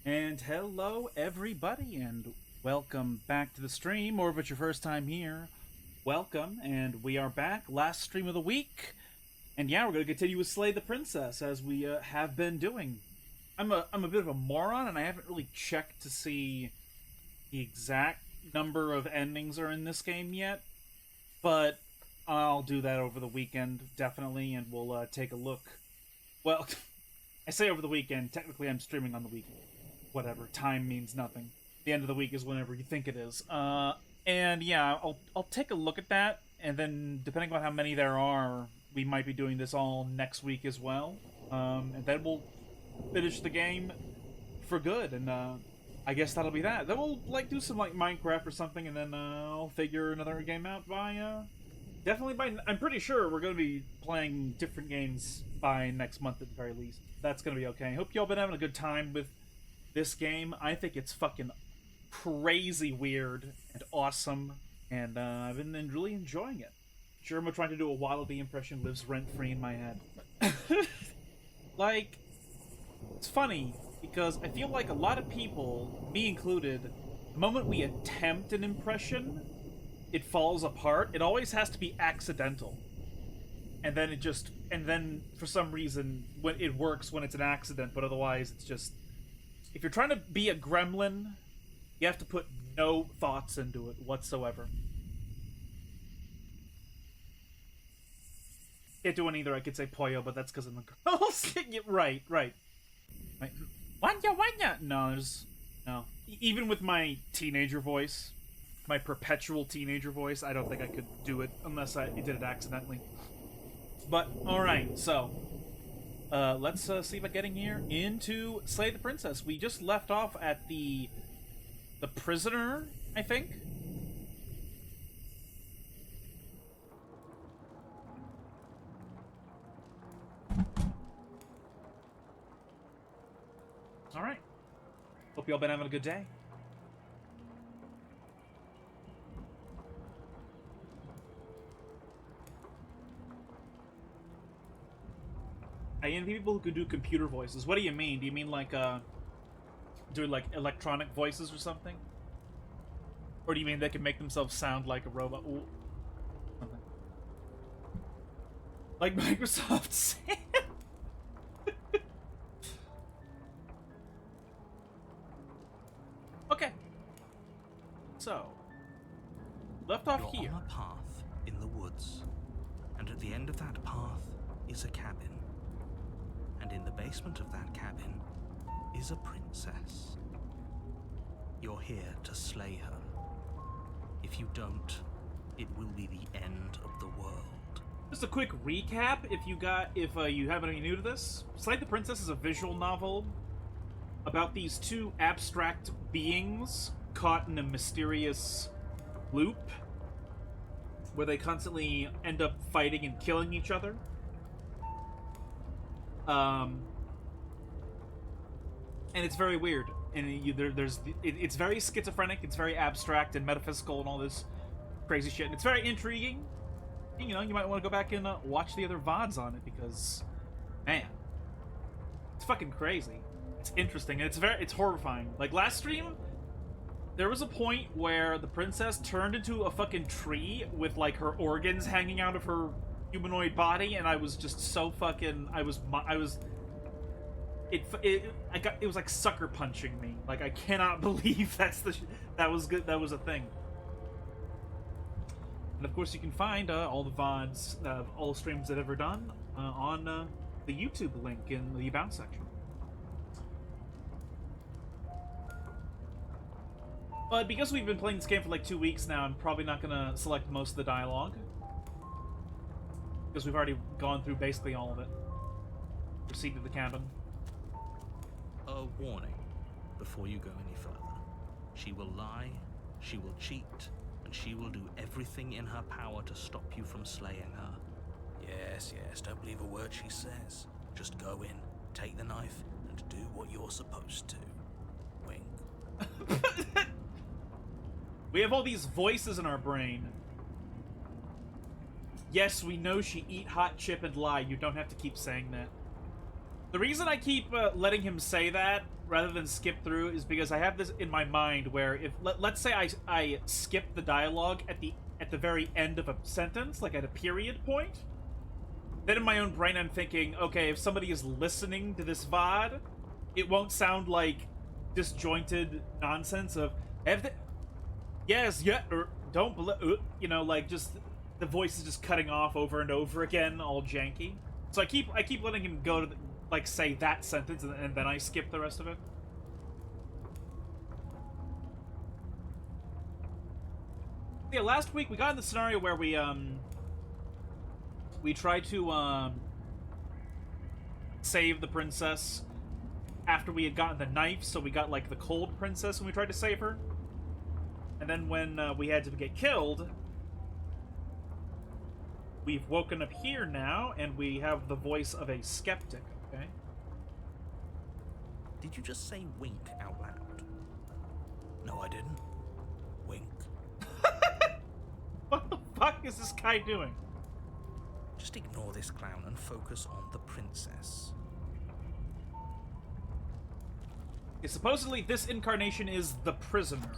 And hello, everybody, and welcome back to the stream, or if it's your first time here, welcome, and we are back, last stream of the week, and yeah, we're going to continue with Slay the Princess, as we have been doing. I'm a bit of a moron, and I haven't really checked to see the exact number of endings are in this game yet, but I'll do that over the weekend, definitely, and we'll take a look. Well, I say over the weekend, technically I'm streaming on the weekend. Whatever, time means nothing. The end of the week is whenever you think it is. And yeah, I'll take a look at that, and then depending on how many there are, we might be doing this all next week as well. And then we'll finish the game for good, and I guess that'll be that. Then we'll do some Minecraft or something, and then I'll figure another game out by definitely by. I'm pretty sure we're gonna be playing different games by next month at the very least. That's gonna be okay. Hope y'all been having a good time with this game. I think it's fucking crazy weird and awesome, and I've been really enjoying it. Sherma trying to do a Wallaby impression lives rent-free in my head. It's funny, because I feel like a lot of people, me included, the moment we attempt an impression, it falls apart. It always has to be accidental. And then for some reason, when it works when it's an accident, but otherwise it's just... If you're trying to be a gremlin, you have to put no thoughts into it whatsoever. Can't do one either. I could say Poyo, but that's because I'm a girl. Right. Wanya! No, no. Even with my teenager voice, my perpetual teenager voice, I don't think I could do it unless I did it accidentally. But, alright, so... let's see about getting here into Slay the Princess. We just left off at the prisoner, I think? Alright. Hope y'all been having a good day. I envy people who can do computer voices. What do you mean? Do you mean do electronic voices or something? Or do you mean they can make themselves sound like a robot? Ooh. Something. Like Microsoft Sam? Okay. So, left off You're here. on a path in the woods, and at the end of that path is a cabin. And in the basement of that cabin is a princess. You're here to slay her. If you don't, it will be the end of the world. Just a quick recap, if you haven't any new to this. Slay the Princess is a visual novel about these two abstract beings caught in a mysterious loop where they constantly end up fighting and killing each other. And it's very weird, and it's very schizophrenic, it's very abstract and metaphysical and all this crazy shit, and it's very intriguing. You know, you might want to go back and watch the other VODs on it, because, man, it's fucking crazy. It's interesting, and it's horrifying. Like, last stream, there was a point where the princess turned into a fucking tree with, her organs hanging out of her humanoid body, and I was just so fucking... It was like sucker punching me. Like, I cannot believe that was good. That was a thing. And of course, you can find all the VODs, all the streams that I've ever done on the YouTube link in the About section. But because we've been playing this game for 2 weeks now, I'm probably not gonna select most of the dialogue, because we've already gone through basically all of it. Proceed to the cabin. A warning before you go any further. She will lie, she will cheat, and she will do everything in her power to stop you from slaying her. Yes, don't believe a word she says. Just go in, take the knife, and do what you're supposed to. Wink. We have all these voices in our brain. Yes, we know she eat hot chip and lie. You don't have to keep saying that. The reason I keep letting him say that rather than skip through is because I have this in my mind where if let's say I skip the dialogue at the very end of a sentence, like at a period point, then in my own brain I'm thinking, okay, if somebody is listening to this VOD, it won't sound like disjointed nonsense of yes, yeah, or don't believe, you know, like just the voice is just cutting off over and over again, all janky. So I keep letting him go to like say that sentence and then I skip the rest of it. Yeah, last week we got in the scenario where we tried to save the princess after we had gotten the knife, so we got like the cold princess when we tried to save her. And then when we had to get killed, we've woken up here now, and we have the voice of a skeptic, okay? Did you just say wink out loud? No, I didn't. Wink. What the fuck is this guy doing? Just ignore this clown and focus on the princess. Okay, supposedly this incarnation is the prisoner.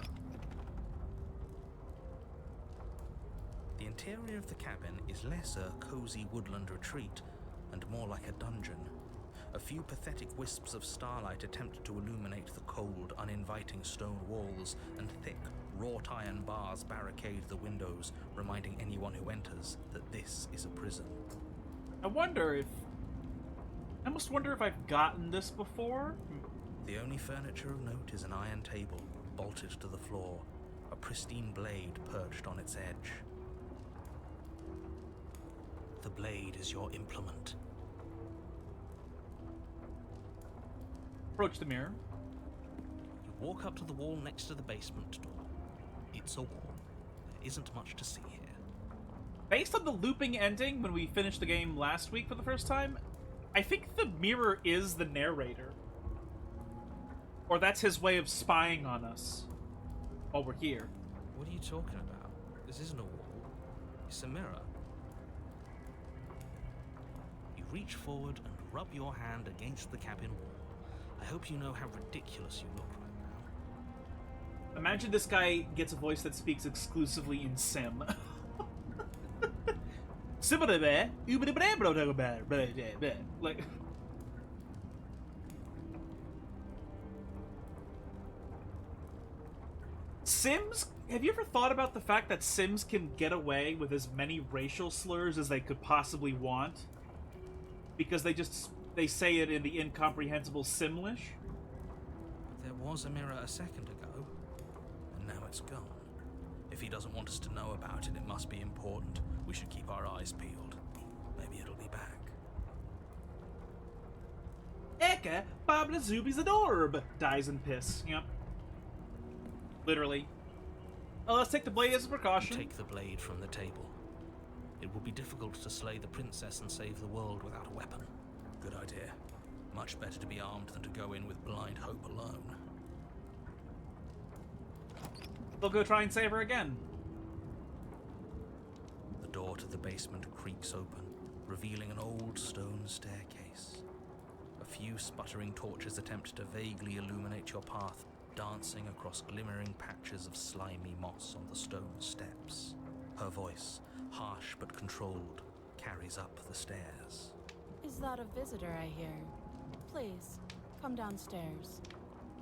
The interior of the cabin is less a cozy woodland retreat and more like a dungeon. A few pathetic wisps of starlight attempt to illuminate the cold, uninviting stone walls, and thick, wrought iron bars barricade the windows, reminding anyone who enters that this is a prison. I almost wonder if I've gotten this before. The only furniture of note is an iron table, bolted to the floor, a pristine blade perched on its edge. The blade is your implement. Approach the mirror. You walk up to the wall next to the basement door. It's a wall. There isn't much to see here. Based on the looping ending when we finished the game last week for the first time, I think the mirror is the narrator. Or that's his way of spying on us while we're here. What are you talking about? This isn't a wall. It's a mirror. You reach forward and rub your hand against the cabin wall. I hope you know how ridiculous you look right now. Imagine this guy gets a voice that speaks exclusively in Sim. Like... Sims? Have you ever thought about the fact that Sims can get away with as many racial slurs as they could possibly want? Because they say it in the incomprehensible Simlish? There was a mirror a second ago, and now it's gone. If he doesn't want us to know about it, it must be important. We should keep our eyes peeled. Maybe it'll be back. Eka, Babla Zubi's adorb! Dies in piss. Yep. Literally. Well, let's take the blade as a precaution. Take the blade from the table. It will be difficult to slay the princess and save the world without a weapon. Good idea. Much better to be armed than to go in with blind hope alone. They'll go try and save her again. The door to the basement creaks open, revealing an old stone staircase. A few sputtering torches attempt to vaguely illuminate your path, dancing across glimmering patches of slimy moss on the stone steps. Her voice, harsh but controlled, carries up the stairs. Is that a visitor I hear? Please, come downstairs.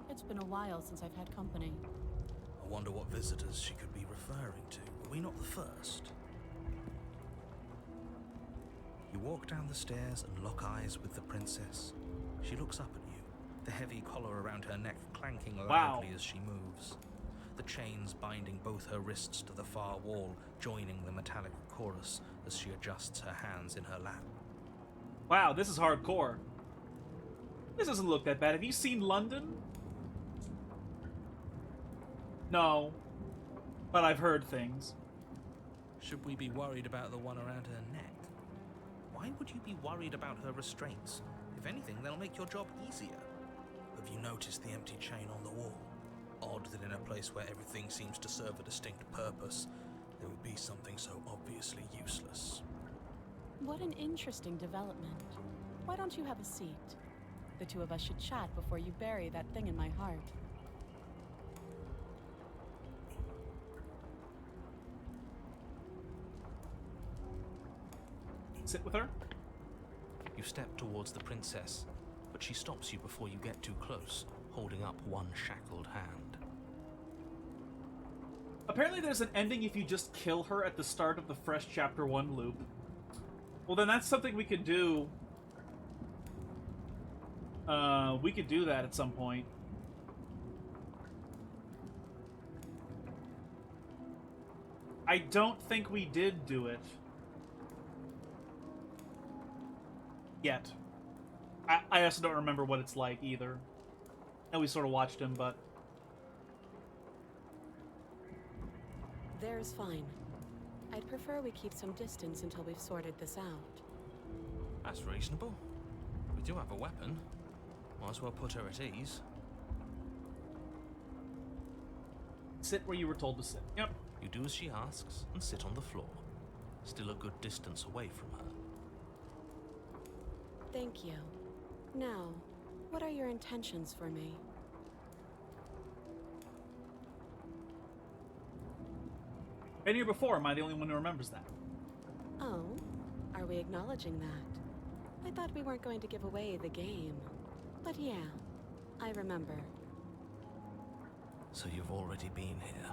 It's been a while since I've had company. I wonder what visitors she could be referring to. Were we not the first? You walk down the stairs and lock eyes with the princess. She looks up at you, the heavy collar around her neck clanking loudly as she moves. The chains binding both her wrists to the far wall, joining the metallic chorus as she adjusts her hands in her lap. Wow, this is hardcore. This doesn't look that bad. Have you seen London? No. But I've heard things. Should we be worried about the one around her neck? Why would you be worried about her restraints? If anything, they'll make your job easier. Have you noticed the empty chain on the wall? Odd that in a place where everything seems to serve a distinct purpose, there would be something so obviously useless. What an interesting development. Why don't you have a seat? the two of us should chat before you bury that thing in my heart. Sit with her? You step towards the princess, but she stops you before you get too close, holding up one shackled hand. Apparently there's an ending if you just kill her at the start of the fresh Chapter 1 loop. Well, then that's something we could do. We could do that at some point. I don't think we did do it. Yet. I also don't remember what it's like either. And we sort of watched him, but... There's fine. I'd prefer we keep some distance until we've sorted this out. That's reasonable. We do have a weapon. Might as well put her at ease. Sit where you were told to sit. Yep. You do as she asks and sit on the floor, still a good distance away from her. Thank you. Now, what are your intentions for me? Been here before. Am I the only one who remembers that? Oh, are we acknowledging that? I thought we weren't going to give away the game. But yeah, I remember. So you've already been here.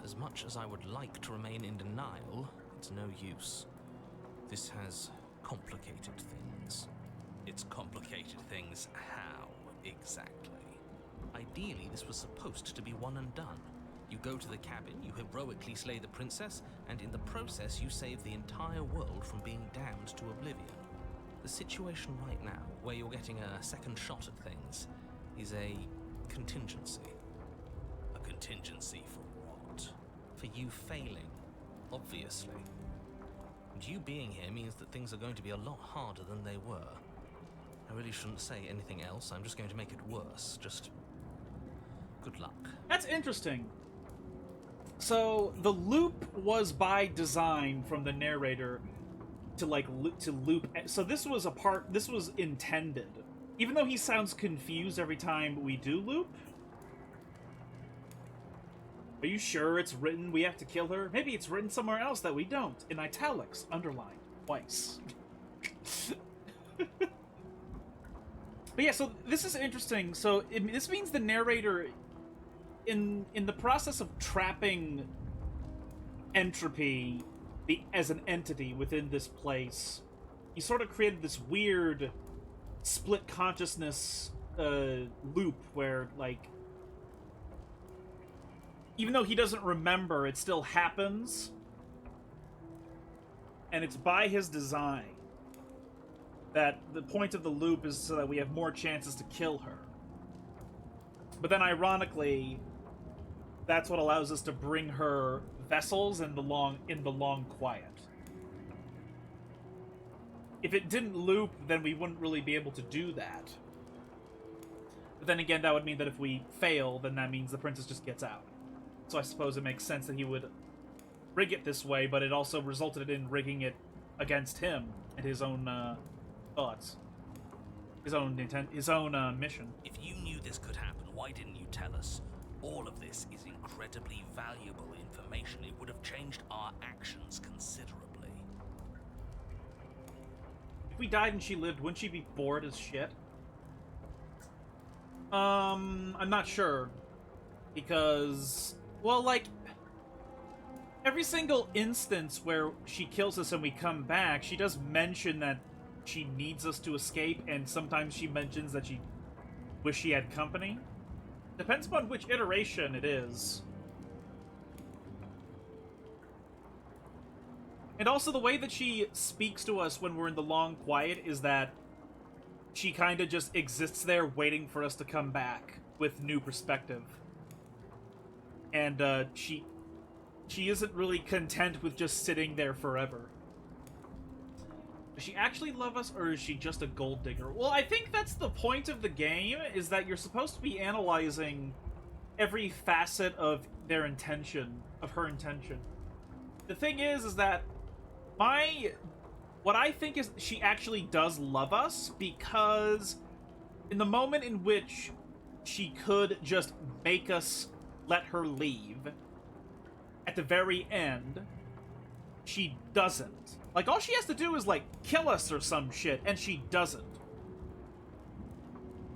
As much as I would like to remain in denial, it's no use. This has complicated things. It's complicated things how, exactly? Ideally, this was supposed to be one and done. You go to the cabin, you heroically slay the princess, and in the process you save the entire world from being damned to oblivion. The situation right now, where you're getting a second shot at things, is a contingency. A contingency for what? For you failing, obviously. And you being here means that things are going to be a lot harder than they were. I really shouldn't say anything else, I'm just going to make it worse. Just... good luck. That's interesting. So, the loop was by design from the narrator to, like, loop... So this was this was intended. Even though he sounds confused every time we do loop. Are you sure it's written we have to kill her? Maybe it's written somewhere else that we don't. In italics, underlined, twice. But yeah, so this is interesting. So this means the narrator, in the process of trapping entropy as an entity within this place, he sort of created this weird split consciousness loop where, like, even though he doesn't remember, it still happens. And it's by his design that the point of the loop is so that we have more chances to kill her. But then, ironically, that's what allows us to bring her vessels in the long quiet. If it didn't loop, then we wouldn't really be able to do that. But then again, that would mean that if we fail, then that means the princess just gets out. So I suppose it makes sense that he would rig it this way, but it also resulted in rigging it against him and his own thoughts. His own intent, his own mission. If you knew this could happen, why didn't you tell us? All of this is incredibly valuable information. It would have changed our actions considerably. If we died and she lived, wouldn't she be bored as shit? I'm not sure. Because, well, like, every single instance where she kills us and we come back, she does mention that she needs us to escape, and sometimes she mentions that she wish she had company. Depends upon which iteration it is. And also the way that she speaks to us when we're in the long quiet is that she kind of just exists there waiting for us to come back with new perspective. And she isn't really content with just sitting there forever. Does she actually love us, or is she just a gold digger? Well, I think that's the point of the game, is that you're supposed to be analyzing every facet of their intention, of her intention. The thing is that what I think is she actually does love us, because in the moment in which she could just make us let her leave, at the very end, she doesn't. Like, all she has to do is, like, kill us or some shit, and she doesn't.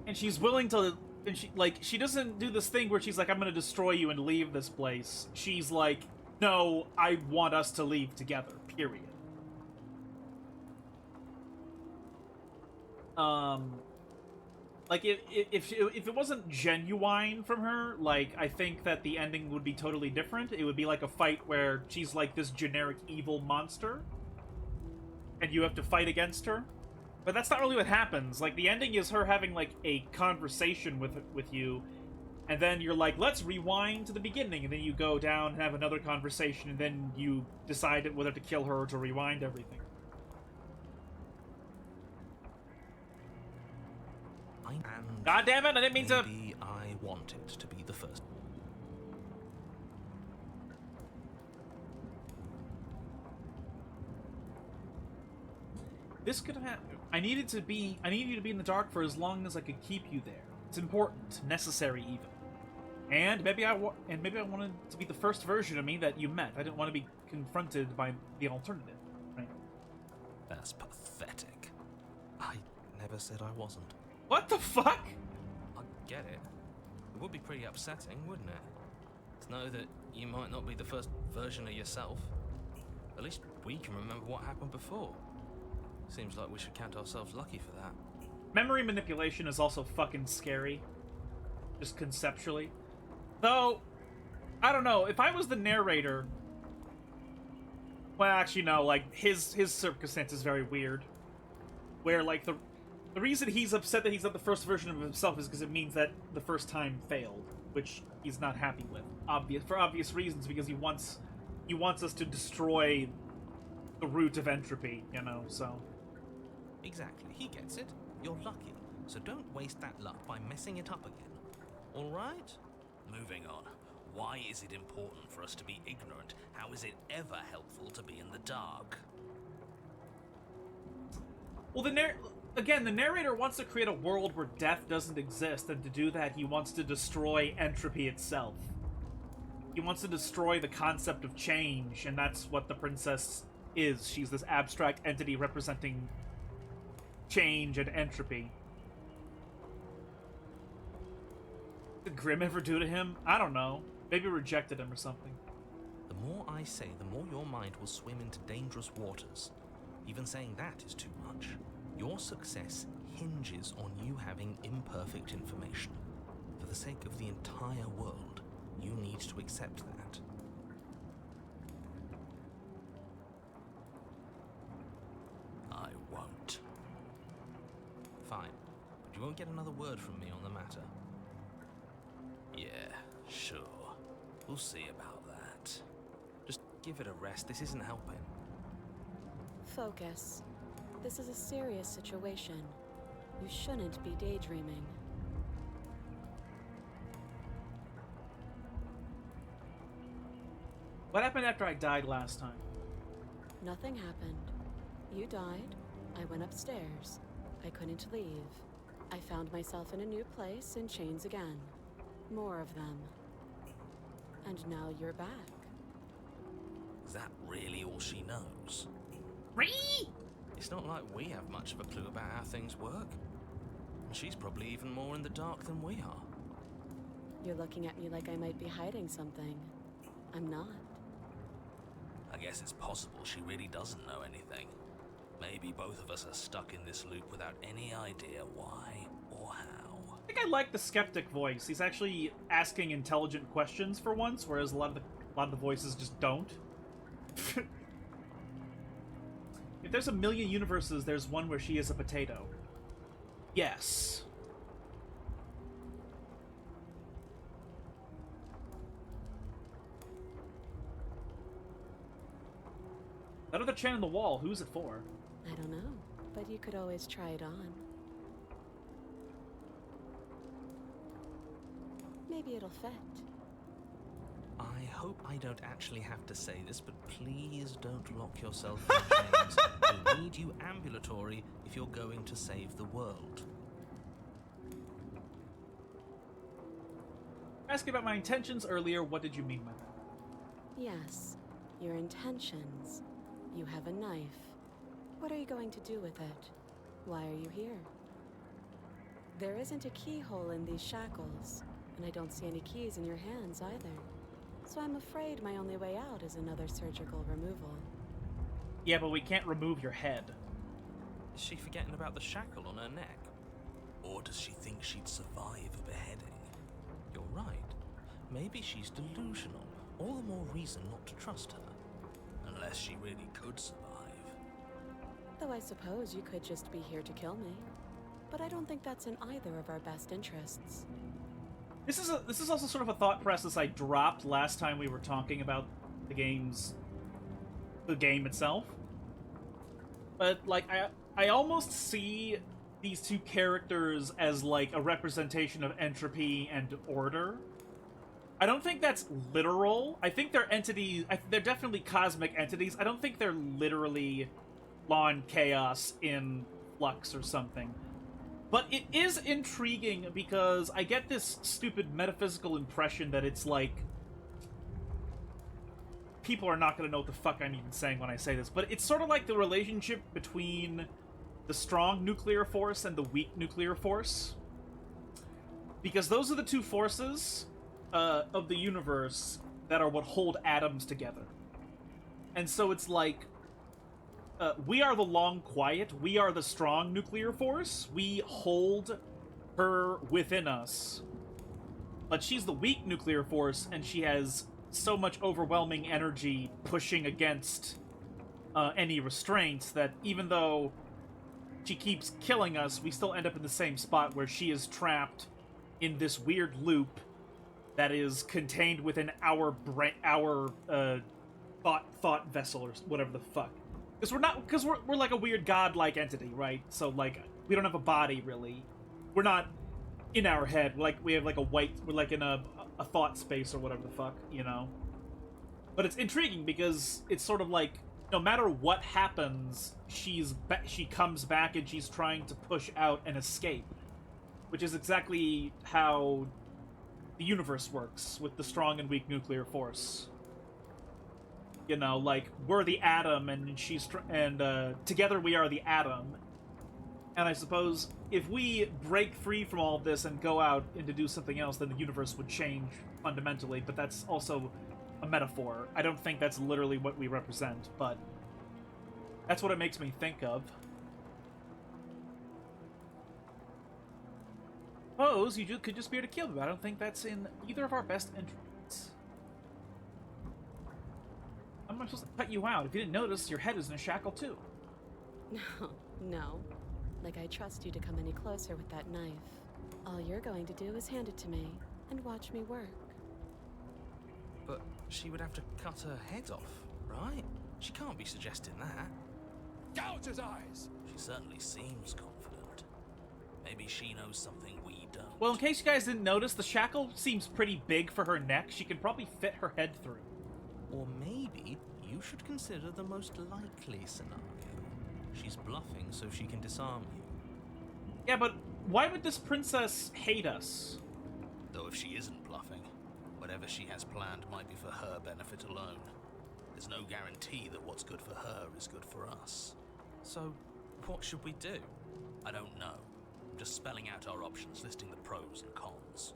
And she's willing to... And she doesn't do this thing where she's like, I'm gonna destroy you and leave this place. She's like, no, I want us to leave together, period. Like, if it wasn't genuine from her, like, I think that the ending would be totally different. It would be like a fight where she's like this generic evil monster, and you have to fight against her. But that's not really what happens. Like, the ending is her having, like, a conversation with you, and then you're like, let's rewind to the beginning, and then you go down and have another conversation, and then you decide whether to kill her or to rewind everything. God damn it, I didn't mean to... Maybe I wanted to be the first. This could happen. I need you to be in the dark for as long as I could keep you there. It's important, necessary even. And maybe I wanted to be the first version of me that you met. I didn't want to be confronted by the alternative. Right? That's pathetic. I never said I wasn't. What the fuck? I get it. It would be pretty upsetting, wouldn't it? To know that you might not be the first version of yourself. At least we can remember what happened before. Seems like we should count ourselves lucky for that. Memory manipulation is also fucking scary. Just conceptually. Though, I don't know, if I was the narrator... Well, actually, no, like, his circumstance is very weird. Where, like, the reason he's upset that he's not the first version of himself is because it means that the first time failed, which he's not happy with. For obvious reasons, because he wants us to destroy the root of entropy, you know, so... Exactly, he gets it. You're lucky, so don't waste that luck by messing it up again. Alright? Moving on. Why is it important for us to be ignorant? How is it ever helpful to be in the dark? Well, the narrator wants to create a world where death doesn't exist, and to do that, he wants to destroy entropy itself. He wants to destroy the concept of change, and that's what the princess is. She's this abstract entity representing change and entropy. Did Grimm ever do to him? I don't know. Maybe rejected him or something. The more I say, the more your mind will swim into dangerous waters. Even saying that is too much. Your success hinges on you having imperfect information. For the sake of the entire world, you need to accept that. I won't. Fine, but you won't get another word from me on the matter. Yeah, sure. We'll see about that. Just give it a rest. This isn't helping. Focus. This is a serious situation. You shouldn't be daydreaming. What happened after I died last time? Nothing happened. You died. I went upstairs. I couldn't leave. I found myself in a new place in chains again. More of them. And now you're back. Is that really all she knows? Ree! It's not like we have much of a clue about how things work. And she's probably even more in the dark than we are. You're looking at me like I might be hiding something. I'm not. I guess it's possible she really doesn't know anything. Maybe both of us are stuck in this loop without any idea why or how. I think I like the skeptic voice. He's actually asking intelligent questions for once, whereas a lot of the voices just don't. If there's a million universes, there's one where she is a potato. Yes. That other chain on the wall, who's it for? I don't know, but you could always try it on. Maybe it'll fit. I hope I don't actually have to say this, but please don't lock yourself in chains. We need you ambulatory if you're going to save the world. asking about my intentions earlier. What did you mean by that? Yes, your intentions. You have a knife. What are you going to do with it? Why are you here? There isn't a keyhole in these shackles, and I don't see any keys in your hands either. So I'm afraid my only way out is another surgical removal. Yeah, but we can't remove your head. Is she forgetting about the shackle on her neck? Or does she think she'd survive a beheading? You're right. Maybe she's delusional. All the more reason not to trust her. Unless she really could survive. Though I suppose you could just be here to kill me. But I don't think that's in either of our best interests. This is also sort of a thought process I dropped last time we were talking about the game itself. But like I almost see these two characters as like a representation of entropy and order. I don't think that's literal. I think they're entities. They're definitely cosmic entities. I don't think they're literally law and chaos in flux or something. But it is intriguing because I get this stupid metaphysical impression that it's like... People are not going to know what the fuck I'm even saying when I say this, but it's sort of like the relationship between the strong nuclear force and the weak nuclear force. Because those are the two forces of the universe that are what hold atoms together. And so it's like... we are the long quiet. We are the strong nuclear force. We hold her within us. But she's the weak nuclear force, and she has so much overwhelming energy pushing against any restraints that even though she keeps killing us, we still end up in the same spot where she is trapped in this weird loop that is contained within our thought vessel or whatever the fuck. Because we're like a weird godlike entity, right? So like we don't have a body really. We're not in our head. We have like we're like in a thought space or whatever the fuck, you know. But it's intriguing because it's sort of like no matter what happens, she comes back and she's trying to push out an escape, which is exactly how the universe works with the strong and weak nuclear force. You know, like, we're the atom, and together we are the atom. And I suppose if we break free from all of this and go out and to do something else, then the universe would change fundamentally, but that's also a metaphor. I don't think that's literally what we represent, but that's what it makes me think of. Suppose you could just be here to kill me, but I don't think that's in either of our best interests. How am I supposed to cut you out? If you didn't notice, your head is in a shackle, too. No. Like I trust you to come any closer with that knife. All you're going to do is hand it to me and watch me work. But she would have to cut her head off, right? She can't be suggesting that. Gouge his eyes! She certainly seems confident. Maybe she knows something we don't. Well, in case you guys didn't notice, the shackle seems pretty big for her neck. She can probably fit her head through. Or maybe you should consider the most likely scenario. She's bluffing so she can disarm you. Yeah, but why would this princess hate us? Though if she isn't bluffing, whatever she has planned might be for her benefit alone. There's no guarantee that what's good for her is good for us. So, what should we do? I don't know. I'm just spelling out our options, listing the pros and cons.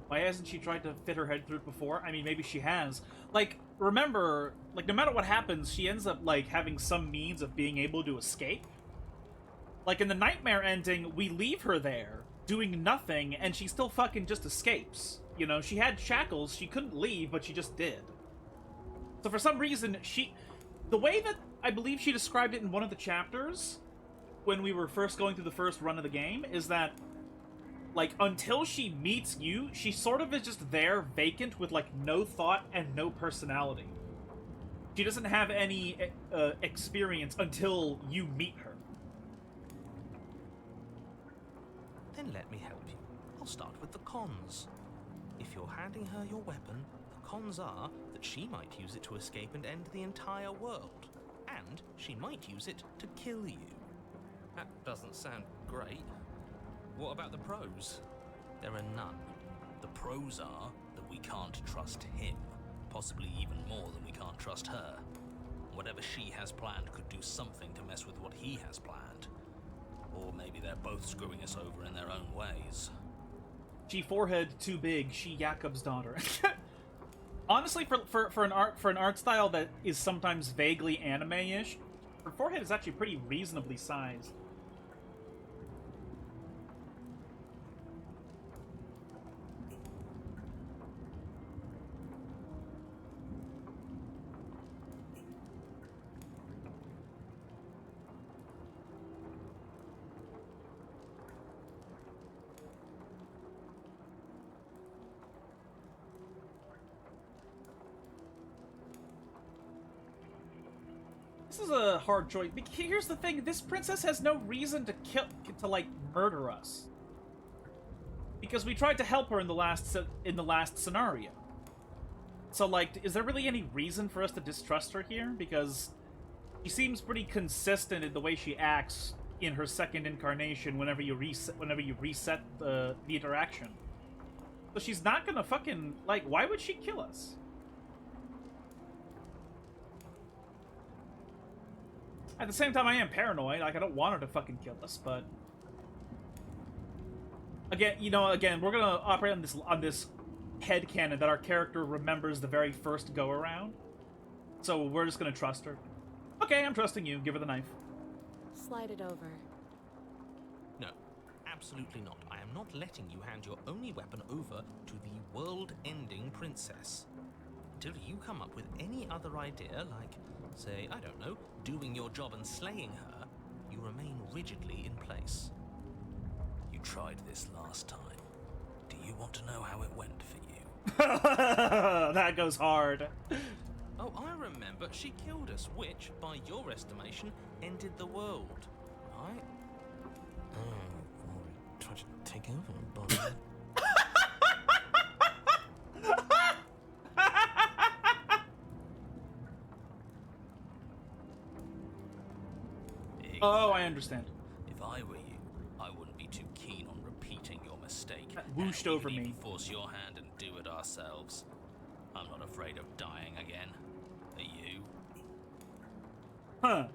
Why hasn't she tried to fit her head through it before? I mean, maybe she has. Like, remember, like, no matter what happens, she ends up, like, having some means of being able to escape. Like, in the nightmare ending, we leave her there, doing nothing, and she still fucking just escapes. You know, she had shackles, she couldn't leave, but she just did. So for some reason, the way that I believe she described it in one of the chapters, when we were first going through the first run of the game, is that like, until she meets you, she sort of is just there, vacant, with, like, no thought and no personality. She doesn't have any experience until you meet her. Then let me help you. I'll start with the cons. If you're handing her your weapon, the cons are that she might use it to escape and end the entire world. And she might use it to kill you. That doesn't sound great. What about the pros? There are none. The pros are that we can't trust him, possibly even more than we can't trust her. Whatever she has planned could do something to mess with what he has planned. Or maybe they're both screwing us over in their own ways. She forehead too big, she Jakob's daughter. Honestly, for an art style that is sometimes vaguely anime-ish, her forehead is actually pretty reasonably sized. This is a hard choice. Here's the thing: this princess has no reason to like murder us, because we tried to help her in the last scenario. So, like, is there really any reason for us to distrust her here? Because she seems pretty consistent in the way she acts in her second incarnation. Whenever you reset the interaction, so she's not gonna fucking like. Why would she kill us? At the same time, I am paranoid. Like, I don't want her to fucking kill us, but again, we're gonna operate on this headcanon that our character remembers the very first go around. So we're just gonna trust her. Okay, I'm trusting you. Give her the knife. Slide it over. No, absolutely not. I am not letting you hand your only weapon over to the world-ending princess. Until you come up with any other idea, like, say, I don't know, doing your job and slaying her, you remain rigidly in place. You tried this last time. Do you want to know how it went for you? That goes hard. Oh, I remember. She killed us, which, by your estimation, ended the world, right? Oh, well, we tried to take over, but... Oh, I understand. If I were you, I wouldn't be too keen on repeating your mistake. That whooshed over me. Force your hand and do it ourselves. I'm not afraid of dying again. Are you? Huh.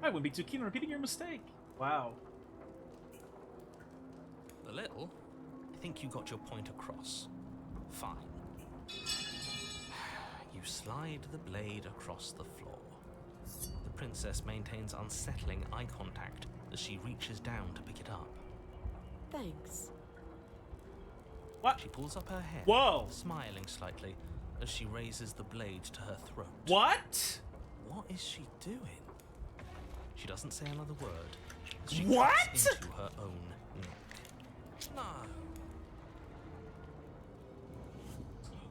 I wouldn't be too keen on repeating your mistake. Wow. A little. I think you got your point across. Fine. You slide the blade across the floor. The princess maintains unsettling eye contact as she reaches down to pick it up. Thanks. What? She pulls up her head, Whoa! smiling slightly as she raises the blade to her throat. What? What is she doing? She doesn't say another word as she What? cuts into her own neck. No.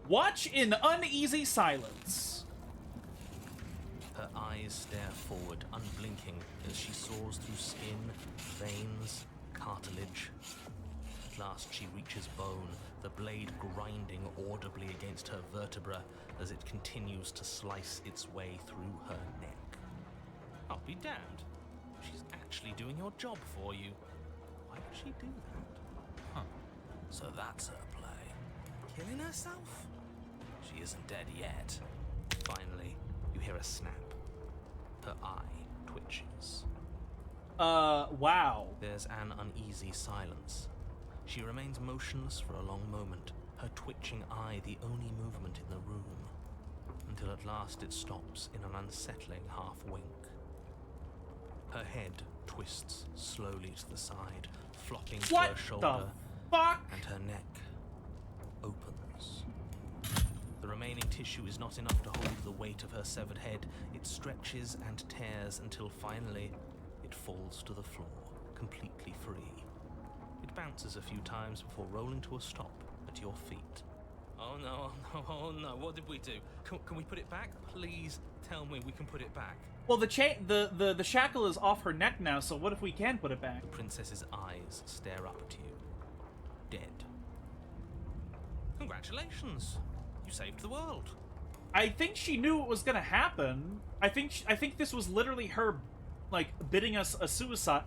Watch in uneasy silence. Her eyes stare forward, unblinking, as she soars through skin, veins, cartilage. At last she reaches bone, the blade grinding audibly against her vertebra as it continues to slice its way through her neck. I'll be damned. She's actually doing your job for you. Why would she do that? Huh. So that's her play. Killing herself? She isn't dead yet. Finally, you hear a snap. Her eye twitches. Wow. There's an uneasy silence. She remains motionless for a long moment, her twitching eye the only movement in the room, until at last it stops in an unsettling half-wink. Her head twists slowly to the side, flopping to What her shoulder, the fuck? and her neck opens. The remaining tissue is not enough to hold the weight of her severed head. It stretches and tears until finally it falls to the floor, completely free. It bounces a few times before rolling to a stop at your feet. Oh no, oh no, what did we do? Can we put it back? Please tell me we can put it back. Well, the shackle is off her neck now, so what if we can put it back? The princess's eyes stare up at you. Dead. Congratulations. You saved the world. I think she knew it was gonna happen. I think this was literally her, like, bidding us a suicide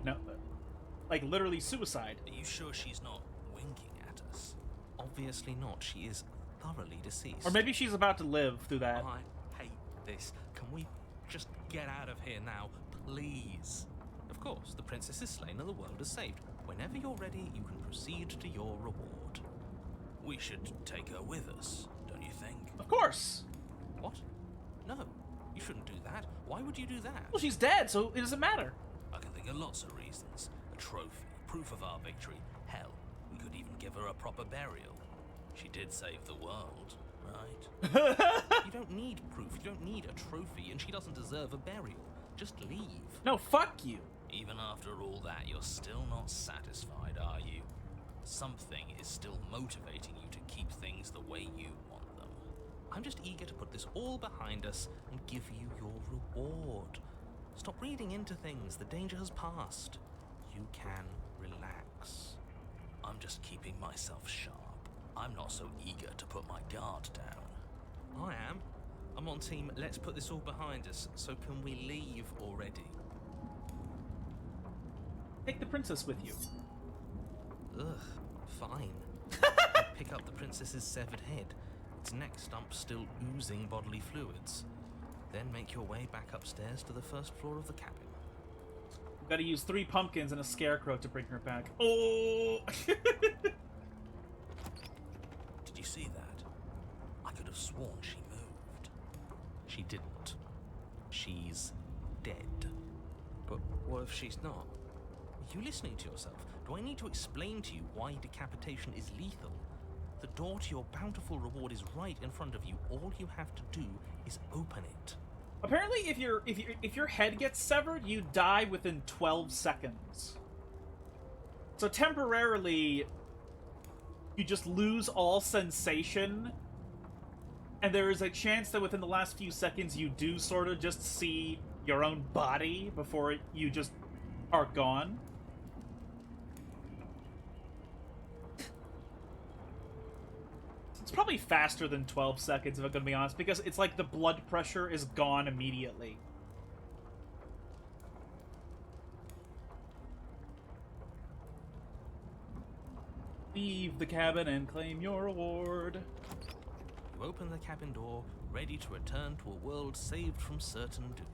note. Like, literally suicide. Are you sure she's not winking at us? Obviously not. She is thoroughly deceased. Or maybe she's about to live through that. I hate this. Can we just get out of here now, please? Of course, the princess is slain and the world is saved. Whenever you're ready, you can proceed to your reward. We should take her with us, don't you think? Of course. What? No, you shouldn't do that. Why would you do that? Well, she's dead, so it doesn't matter. I can think of lots of reasons. A trophy, proof of our victory. Hell, we could even give her a proper burial. She did save the world, right? You don't need proof, you don't need a trophy, and she doesn't deserve a burial. Just leave. No, fuck you. Even after all that, you're still not satisfied, are you? Something is still motivating you to keep things the way you want them. I'm just eager to put this all behind us and give you your reward. Stop reading into things. The danger has passed. You can relax. I'm just keeping myself sharp. I'm not so eager to put my guard down. I am. I'm on team, let's put this all behind us. So can we leave already? Take the princess with you. Ugh, fine. I'll pick up the princess's severed head, its neck stump still oozing bodily fluids. Then make your way back upstairs to the first floor of the cabin. We've got to use 3 pumpkins and a scarecrow to bring her back. Oh! Did you see that? I could have sworn she moved. She didn't. She's dead. But what if she's not? Are you listening to yourself? Do I need to explain to you why decapitation is lethal? The door to your bountiful reward is right in front of you. All you have to do is open it. Apparently, if your head gets severed, you die within 12 seconds. So temporarily, you just lose all sensation, and there is a chance that within the last few seconds you do sort of just see your own body before you just are gone. It's probably faster than 12 seconds, if I'm gonna be honest, because it's like the blood pressure is gone immediately. Leave the cabin and claim your reward. You open the cabin door, ready to return to a world saved from certain doom.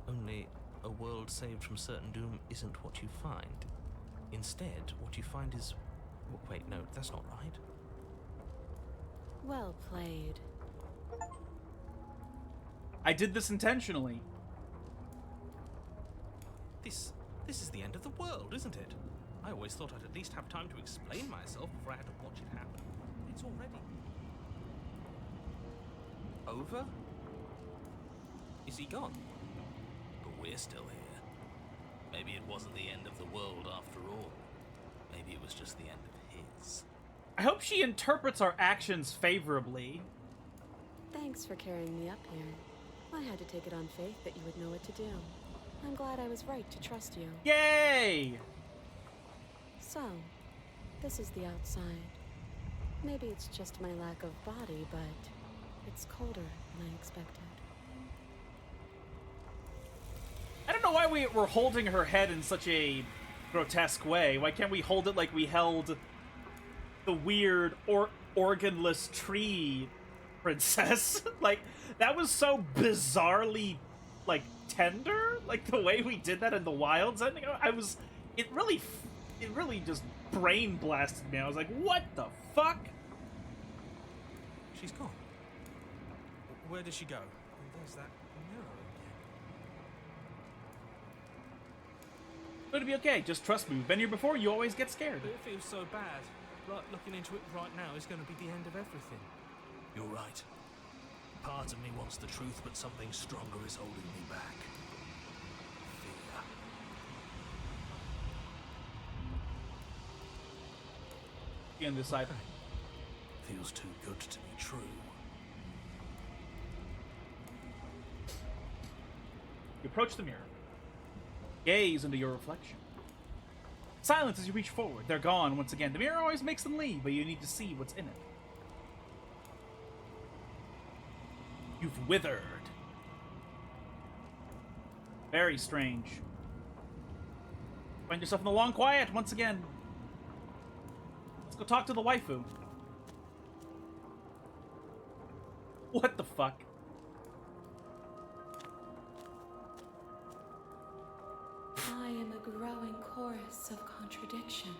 Only a world saved from certain doom isn't what you find. Instead, what you find is... Wait, no, that's not right. Well played. I did this intentionally. This is the end of the world, isn't it? I always thought I'd at least have time to explain myself before I had to watch it happen. It's already... over? Is he gone? But we're still here. Maybe it wasn't the end of the world after all. Maybe it was just the end of his. I hope she interprets our actions favorably. Thanks for carrying me up here. I had to take it on faith that you would know what to do. I'm glad I was right to trust you. Yay! So, this is the outside. Maybe it's just my lack of body, but it's colder than I expected. I don't know why we're holding her head in such a grotesque way. Why can't we hold it like we held the weird organless tree princess? Like, that was so bizarrely, like, tender. Like, the way we did that in the wilds. It really just brain blasted me. I was like, what the fuck? She's gone. Where did she go? There's that mirror again. It's going to be okay. Just trust me. We've been here before. You always get scared. But it feels so bad. Like looking into it right now is going to be the end of everything. You're right. Part of me wants the truth, but something stronger is holding me back. Fear. On this side. Feels too good to be true. You approach the mirror. Gaze into your reflection. Silence as you reach forward. They're gone once again. The mirror always makes them leave, but you need to see what's in it. You've withered. Very strange. Find yourself in the long quiet once again. go talk to the waifu. What the fuck? I am a growing chorus of contradiction.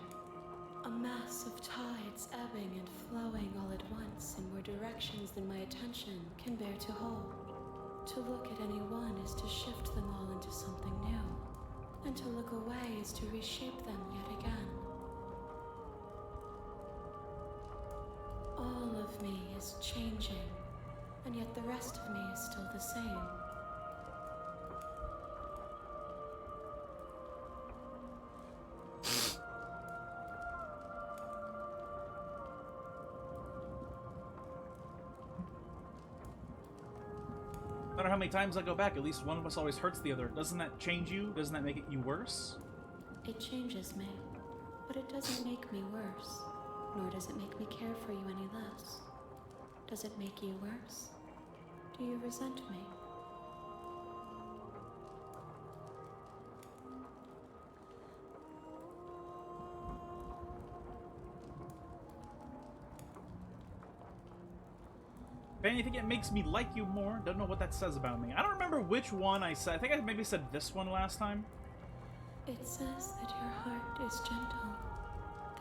A mass of tides ebbing and flowing all at once in more directions than my attention can bear to hold. To look at any one is to shift them all into something new, and to look away is to reshape them yet again. All of me is changing, and yet the rest of me is still the same. No matter how many times I go back, at least one of us always hurts the other. Doesn't that change you? Doesn't that make it you worse? It changes me, but it doesn't make me worse, nor does it make me care for you any less. Does it make you worse? Do you resent me? If anything, it makes me like you more. Don't know what that says about me. I don't remember which one I said. I think I maybe said this one last time. It says that your heart is gentle,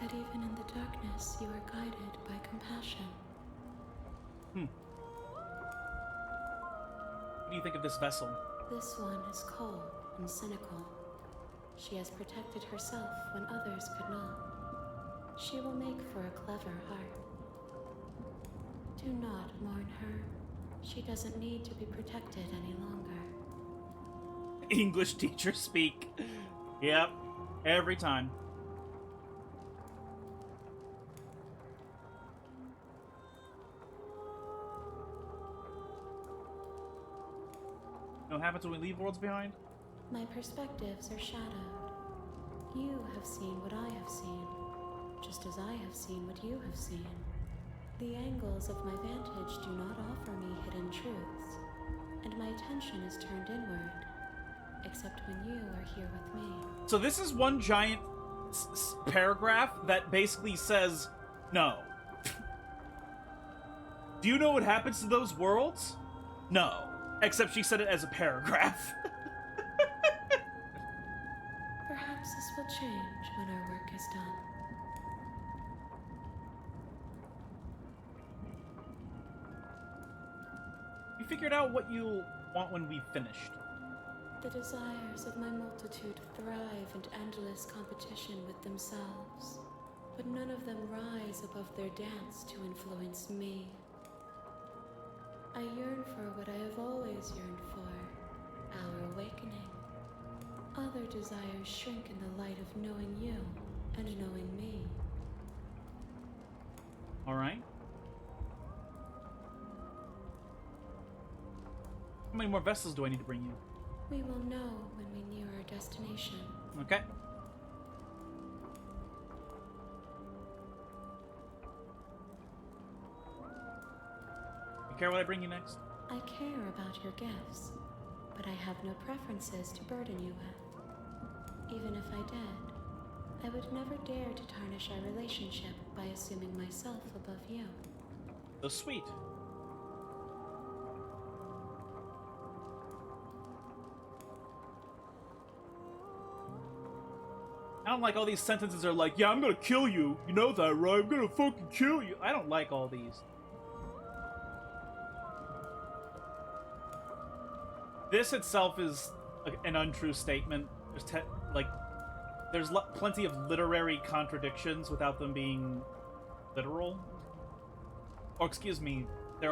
that even in the darkness you are guided by compassion. What do you think of this vessel? This one is cold and cynical. She has protected herself when others could not. She will make for a clever heart. Do not mourn her. She doesn't need to be protected any longer. English teacher speak. Yep, every time. You know what happens when we leave worlds behind? My perspectives are shadowed. You have seen what I have seen, just as I have seen what you have seen. The angles of my vantage do not offer me hidden truths, and my attention is turned inward, except when you are here with me. So this is one giant paragraph that basically says, no. Do you know what happens to those worlds? No. Except she said it as a paragraph. Perhaps this will change when our work is done. You figured out what you'll want when we've finished. The desires of my multitude thrive in endless competition with themselves, but none of them rise above their dance to influence me. I yearn for what I have always yearned for, our awakening. Other desires shrink in the light of knowing you and knowing me. Alright. How many more vessels do I need to bring you? We will know when we near our destination. Okay. You care what I bring you next? I care about your gifts, but I have no preferences to burden you with. Even if I did, I would never dare to tarnish our relationship by assuming myself above you. So sweet. I don't like all these sentences are like, yeah, I'm gonna kill you. You know that, right? I'm gonna fucking kill you. I don't like all these. This itself is an untrue statement. There's plenty of literary contradictions without them being literal. Or excuse me, they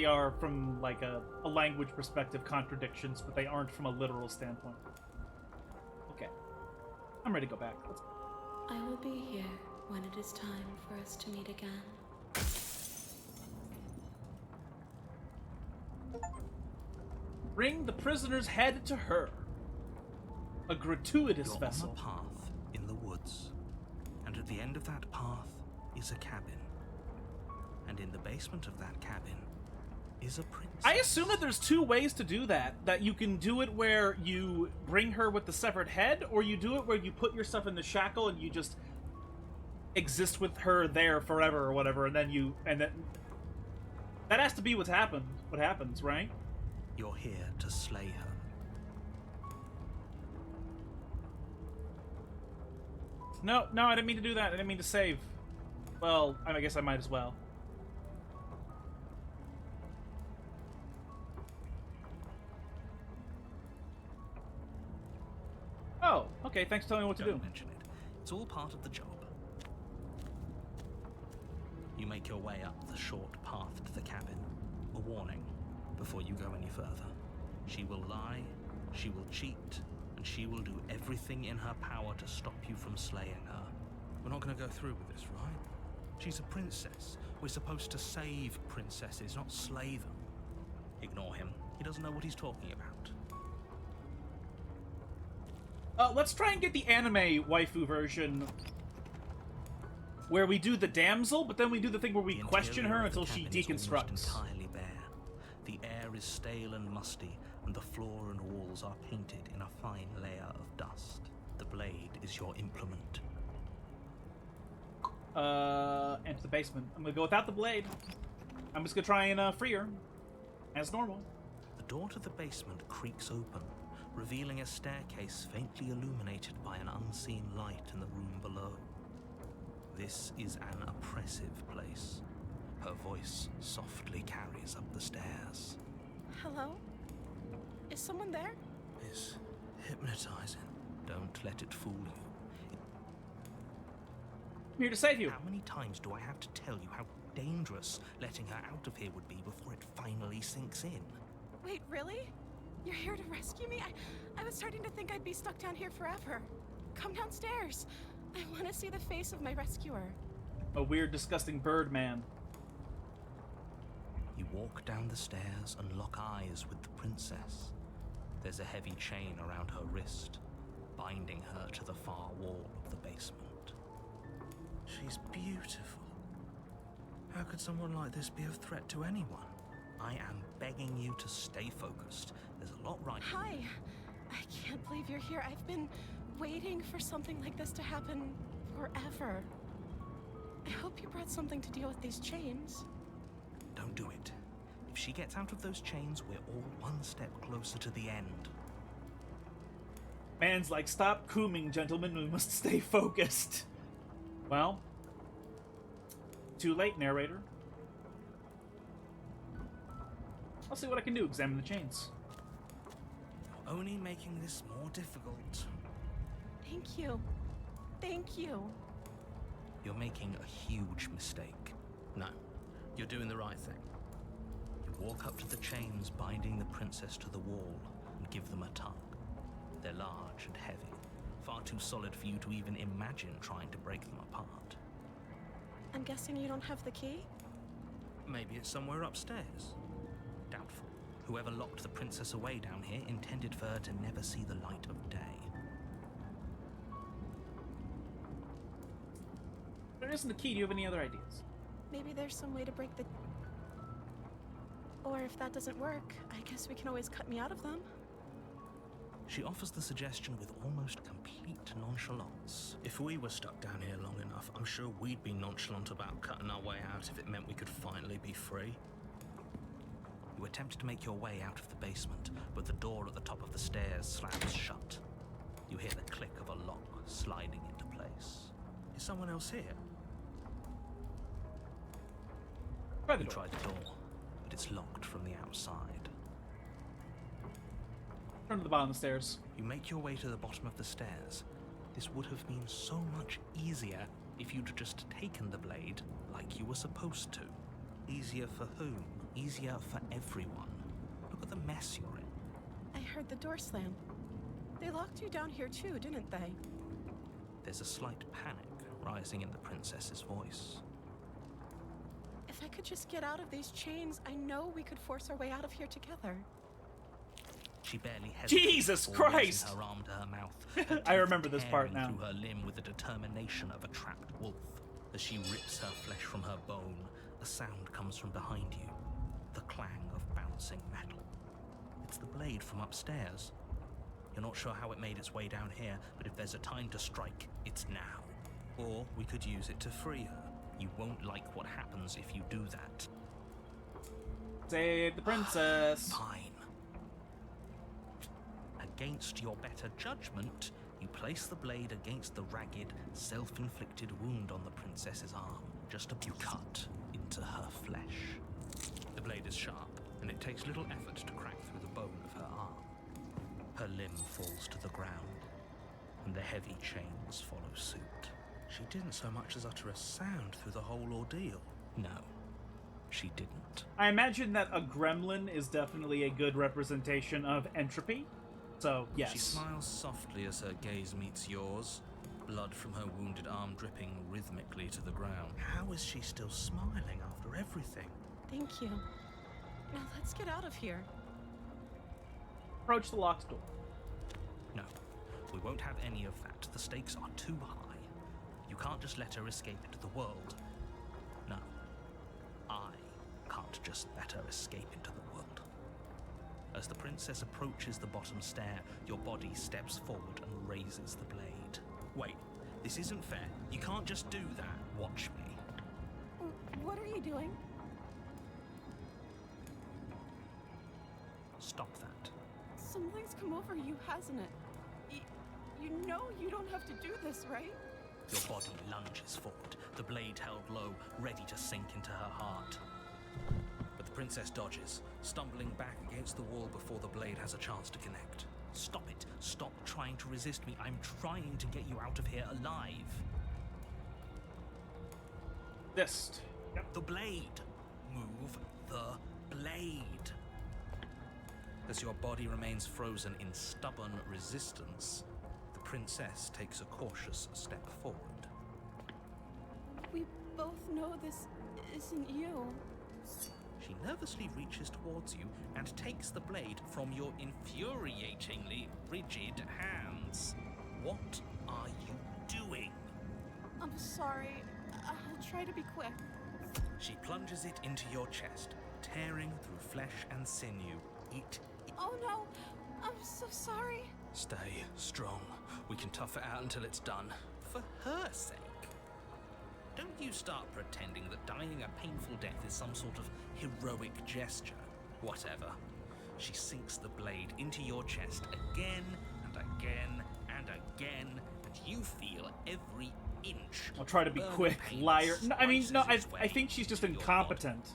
are from like a language perspective contradictions, but they aren't from a literal standpoint. Okay. I'm ready to go back. Let's go. I will be here when it is time for us to meet again. Bring the prisoner's head to her. A gratuitous You're vessel. on a path in the woods, and at the end of that path is a cabin. And in the basement of that cabin is a princess. I assume that there's two ways to do that. That you can do it where you bring her with the severed head, or you do it where you put yourself in the shackle and you just exist with her there forever or whatever, and then that has to be what happens, right? You're here to slay her. No, I didn't mean to do that. I didn't mean to save. Well, I guess I might as well. Oh, okay, thanks for telling me what to do. Don't mention it. It's all part of the job. You make your way up the short path to the cabin. A warning before you go any further. She will lie, she will cheat, and she will do everything in her power to stop you from slaying her. We're not going to go through with this, right? She's a princess. We're supposed to save princesses, not slay them. Ignore him. He doesn't know what he's talking about. Let's try and get the anime waifu version where we do the damsel, but then we do the thing where we question her until she deconstructs. Entirely bare. The air is stale and musty, and the floor and walls are painted in a fine layer of dust. The blade is your implement. Enter the basement. I'm gonna go without the blade. I'm just gonna try and free her, as normal. The door to the basement creaks open, revealing a staircase faintly illuminated by an unseen light in the room below. This is an oppressive place. Her voice softly carries up the stairs. Hello? Is someone there? It's hypnotizing. Don't let it fool you. I'm here to save you. How many times do I have to tell you how dangerous letting her out of here would be before it finally sinks in? Wait, really? You're here to rescue me? I was starting to think I'd be stuck down here forever. Come downstairs. I want to see the face of my rescuer. A weird, disgusting bird man. You walk down the stairs and lock eyes with the princess. There's a heavy chain around her wrist, binding her to the far wall of the basement. She's beautiful. How could someone like this be a threat to anyone? I am begging you to stay focused. There's a lot right. Hi. I can't believe you're here. I've been waiting for something like this to happen forever. I hope you brought something to deal with these chains. Don't do it. If she gets out of those chains, we're all one step closer to the end. Man's like, stop cooming, gentlemen. We must stay focused. Well, too late, narrator. I'll see what I can do. Examine the chains. You're only making this more difficult. Thank you. Thank you. You're making a huge mistake. No, you're doing the right thing. You walk up to the chains binding the princess to the wall and give them a tug. They're large and heavy, far too solid for you to even imagine trying to break them apart. I'm guessing you don't have the key? Maybe it's somewhere upstairs. Doubtful. Whoever locked the princess away down here intended for her to never see the light of day. There isn't the key. Do you have any other ideas? Maybe there's some way to break the... Or if that doesn't work, I guess we can always cut me out of them. She offers the suggestion with almost complete nonchalance. If we were stuck down here long enough, I'm sure we'd be nonchalant about cutting our way out if it meant we could finally be free. You attempt to make your way out of the basement, but the door at the top of the stairs slams shut. You hear the click of a lock sliding into place. Is someone else here? Try the You door. try the door, but it's locked from the outside. Turn to the bottom of the stairs. You make your way to the bottom of the stairs. This would have been so much easier if you'd just taken the blade like you were supposed to. Easier for whom? Easier for everyone. Look at the mess you're in. I heard the door slam. They locked you down here too, didn't they? There's a slight panic rising in the princess's voice. If I could just get out of these chains, I know we could force our way out of here together. She barely hesitates Jesus before raising Christ! her arm to her mouth. her I teeth remember this part tearing now. Through her limb with the determination of a trapped wolf. As she rips her flesh from her bone, a sound comes from behind you. The clang of bouncing metal. It's the blade from upstairs. You're not sure how it made its way down here, but if there's a time to strike, it's now. Or we could use it to free her. You won't like what happens if you do that. Save the princess. Fine. Against your better judgment, you place the blade against the ragged, self-inflicted wound on the princess's arm, just you cut into her flesh. The blade is sharp, and it takes little effort to crack through the bone of her arm. Her limb falls to the ground, and the heavy chains follow suit. She didn't so much as utter a sound through the whole ordeal. No, she didn't. I imagine that a gremlin is definitely a good representation of entropy. So, yes. She smiles softly as her gaze meets yours, blood from her wounded arm dripping rhythmically to the ground. How is she still smiling after everything? Thank you. Now let's get out of here. Approach the locked door. No, we won't have any of that. The stakes are too high. You can't just let her escape into the world. No, I can't just let her escape into the world. As the princess approaches the bottom stair, your body steps forward and raises the blade. Wait, this isn't fair. You can't just do that. Watch me. What are you doing? Stop that. Something's come over you, hasn't it? You know you don't have to do this, right? Your body lunges forward, the blade held low, ready to sink into her heart. But the princess dodges, stumbling back against the wall before the blade has a chance to connect. Stop it. Stop trying to resist me. I'm trying to get you out of here alive. Fist. Yep. The blade. Move the blade. As your body remains frozen in stubborn resistance, the princess takes a cautious step forward. We both know this isn't you. She nervously reaches towards you and takes the blade from your infuriatingly rigid hands. What are you doing? I'm sorry. I'll try to be quick. She plunges it into your chest, tearing through flesh and sinew. Eat. Oh no, I'm so sorry. Stay strong. We can tough it out until it's done. For her sake. Don't you start pretending that dying a painful death is some sort of heroic gesture. Whatever. She sinks the blade into your chest again and again and again, and you feel every inch. I'll try to be quick, liar. No, I think she's just incompetent.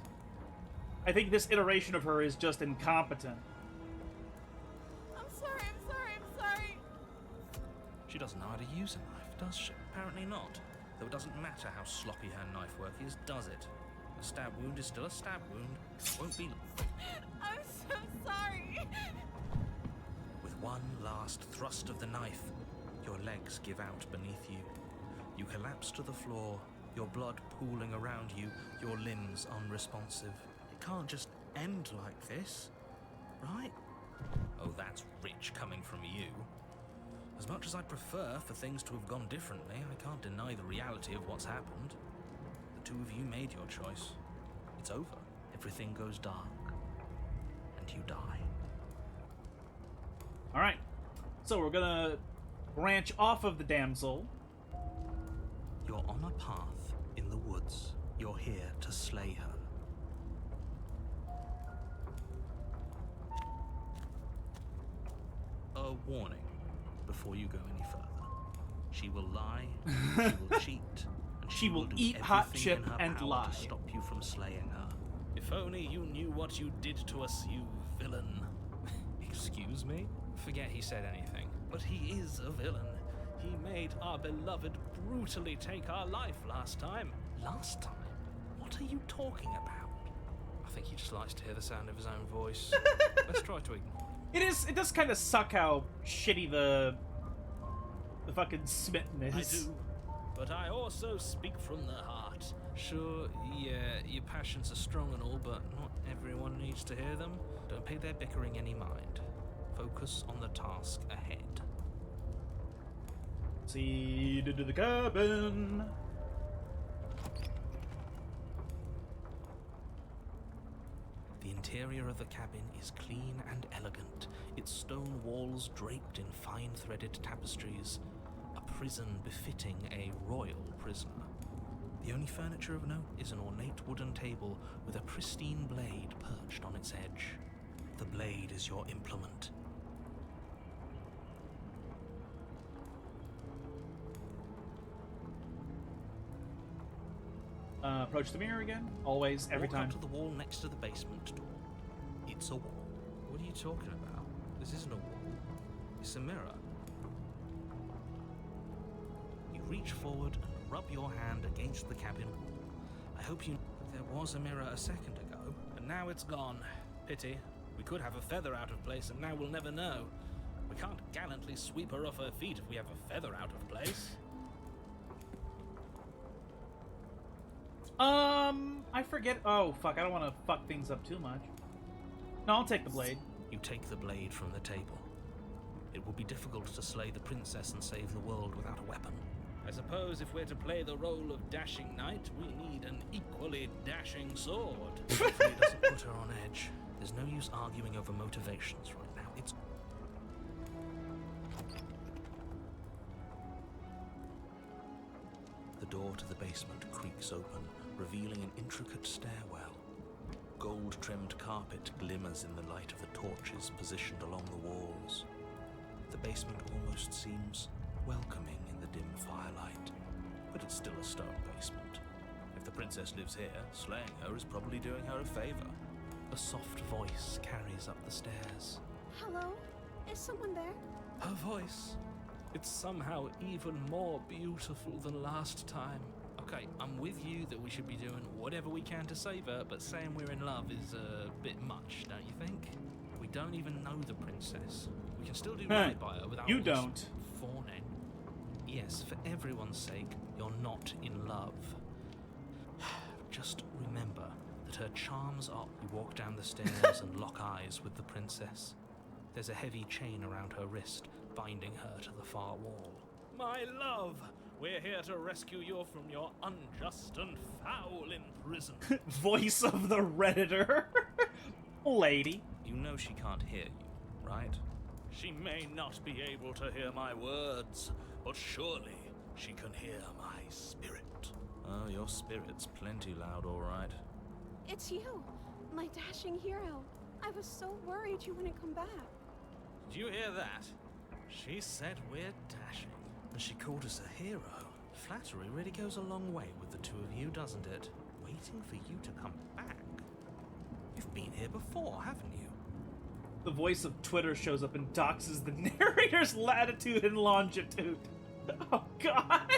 I think this iteration of her is just incompetent. I'm sorry. She doesn't know how to use a knife, does she? Apparently not. Though it doesn't matter how sloppy her knife work is, does it? A stab wound is still a stab wound. Won't be. I'm so sorry. With one last thrust of the knife, your legs give out beneath you. You collapse to the floor, your blood pooling around you, your limbs unresponsive. It can't just end like this, right? Oh, that's rich coming from you. As much as I'd prefer for things to have gone differently, I can't deny the reality of what's happened. The two of you made your choice. It's over. Everything goes dark. And you die. Alright. So we're gonna branch off of the damsel. You're on a path in the woods. You're here to slay her. A warning before you go any further. She will lie, she will cheat, and She will do eat hot everything chip in her and power lie. to stop you from slaying her. If only you knew what you did to us, you villain. Excuse me? Forget he said anything. But he is a villain. He made our beloved brutally take our life last time. Last time? What are you talking about? I think he just likes to hear the sound of his own voice. Let's try to ignore it. It does kind of suck how shitty the fucking smitten is. I do, but I also speak from the heart. Sure, yeah, your passions are strong and all, but not everyone needs to hear them. Don't pay their bickering any mind. Focus on the task ahead. Proceed to the cabin. The interior of the cabin is clean and elegant, its stone walls draped in fine threaded tapestries. A prison befitting a royal prisoner. The only furniture of note is an ornate wooden table with a pristine blade perched on its edge. The blade is your implement. Approach the mirror again. Always, every Walk time. up to the wall next to the basement door. It's a wall. What are you talking about? This isn't a wall. It's a mirror. You reach forward and rub your hand against the cabin wall. I hope you... There was a mirror a second ago, and now it's gone. Pity. We could have a feather out of place, and now we'll never know. We can't gallantly sweep her off her feet if we have a feather out of place. I forget. Oh, fuck. I don't want to fuck things up too much. No, I'll take the blade. You take the blade from the table. It will be difficult to slay the princess and save the world without a weapon. I suppose if we're to play the role of dashing knight, we need an equally dashing sword. Hopefully it doesn't put her on edge. There's no use arguing over motivations right now. It's... The door to the basement creaks open, revealing an intricate stairwell. Gold-trimmed carpet glimmers in the light of the torches positioned along the walls. The basement almost seems welcoming in the dim firelight, but it's still a stone basement. If the princess lives here, slaying her is probably doing her a favor. A soft voice carries up the stairs. Hello? Is someone there? Her voice. It's somehow even more beautiful than last time. Okay, I'm with you that we should be doing whatever we can to save her, but saying we're in love is a bit much, don't you think? We don't even know the princess. We can still do right by her without You all this don't. fawning. Yes, for everyone's sake, you're not in love. Just remember that her charms are... You walk down the stairs and lock eyes with the princess. There's a heavy chain around her wrist, binding her to the far wall. My love, we're here to rescue you from your unjust and foul imprisonment. Voice of the Redditor. Lady. You know she can't hear you, right? She may not be able to hear my words, but surely she can hear my spirit. Oh, your spirit's plenty loud, all right. It's you, my dashing hero. I was so worried you wouldn't come back. Did you hear that? She said we're dashing. And she called us a hero. Flattery really goes a long way with the two of you, doesn't it? Waiting for you to come back. You've been here before, haven't you? The voice of Twitter shows up and doxes the narrator's latitude and longitude. Oh, God.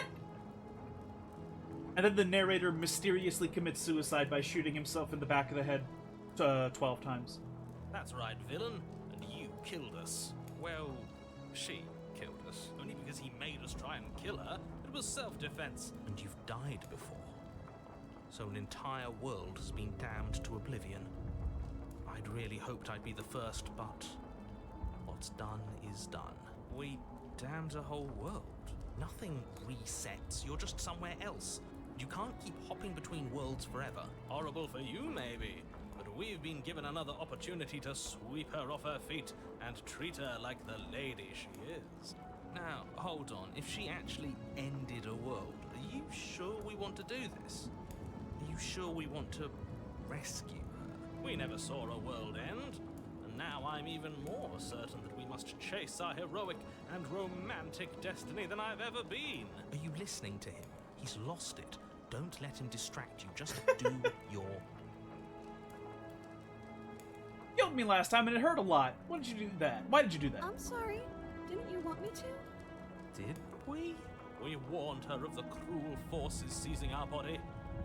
And then the narrator mysteriously commits suicide by shooting himself in the back of the head 12 times. That's right, villain. And you killed us. Well, she killed us. Only because he made us try and kill her. It was self-defense. And you've died before. So an entire world has been damned to oblivion. I'd really hoped I'd be the first, but what's done is done. We damned a whole world. Nothing resets, you're just somewhere else. You can't keep hopping between worlds forever. Horrible for you, maybe. But we've been given another opportunity to sweep her off her feet and treat her like the lady she is. Now, hold on. If she actually ended a world, are you sure we want to do this? Are you sure we want to rescue her? We never saw a world end. And now I'm even more certain that we must chase our heroic and romantic destiny than I've ever been. Are you listening to him? He's lost it. Don't let him distract you. Just do your... You helped me last time and it hurt a lot. Why did you do that? Why did you do that? I'm sorry. Didn't you want me to? Did we? We warned her of the cruel forces seizing our body.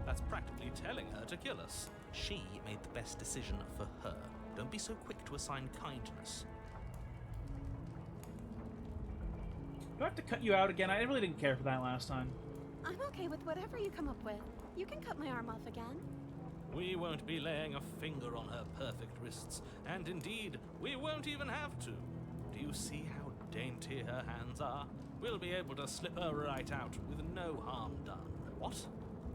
That's practically telling her to kill us. She made the best decision for her. Don't be so quick to assign kindness. Do I have to cut you out again? I really didn't care for that last time. I'm okay with whatever you come up with. You can cut my arm off again. We won't be laying a finger on her perfect wrists, and indeed, we won't even have to. Do you see how dainty her hands are? We'll be able to slip her right out with no harm done. What?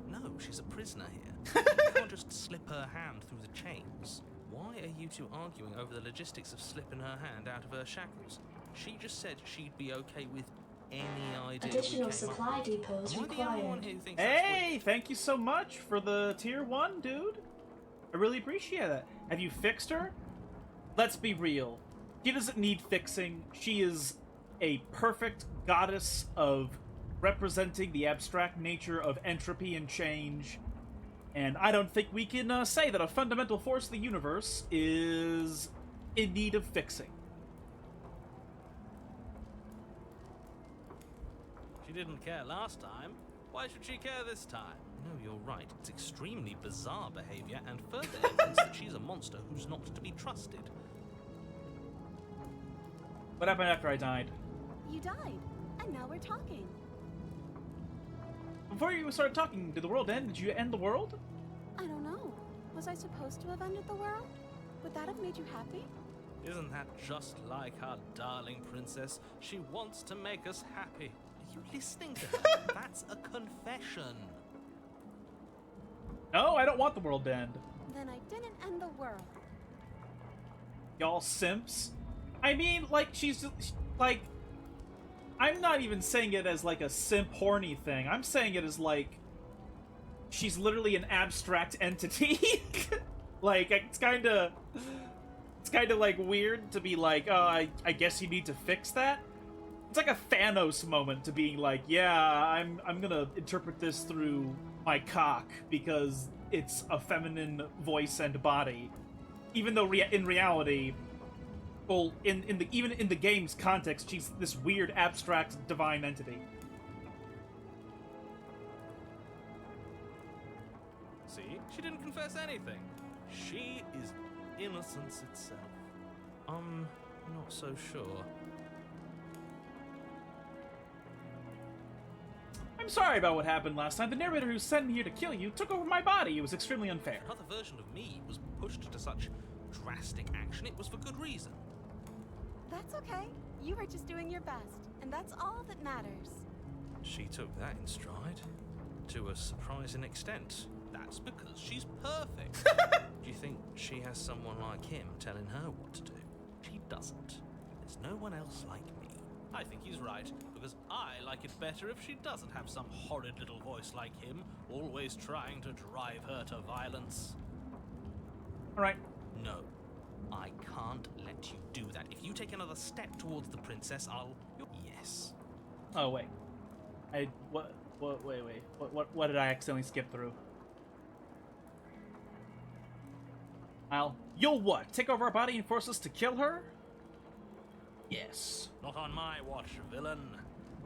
No, she's a prisoner here. You can't just slip her hand through the chains. Why are you two arguing over the logistics of slipping her hand out of her shackles? She just said she'd be okay with any idea Additional we came up supply with? depots Am I the only one required. who thinks that's weird? Hey, thank you so much for the tier 1, dude. I really appreciate that. Have you fixed her? Let's be real. She doesn't need fixing. She is a perfect goddess of representing the abstract nature of entropy and change. And I don't think we can say that a fundamental force of the universe is in need of fixing. She didn't care last time. Why should she care this time? No, you're right. It's extremely bizarre behavior and further evidence that she's a monster who's not to be trusted. What happened after I died? You died, and now we're talking. Before you started talking, did the world end? Did you end the world? I don't know. Was I supposed to have ended the world? Would that have made you happy? Isn't that just like our darling princess? She wants to make us happy. Are you listening to her? That's a confession. No, I don't want the world to end. Then I didn't end the world. Y'all simps. I mean, like, she's like, I'm not even saying it as like a simp horny thing. I'm saying it as like she's literally an abstract entity. Like, it's kind of like weird to be like, oh, I guess you need to fix that. It's like a Thanos moment to being like, yeah, I'm gonna interpret this through my cock because it's a feminine voice and body, even though in reality, well, even in the game's context, she's this weird abstract divine entity. See? She didn't confess anything. She is innocence itself. I'm not so sure. I'm sorry about what happened last time. The narrator who sent me here to kill you took over my body. It was extremely unfair. Another version of me was pushed to such drastic action. It was for good reason. That's okay. You were just doing your best, and that's all that matters. She took that in stride. To a surprising extent. That's because she's perfect. Do you think she has someone like him telling her what to do? She doesn't. There's no one else like me. I think he's right, because I like it better if she doesn't have some horrid little voice like him, always trying to drive her to violence. Alright. No. I can't let you do that. If you take another step towards the princess, I'll... Yes. Oh, wait. Wait. What did I accidentally skip through? You'll what? Take over our body and force us to kill her? Yes. Not on my watch, villain.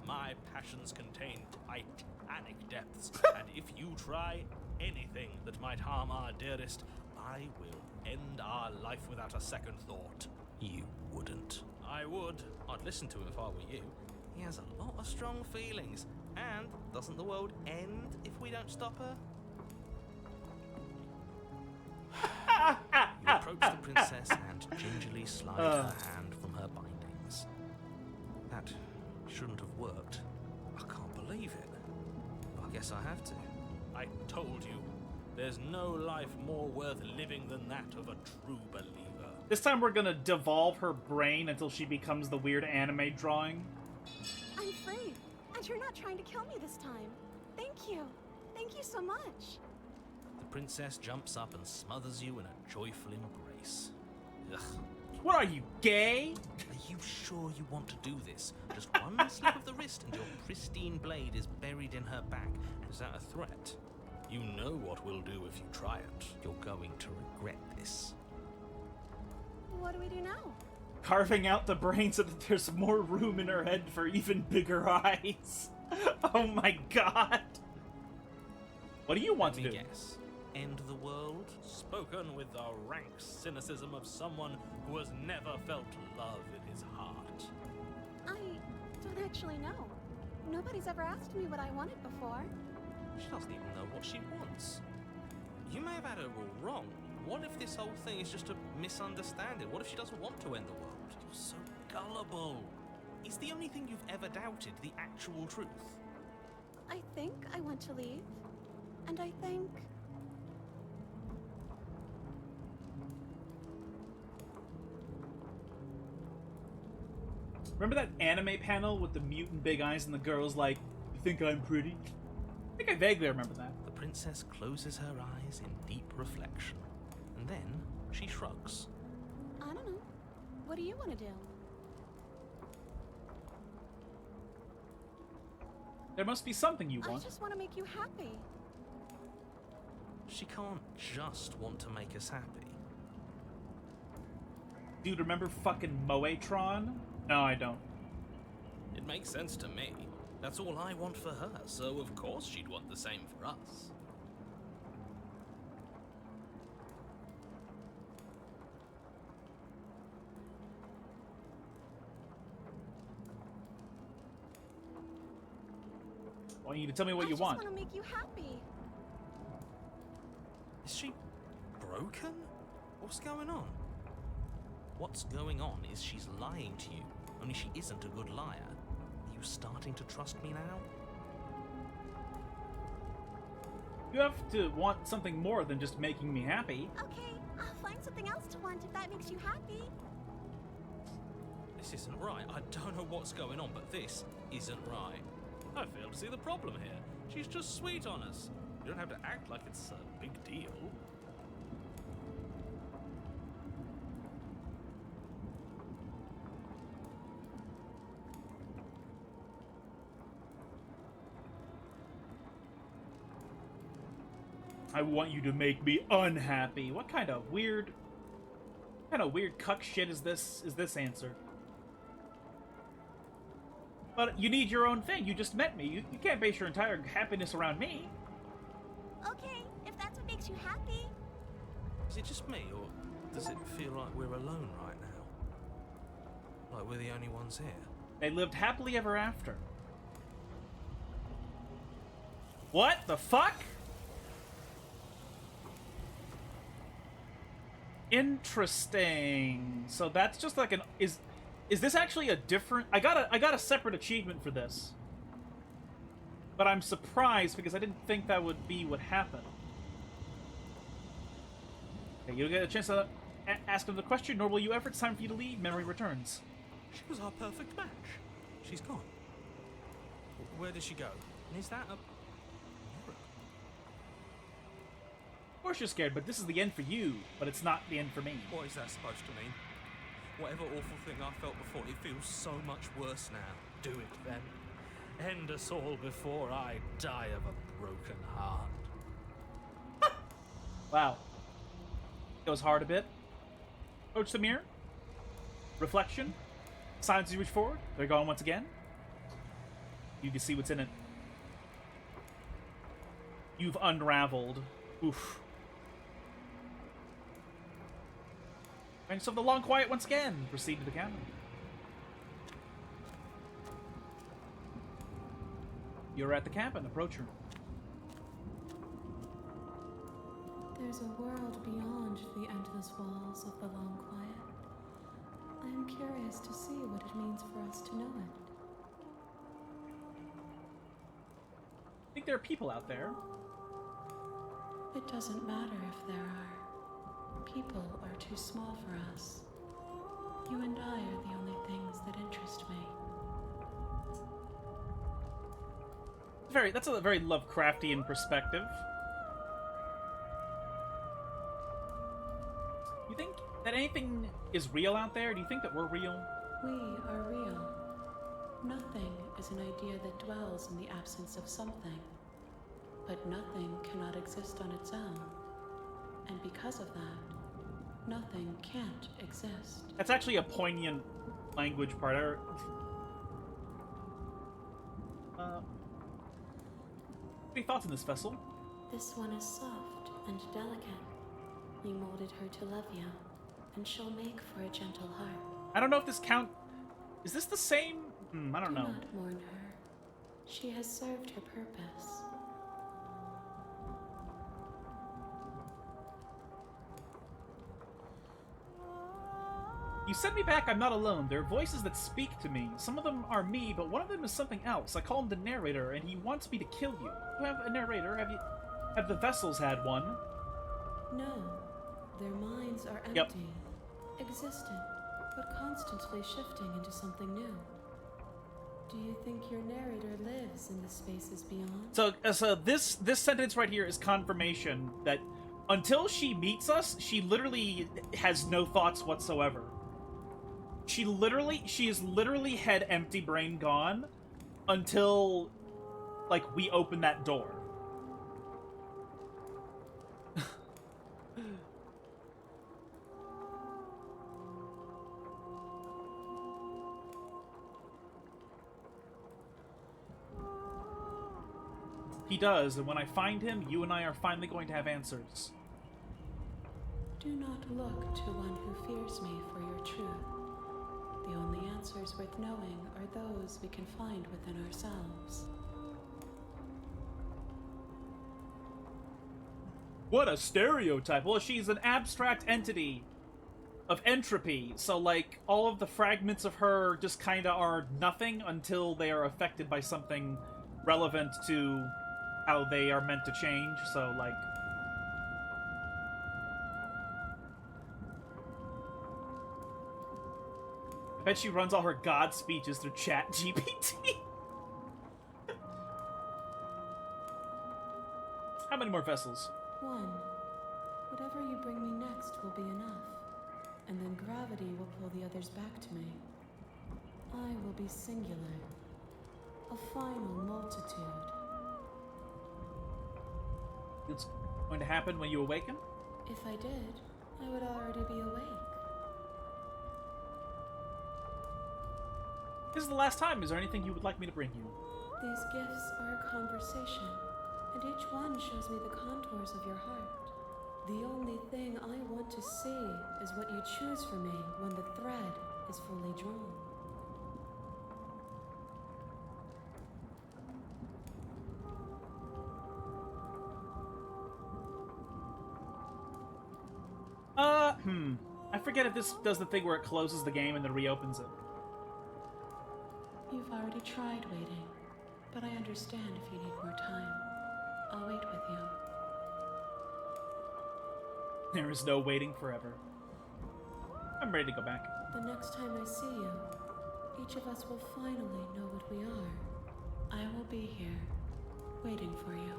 My passions contain titanic depths, and if you try anything that might harm our dearest, I will end our life without a second thought. You wouldn't. I would. I'd listen to him if I were you. He has a lot of strong feelings. And doesn't the world end if we don't stop her? You approach the princess and gingerly slide her hand from her bindings. That shouldn't have worked. I can't believe it. I guess I have to. I told you. There's no life more worth living than that of a true believer. This time we're gonna devolve her brain until she becomes the weird anime drawing. I'm free, and you're not trying to kill me this time. Thank you. Thank you so much. The princess jumps up and smothers you in a joyful embrace. Ugh. What are you, gay? Are you sure you want to do this? Just one slip of the wrist and your pristine blade is buried in her back. Is that a threat? You know what we'll do if you try it. You're going to regret this. What do we do now? Carving out the brain so that there's more room in her head for even bigger eyes. Oh my god. What do you want Let to me do? guess. End the world? Spoken with the rank cynicism of someone who has never felt love in his heart. I don't actually know. Nobody's ever asked me what I wanted before. She doesn't even know what she wants. You may have had her all wrong. What if this whole thing is just a misunderstanding? What if she doesn't want to end the world? You're so gullible. Is the only thing you've ever doubted the actual truth? I think I want to leave. And I think... Remember that anime panel with the mutant big eyes and the girl's like, "You think I'm pretty?" I think I vaguely remember that. The princess closes her eyes in deep reflection, and then she shrugs. I don't know. What do you want to do? There must be something you I want. just want to make you happy. She can't just want to make us happy. Dude, remember fucking Moetron? No, I don't. It makes sense to me. That's all I want for her, so of course she'd want the same for us. I want you to tell me what you want. I just want to make you happy. Is she broken? What's going on? What's going on is she's lying to you, only she isn't a good liar. Are you starting to trust me now? You have to want something more than just making me happy. Okay, I'll find something else to want if that makes you happy. This isn't right. I don't know what's going on, but this isn't right. I fail to see the problem here. She's just sweet on us. You don't have to act like it's a big deal. I want you to make me unhappy. What kind of weird cuck shit is this answer? But you need your own thing. You just met me. You can't base your entire happiness around me. Okay, if that's what makes you happy. Is it just me, or does it feel like we're alone right now? Like we're the only ones here? They lived happily ever after. What the fuck? Interesting. So that's just like an is this actually a different? I got a separate achievement for this, but I'm surprised because I didn't think that would be what happened. Okay, you'll get a chance to ask them the question. Nor will you ever. It's time for you to leave. Memory returns. She was our perfect match. She's gone. Where did she go? And is that a... Of course you're scared, but this is the end for you. But it's not the end for me. What is that supposed to mean? Whatever awful thing I felt before, it feels so much worse now. Do it then. End us all before I die of a broken heart. Wow. Goes hard a bit. Approach the mirror. Reflection. Signs as you reach forward. They're gone once again. You can see what's in it. You've unraveled. Oof. Find yourself the long quiet once again. Proceed to the cabin. You're at the cabin. Approach her. There's a world beyond the endless walls of the long quiet. I am curious to see what it means for us to know it. I think there are people out there. It doesn't matter if there are. People are too small for us. You and I are the only things that interest me. That's a very Lovecraftian perspective. You think that anything is real out there? Do you think that we're real? We are real. Nothing is an idea that dwells in the absence of something. But nothing cannot exist on its own. And because of that, nothing can't exist. That's actually a poignant language part. Any thoughts on this vessel? This one is soft and delicate. You molded her to love you, and she'll make for a gentle heart. I don't know if this Is this the same? I don't Do know. not mourn her. She has served her purpose. You sent me back. I'm not alone. There are voices that speak to me. Some of them are me, but one of them is something else. I call him the narrator, and he wants me to kill you. You have a narrator? Have the vessels had one? No, their minds are empty, Yep. existent, but constantly shifting into something new. Do you think your narrator lives in the spaces beyond? So this sentence right here is confirmation that until she meets us, she literally has no thoughts whatsoever. She is literally head empty, brain gone, until, like, we open that door. He does, and when I find him, you and I are finally going to have answers. Do not look to one who fears me for your truth. The only answers worth knowing are those we can find within ourselves. What a stereotype! Well, she's an abstract entity of entropy, so, like, all of the fragments of her just kinda are nothing until they are affected by something relevant to how they are meant to change, so, like... I bet she runs all her god speeches through Chat GPT. How many more vessels? One. Whatever you bring me next will be enough. And then gravity will pull the others back to me. I will be singular. A final multitude. It's going to happen when you awaken? If I did, I would already be awake. This is the last time. Is there anything you would like me to bring you? These gifts are a conversation, and each one shows me the contours of your heart. The only thing I want to see is what you choose for me when the thread is fully drawn. I forget if this does the thing where it closes the game and then reopens it. You've already tried waiting, but I understand if you need more time. I'll wait with you. There is no waiting forever. I'm ready to go back. The next time I see you, each of us will finally know what we are. I will be here, waiting for you.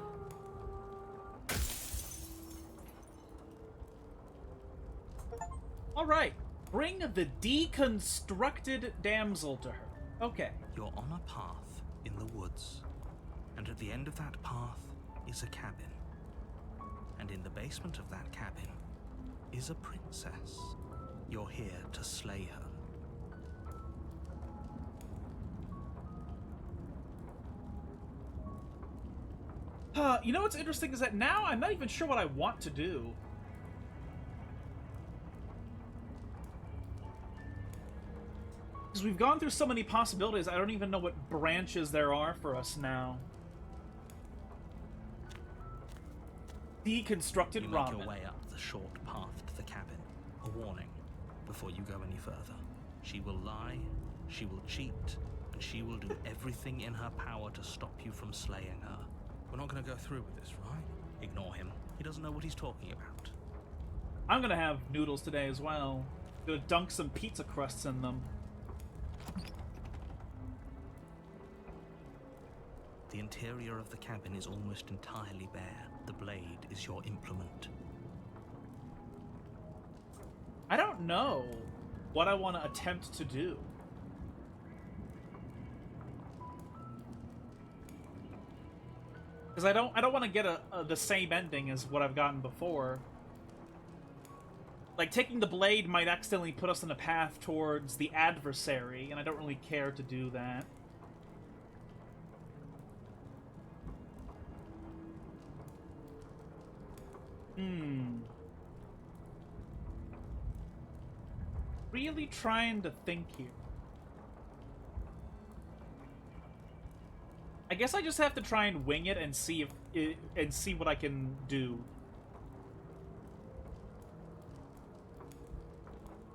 Alright, bring the deconstructed damsel to her. Okay. You're on a path in the woods, and at the end of that path is a cabin. And in the basement of that cabin is a princess. You're here to slay her. You know what's interesting is that now I'm not even sure what I want to do. Because we've gone through so many possibilities, I don't even know what branches there are for us now. Deconstructed You make ramen. your way up the short path to the cabin. A warning before you go any further. She will lie, she will cheat, and she will do everything in her power to stop you from slaying her. We're not going to go through with this, right? Ignore him. He doesn't know what he's talking about. I'm gonna have noodles today as well. Gonna dunk some pizza crusts in them. The interior of the cabin is almost entirely bare. The blade is your implement. I don't know what I want to attempt to do. Because I don't want to get the same ending as what I've gotten before. Like, taking the blade might accidentally put us on a path towards the adversary, and I don't really care to do that. Really trying to think here. I guess I just have to try and wing it and see what I can do.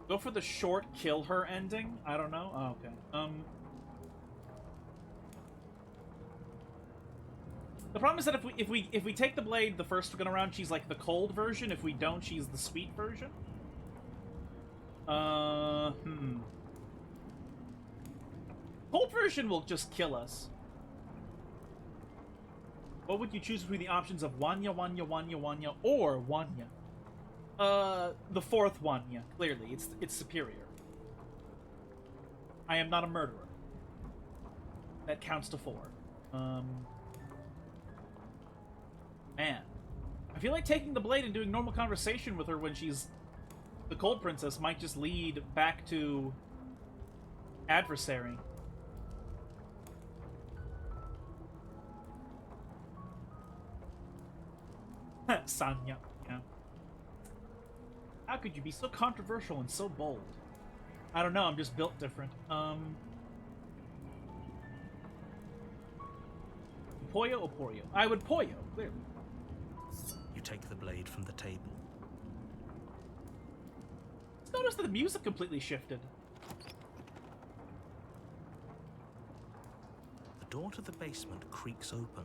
Go for the short kill her ending? I don't know. Oh, okay. The problem is that if we take the blade the first go around, she's like the cold version. If we don't, she's the sweet version. Cold version will just kill us. What would you choose between the options of Wanya, Wanya, Wanya, Wanya, or Wanya? The fourth Wanya. Clearly, it's superior. I am not a murderer. That counts to 4. Man. I feel like taking the blade and doing normal conversation with her when she's the Cold Princess might just lead back to adversary. Sanya, yeah. How could you be so controversial and so bold? I don't know, I'm just built different. Poyo or Poyo? I would Poyo, clearly. You take the blade from the table. Just noticed that the music completely shifted. The door to the basement creaks open,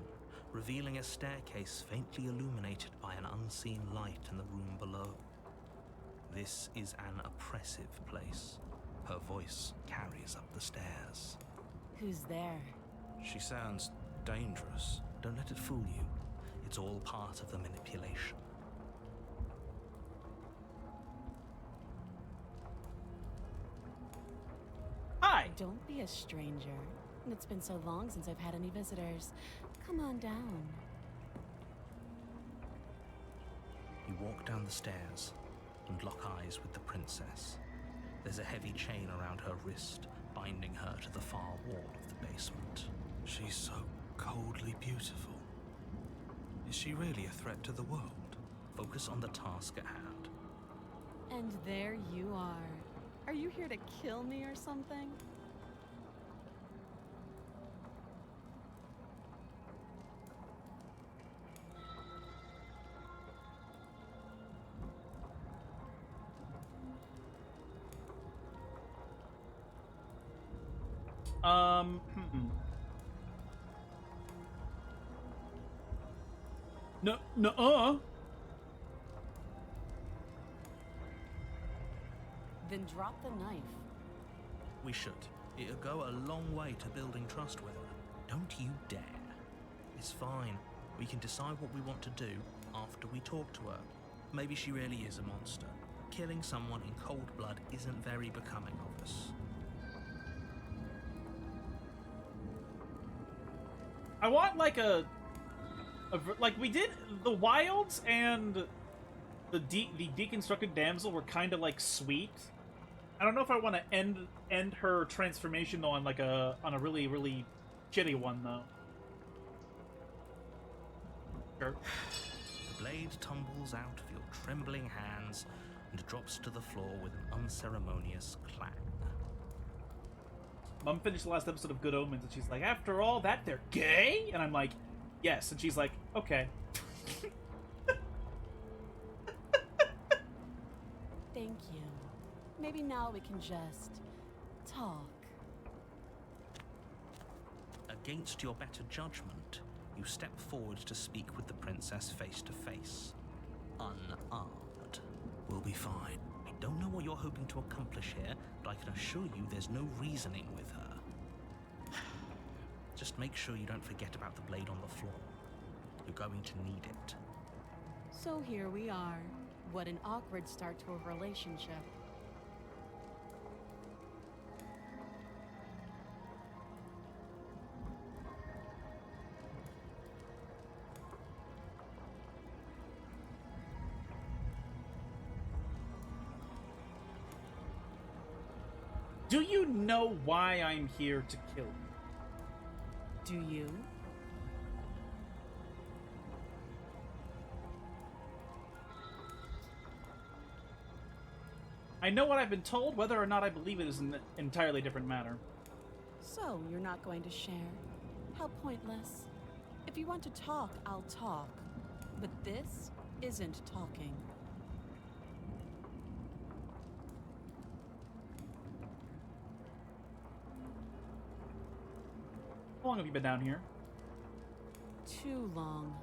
revealing a staircase faintly illuminated by an unseen light in the room below. This is an oppressive place. Her voice carries up the stairs. Who's there? She sounds dangerous. Don't let it fool you. It's all part of the manipulation. Hi! Don't be a stranger. It's been so long since I've had any visitors. Come on down. You walk down the stairs and lock eyes with the princess. There's a heavy chain around her wrist, binding her to the far wall of the basement. She's so coldly beautiful. Is she really a threat to the world? Focus on the task at hand. And there you are. Are you here to kill me or something? No, Then drop the knife. We should. It'll go a long way to building trust with her. Don't you dare. It's fine. We can decide what we want to do after we talk to her. Maybe she really is a monster. Killing someone in cold blood isn't very becoming of us. I want like like we did the Wilds and the Deconstructed Damsel were kind of like sweet. I don't know if I want to end her transformation though on like a really shitty one though. Sure. The blade tumbles out of your trembling hands and drops to the floor with an unceremonious clang. Mom finished the last episode of Good Omens, and she's like, after all that, they're gay? And I'm like, yes. And she's like, okay. Thank you. Maybe now we can just talk. Against your better judgment, you step forward to speak with the princess face to face. Unarmed. We'll be fine. I don't know what you're hoping to accomplish here, but I can assure you there's no reasoning with her. Just make sure you don't forget about the blade on the floor. You're going to need it. So here we are. What an awkward start to a relationship. Do you know why I'm here to kill you? Do you? I know what I've been told. Whether or not I believe it is an entirely different matter. So, you're not going to share? How pointless. If you want to talk, I'll talk. But this isn't talking. How long have you been down here? Too long.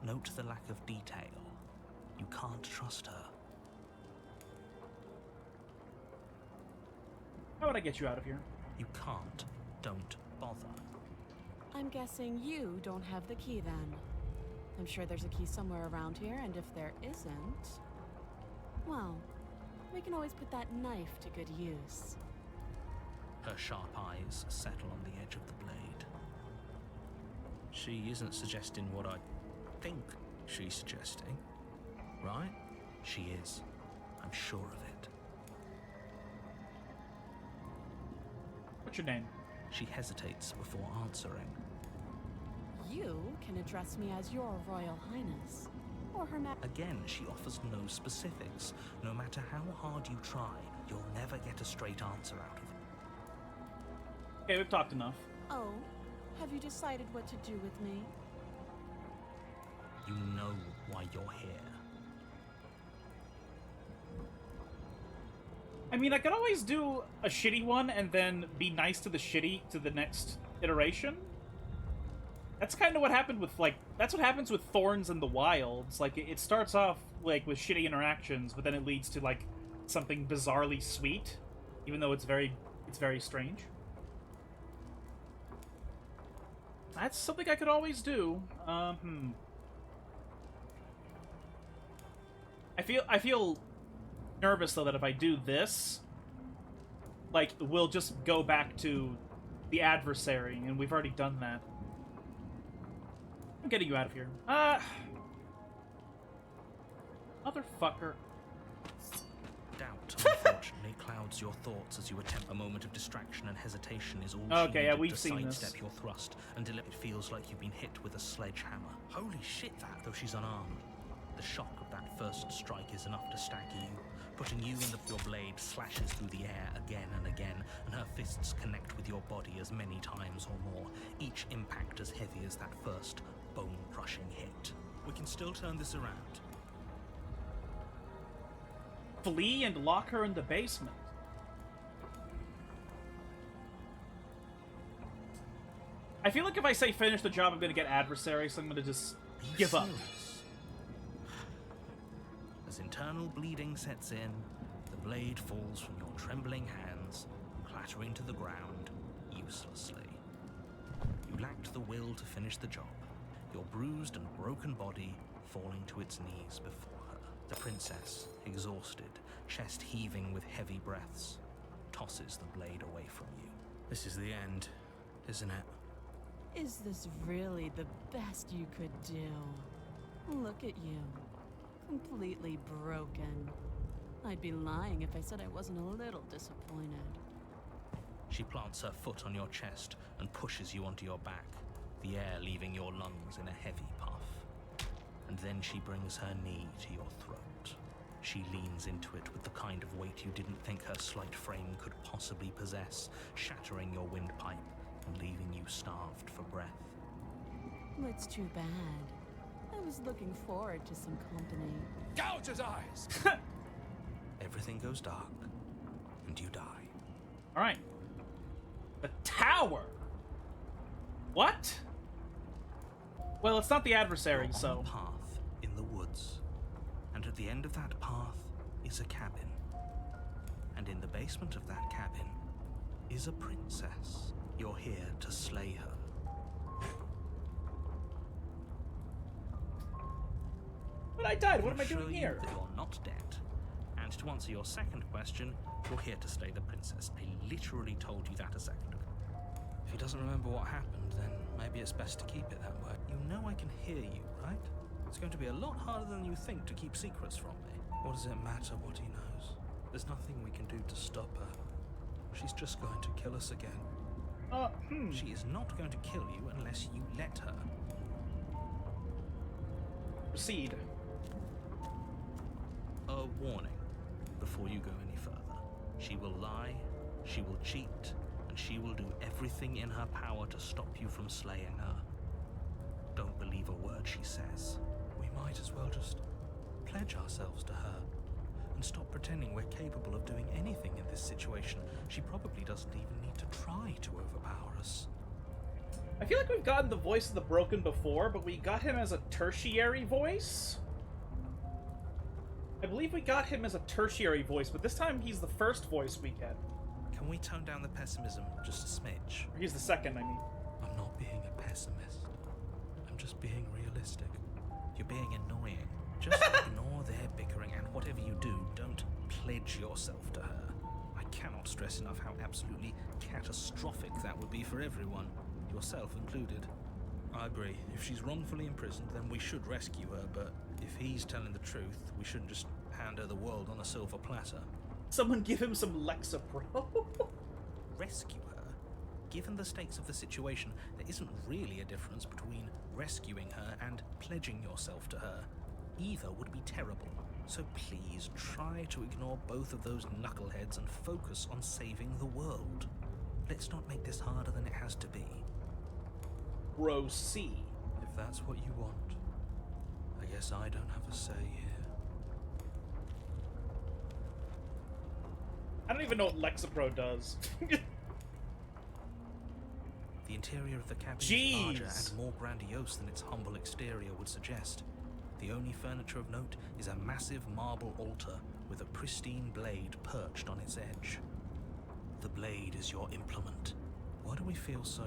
Note the lack of detail. You can't trust her. How would I get you out of here? You can't. Don't bother. I'm guessing you don't have the key then. I'm sure there's a key somewhere around here, and if there isn't, well, we can always put that knife to good use. Her sharp eyes settle on the edge of the blade. She isn't suggesting what I think she's suggesting, right? She is. I'm sure of it. What's your name? She hesitates before answering. You can address me as your Royal Highness, or Her Majesty. Again, she offers no specifics. No matter how hard you try, you'll never get a straight answer out of her. Okay, we've talked enough. Oh, have you decided what to do with me? You know why you're here. I mean, I could always do a shitty one and then be nice to the next iteration. That's kind of what happened with, like, that's what happens with Thorns in the Wilds. Like, it starts off, like, with shitty interactions, but then it leads to, like, something bizarrely sweet, even though it's very strange. That's something I could always do. I feel nervous, though, that if I do this, like, we'll just go back to the adversary, and we've already done that. I'm getting you out of here. Motherfucker. Doubt, unfortunately, clouds your thoughts as you attempt. A moment of distraction and hesitation is all she Okay, yeah, needed we've to seen this. sidestep your thrust until it feels like you've been hit with a sledgehammer. Holy shit, that, though she's unarmed. The shock of that first strike is enough to stagger you, putting you in your blade slashes through the air again and again, and her fists connect with your body as many times or more, each impact as heavy as that first bone-crushing hit. We can still turn this around. Flee and lock her in the basement. I feel like if I say finish the job, I'm gonna get adversary, so I'm gonna just give up. As internal bleeding sets in, the blade falls from your trembling hands, clattering to the ground uselessly. You lacked the will to finish the job, your bruised and broken body falling to its knees before her. The princess, exhausted, chest heaving with heavy breaths, tosses the blade away from you. This is the end, isn't it? Is this really the best you could do? Look at you. Completely broken. I'd be lying if I said I wasn't a little disappointed. She plants her foot on your chest and pushes you onto your back, the air leaving your lungs in a heavy puff. And then she brings her knee to your throat. She leans into it with the kind of weight you didn't think her slight frame could possibly possess, shattering your windpipe and leaving you starved for breath. It's too bad. I was looking forward to some company. Gouge his eyes! Everything goes dark, and you die. Alright. The tower! What? Well, it's not the adversary, You're so... on a path in the woods, and at the end of that path is a cabin. And in the basement of that cabin is a princess. You're here to slay her. But I died, what am I Assure doing you here? that you're not dead. And to answer your second question, you're here to slay the princess. I literally told you that a second ago. If he doesn't remember what happened, then maybe it's best to keep it that way. You know I can hear you, right? It's going to be a lot harder than you think to keep secrets from me. What does it matter what he knows? There's nothing we can do to stop her. She's just going to kill us again. She is not going to kill you unless you let her. Proceed. A warning before you go any further. She will lie, she will cheat, and she will do everything in her power to stop you from slaying her. Don't believe a word she says. We might as well just pledge ourselves to her and stop pretending we're capable of doing anything in this situation. She probably doesn't even need to try to overpower us. I feel like we've gotten the voice of the Broken before, but we got him as a tertiary voice? I believe we got him as a tertiary voice, but this time he's the first voice we get. Can we tone down the pessimism just a smidge? He's the second, I mean. I'm not being a pessimist. I'm just being realistic. You're being annoying. Just ignore their bickering, and whatever you do, don't pledge yourself to her. I cannot stress enough how absolutely catastrophic that would be for everyone, yourself included. I agree. If she's wrongfully imprisoned, then we should rescue her, but if he's telling the truth, we shouldn't just hand her the world on a silver platter. Someone give him some Lexapro. Rescue her? Given the stakes of the situation, there isn't really a difference between rescuing her and pledging yourself to her. Either would be terrible. So please try to ignore both of those knuckleheads and focus on saving the world. Let's not make this harder than it has to be. Proceed. If that's what you want, I guess I don't have a say here. I don't even know what Lexapro does. The interior of the cabin Jeez. is larger and more grandiose than its humble exterior would suggest. The only furniture of note is a massive marble altar with a pristine blade perched on its edge. The blade is your implement. Why do we feel so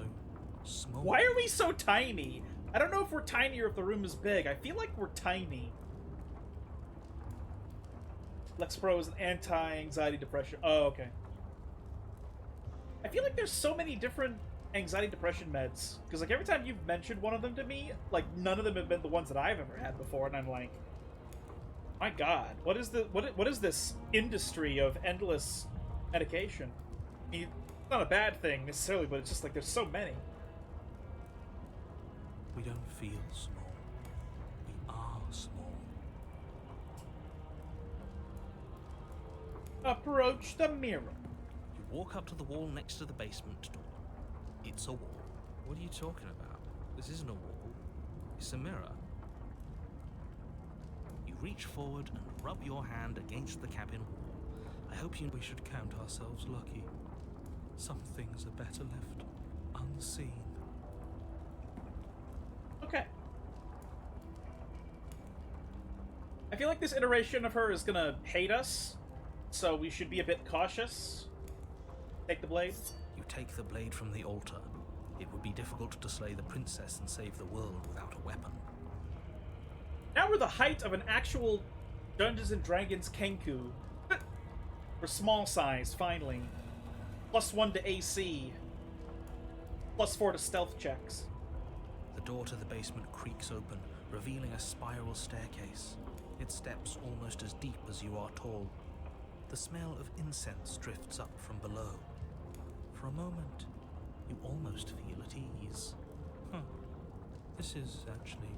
small? Why are we so tiny? I don't know if we're tiny or if the room is big. I feel like we're tiny. Lexapro is an anti-anxiety depression. Oh, okay. I feel like there's so many different anxiety depression meds, because like every time you've mentioned one of them to me, like none of them have been the ones that I've ever had before, and I'm like, my God, what is this industry of endless medication? I mean, it's not a bad thing necessarily, but it's just like there's so many. We don't feel small. We are small. Approach the mirror. You walk up to the wall next to the basement door. It's a wall. What are you talking about? This isn't a wall. It's a mirror. You reach forward and rub your hand against the cabin wall. I hope We should count ourselves lucky. Some things are better left unseen. Okay. I feel like this iteration of her is gonna hate us, so we should be a bit cautious. Take the blade. You take the blade from the altar. It would be difficult to slay the princess and save the world without a weapon. Now we're the height of an actual Dungeons and Dragons Kenku. We're small size, finally. +1 to AC. +4 to stealth checks. The door to the basement creaks open, revealing a spiral staircase. Its steps almost as deep as you are tall. The smell of incense drifts up from below. For a moment, you almost feel at ease. This is actually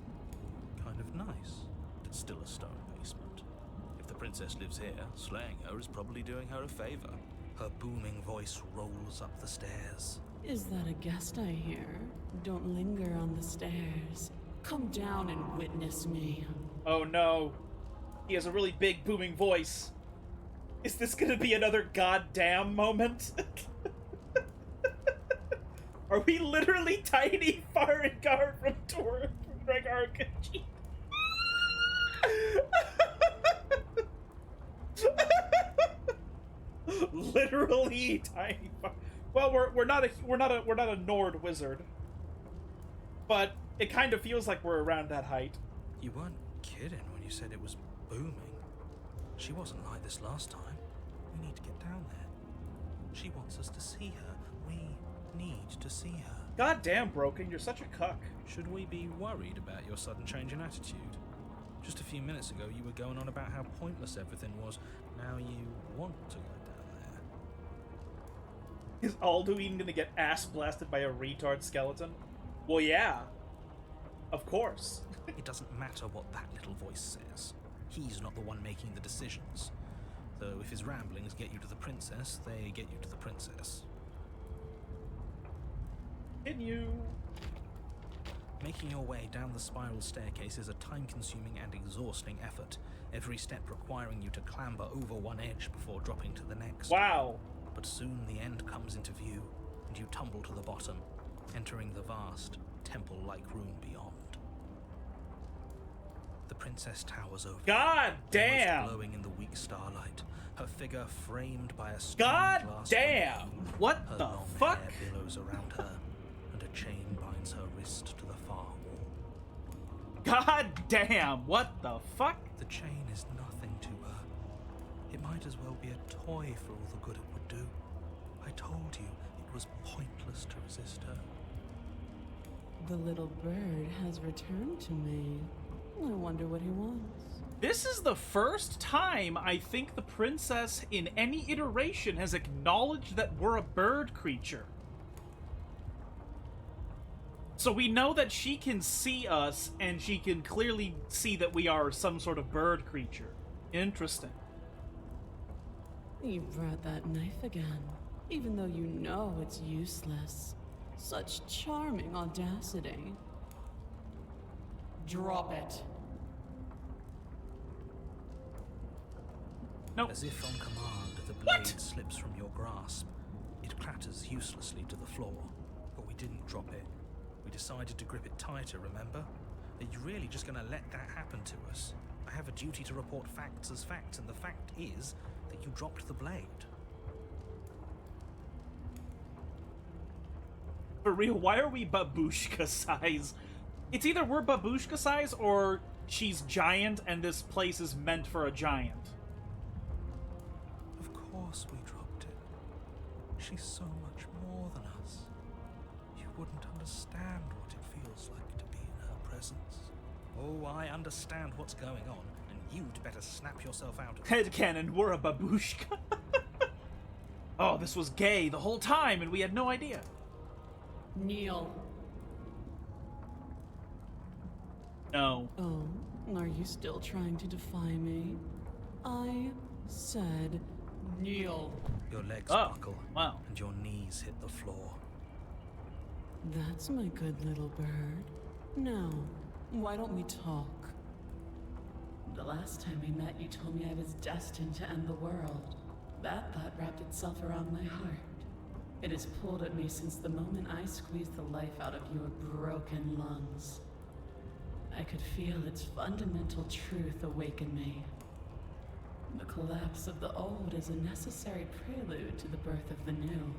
kind of nice. It's still a stone basement. If the princess lives here, slaying her is probably doing her a favor. Her booming voice rolls up the stairs. Is that a guest I hear? Don't linger on the stairs. Come down and witness me. Oh no. He has a really big booming voice. Is this gonna be another goddamn moment? Are we literally tiny Farengar from Greg RPG? Literally tiny. Well, we're not a Nord wizard, but it kind of feels like we're around that height. You weren't kidding when you said it was booming. She wasn't like this last time. We need to get down there. She wants us to see her. We need to see her. God damn, Broken, you're such a cuck. Should we be worried about your sudden change in attitude? Just a few minutes ago, you were going on about how pointless everything was. Now you want to go down there. Is Alduin gonna get ass blasted by a retard skeleton? Well, yeah. Of course. It doesn't matter what that little voice says. He's not the one making the decisions. Though if his ramblings get you to the princess, they get you to the princess. Can you... Making your way down the spiral staircase is a time-consuming and exhausting effort, every step requiring you to clamber over one edge before dropping to the next. Wow. But soon the end comes into view, and you tumble to the bottom, entering the vast, temple-like room beyond. The princess towers over, God damn! almost glowing in the weak starlight. her figure framed by a stained God glass damn! window. What Her the long fuck? hair billows around her, and a chain binds her wrist to the far wall. God damn! What the fuck? The chain is nothing to her. It might as well be a toy for all the good it would do. I told you it was pointless to resist her. The little bird has returned to me. I wonder what he wants. This is the first time I think the princess in any iteration has acknowledged that we're a bird creature. So we know that she can see us, and she can clearly see that we are some sort of bird creature. Interesting. You brought that knife again, even though you know it's useless. Such charming audacity. Drop it. Nope. As if on command, the blade What? slips from your grasp. It clatters uselessly to the floor, but we didn't drop it. We decided to grip it tighter, remember? Are you really just going to let that happen to us? I have a duty to report facts as facts, and the fact is that you dropped the blade. For real, why are we babushka size? It's either we're babushka size or she's giant and this place is meant for a giant. Of course we dropped it. She's so much more than us. You wouldn't understand what it feels like to be in her presence. Oh, I understand what's going on, and you'd better snap yourself out of it. Headcanon, we're a babushka. Oh, this was gay the whole time and we had no idea. Kneel. No. Oh, are you still trying to defy me? I said kneel. Your legs Oh, buckle, wow. and your knees hit the floor. That's my good little bird. Now, why don't we talk? The last time we met, you told me I was destined to end the world. That thought wrapped itself around my heart. It has pulled at me since the moment I squeezed the life out of your broken lungs. I could feel its fundamental truth awaken me. The collapse of the old is a necessary prelude to the birth of the new.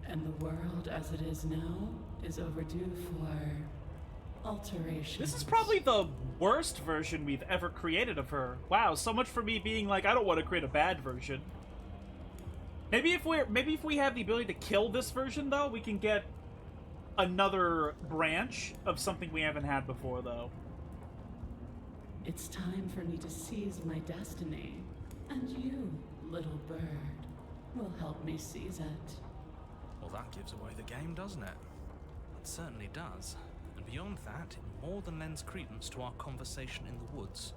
And the world as it is now is overdue for alteration. This is probably the worst version we've ever created of her. Wow, so much for me being like, I don't want to create a bad version. Maybe if we have the ability to kill this version though, we can get another branch of something we haven't had before though. It's time for me to seize my destiny. And you, little bird, will help me seize it. Well, that gives away the game, doesn't it? It certainly does. And beyond that, it more than lends credence to our conversation in the woods.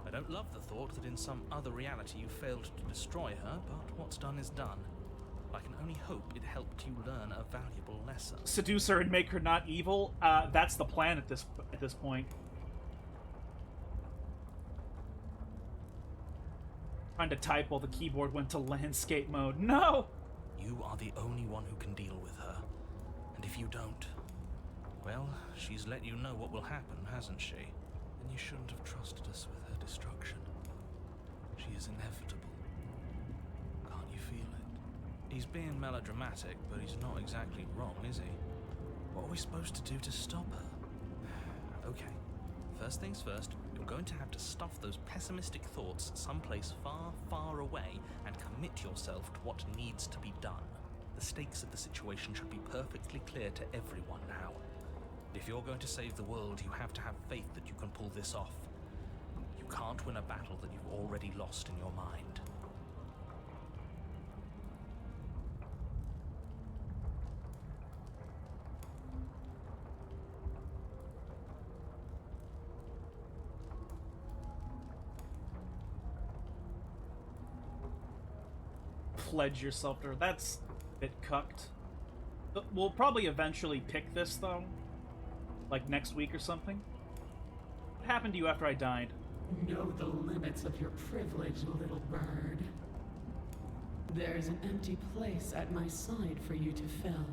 I don't love the thought that in some other reality you failed to destroy her, but what's done is done. I can only hope it helped you learn a valuable lesson. Seduce her and make her not evil. That's the plan at this point. Trying to type while the keyboard went to landscape mode. No! You are the only one who can deal with her. And if you don't, well, she's let you know what will happen, hasn't she? Then you shouldn't have trusted us with her destruction. She is inevitable. Can't you feel it? He's being melodramatic, but he's not exactly wrong, is he? What are we supposed to do to stop her? Okay, first things first, you're going to have to stuff those pessimistic thoughts someplace far, far away and commit yourself to what needs to be done. The stakes of the situation should be perfectly clear to everyone now. If you're going to save the world, you have to have faith that you can pull this off. You can't win a battle that you've already lost in your mind. Pledge yourself to her. That's a bit cucked. We'll probably eventually pick this, though. Like next week or something. What happened to you after I died? Know the limits of your privilege, little bird. There's an empty place at my side for you to fill,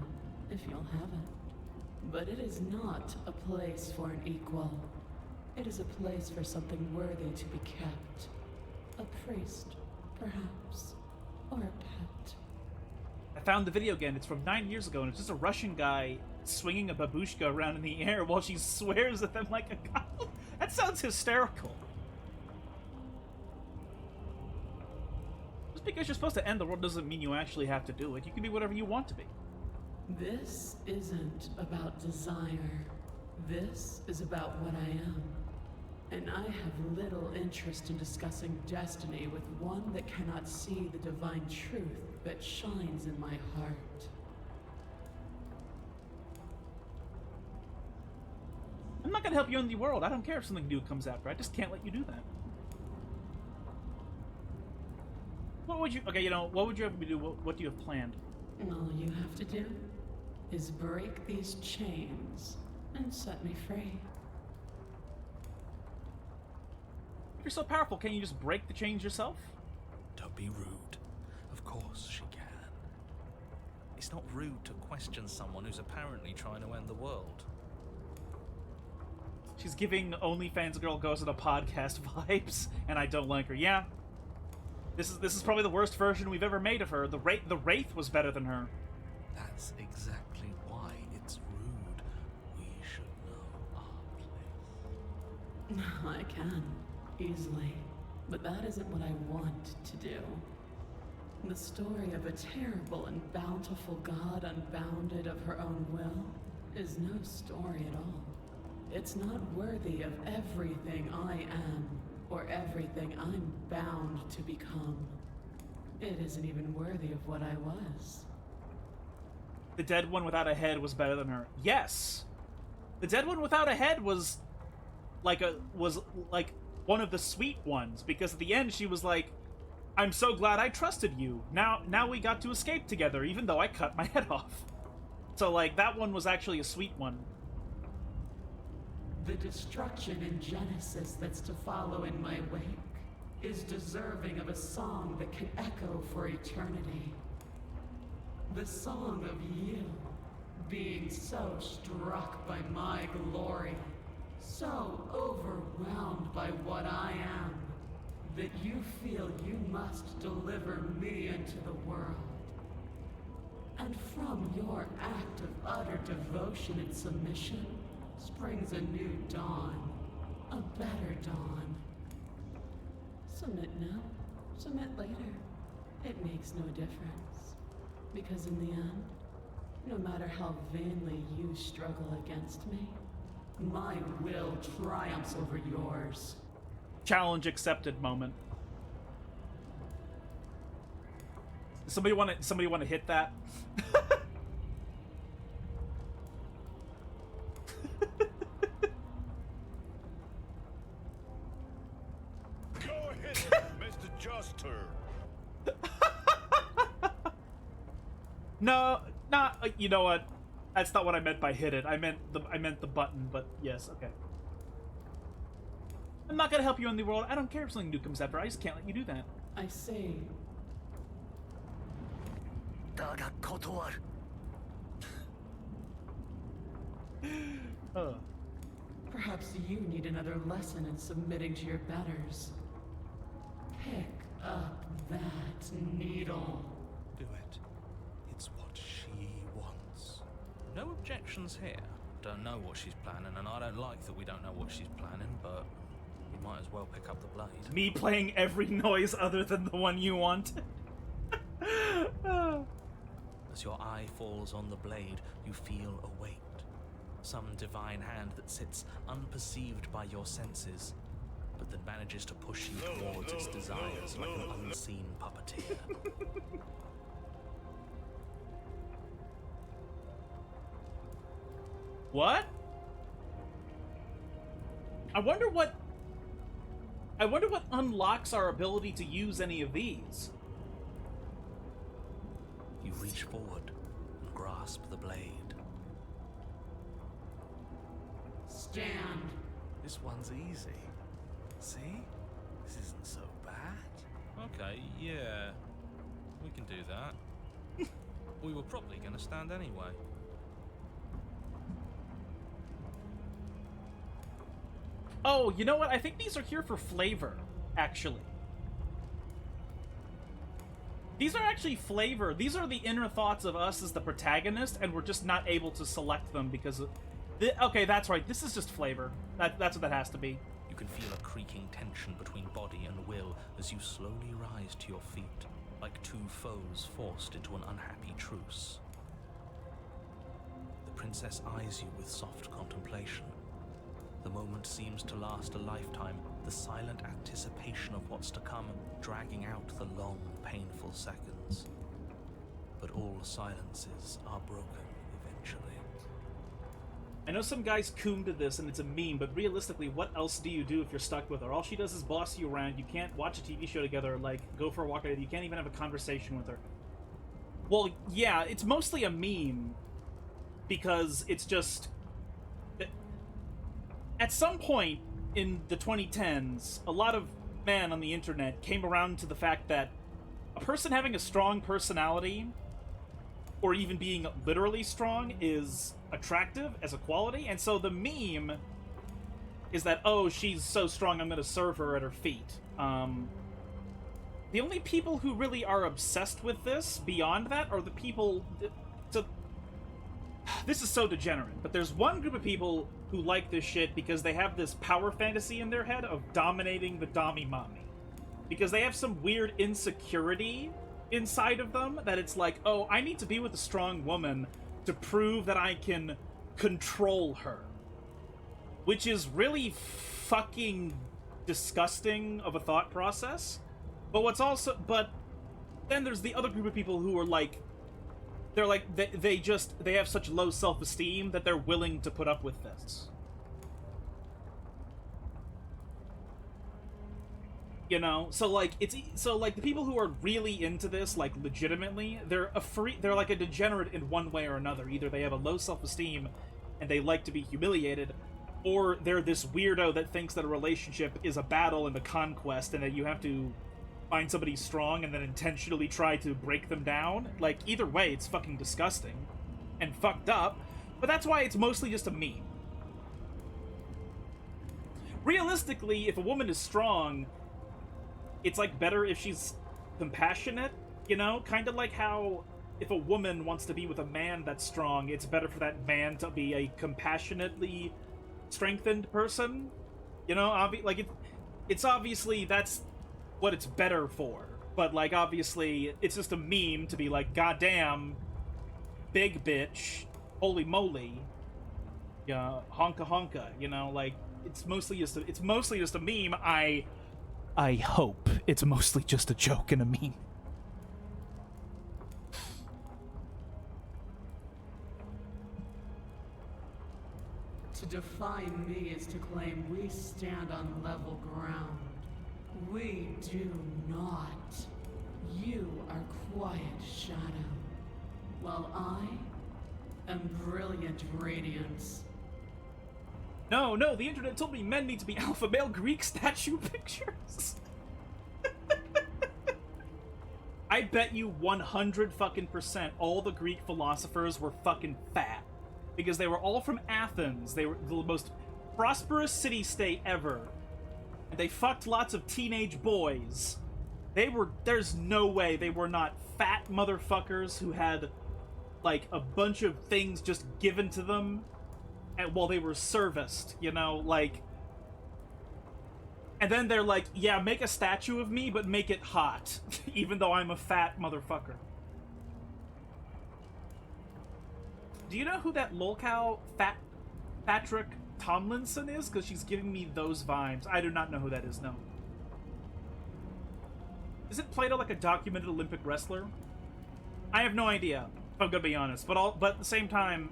if you'll have it. But it is not a place for an equal. It is a place for something worthy to be kept. A priest. perhaps. Or a pet. I found the video again. It's from 9 years ago, and it's just a Russian guy swinging a babushka around in the air while she swears at them like a god. That sounds hysterical. Just because you're supposed to end the world doesn't mean you actually have to do it. You can be whatever you want to be. This isn't about desire. This is about what I am. And I have little interest in discussing destiny with one that cannot see the divine truth that shines in my heart. I'm not gonna help you in the world. I don't care if something new comes after. I just can't let you do that. What would you... Okay, you know, what would you have me do? What do you have planned? All you have to do is break these chains and set me free. If you're so powerful, can't you just break the chains yourself? Don't be rude. Of course she can. It's not rude to question someone who's apparently trying to end the world. She's giving OnlyFans girl goes on a podcast vibes, and I don't like her. Yeah. This is probably the worst version we've ever made of her. The Wraith was better than her. That's exactly why it's rude. We should know our place. I can, easily. But that isn't what I want to do. The story of a terrible and bountiful god unbounded of her own will is no story at all. It's not worthy of everything I am, or everything I'm bound to become. It isn't even worthy of what I was. The dead one without a head was better than her. Yes! The dead one without a head was like one of the sweet ones, because at the end she was like, I'm so glad I trusted you. Now we got to escape together, even though I cut my head off. So, like, that one was actually a sweet one. The destruction in Genesis that's to follow in my wake is deserving of a song that can echo for eternity. The song of you, being so struck by my glory, so overwhelmed by what I am, that you feel you must deliver me into the world. And from your act of utter devotion and submission springs a new dawn, a better dawn. Submit now, submit later. It makes no difference. Because in the end, no matter how vainly you struggle against me, my will triumphs over yours. Challenge accepted moment. Somebody want to hit that? Go ahead, Mr. Juster. No, not. You know what? That's not what I meant by hit it. I meant the button. But yes, okay. I'm not gonna help you in the world. I don't care if something new comes after. I just can't let you do that. I say, perhaps you need another lesson in submitting to your betters. Pick up that needle. Do it. It's what she wants. No objections here. Don't know what she's planning, and I don't like that we don't know what she's planning, but we might as well pick up the blade. Me playing every noise other than the one you want. As your eye falls on the blade, you feel a weight. Some divine hand that sits unperceived by your senses, but that manages to push you towards its desires like an unseen puppeteer. What? I wonder what unlocks our ability to use any of these. You reach forward and grasp the blade. Stand. This one's easy. See? This isn't so bad. Okay, yeah. We can do that. We were probably going to stand anyway. Oh, you know what? I think these are here for flavor, actually. These are actually flavor. These are the inner thoughts of us as the protagonist, and we're just not able to select them because of... Okay, that's right. This is just flavor. That's what that has to be. You can feel a creaking tension between body and will as you slowly rise to your feet, like two foes forced into an unhappy truce. The princess eyes you with soft contemplation. The moment seems to last a lifetime, the silent anticipation of what's to come dragging out the long, painful seconds. But all silences are broken eventually. I know some guys coom to this and it's a meme, but realistically, what else do you do if you're stuck with her? All she does is boss you around. You can't watch a TV show together, like, go for a walk together. You can't even have a conversation with her. Well, yeah, it's mostly a meme because it's just... At some point in the 2010s, a lot of men on the internet came around to the fact that a person having a strong personality, or even being literally strong, is attractive as a quality. And so the meme is that, oh, she's so strong, I'm gonna serve her at her feet. The only people who really are obsessed with this beyond that are the people... So, this is so degenerate, but there's one group of people who like this shit because they have this power fantasy in their head of dominating the Dommy-Mommy. Because they have some weird insecurity inside of them that it's like, oh, I need to be with a strong woman to prove that I can control her. Which is really fucking disgusting of a thought process. But then there's the other group of people who are like, they're like, they have such low self-esteem that they're willing to put up with this. You know? So like, the people who are really into this, like, legitimately, they're like a degenerate in one way or another. Either they have a low self-esteem and they like to be humiliated, or they're this weirdo that thinks that a relationship is a battle and a conquest and that you have to find somebody strong and then intentionally try to break them down. Like, either way, it's fucking disgusting and fucked up, but that's why it's mostly just a meme. Realistically, if a woman is strong, it's, like, better if she's compassionate, you know? Kind of like how if a woman wants to be with a man that's strong, it's better for that man to be a compassionately strengthened person. You know, it's obviously that's what it's better for. But, like, obviously, it's just a meme to be like, goddamn, big bitch, holy moly, yeah, honka honka, you know, like, it's mostly just a meme. I hope it's mostly just a joke and a meme. To define me is to claim we stand on level ground. We do not. You are quiet shadow, while I am brilliant radiance. No, the internet told me men need to be alpha male Greek statue pictures. I bet you 100% all the Greek philosophers were fucking fat. Because they were all from Athens. They were the most prosperous city-state ever. And they fucked lots of teenage boys. There's no way they were not fat motherfuckers who had, like, a bunch of things just given to them while they were serviced, you know, like... And then they're like, yeah, make a statue of me, but make it hot, even though I'm a fat motherfucker. Do you know who that lolcow Patrick Tomlinson is? Because she's giving me those vibes. I do not know who that is, no. Isn't Plato like a documented Olympic wrestler? I have no idea, if I'm gonna be honest. But at the same time,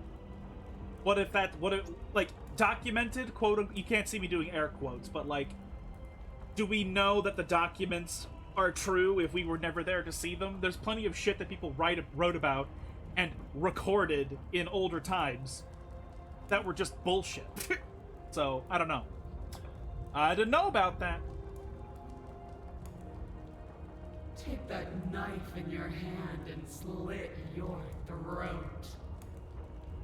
like, documented, quote, you can't see me doing air quotes, but, like, do we know that the documents are true if we were never there to see them? There's plenty of shit that people wrote about and recorded in older times that were just bullshit. So, I don't know. I didn't know about that. Take that knife in your hand and slit your throat.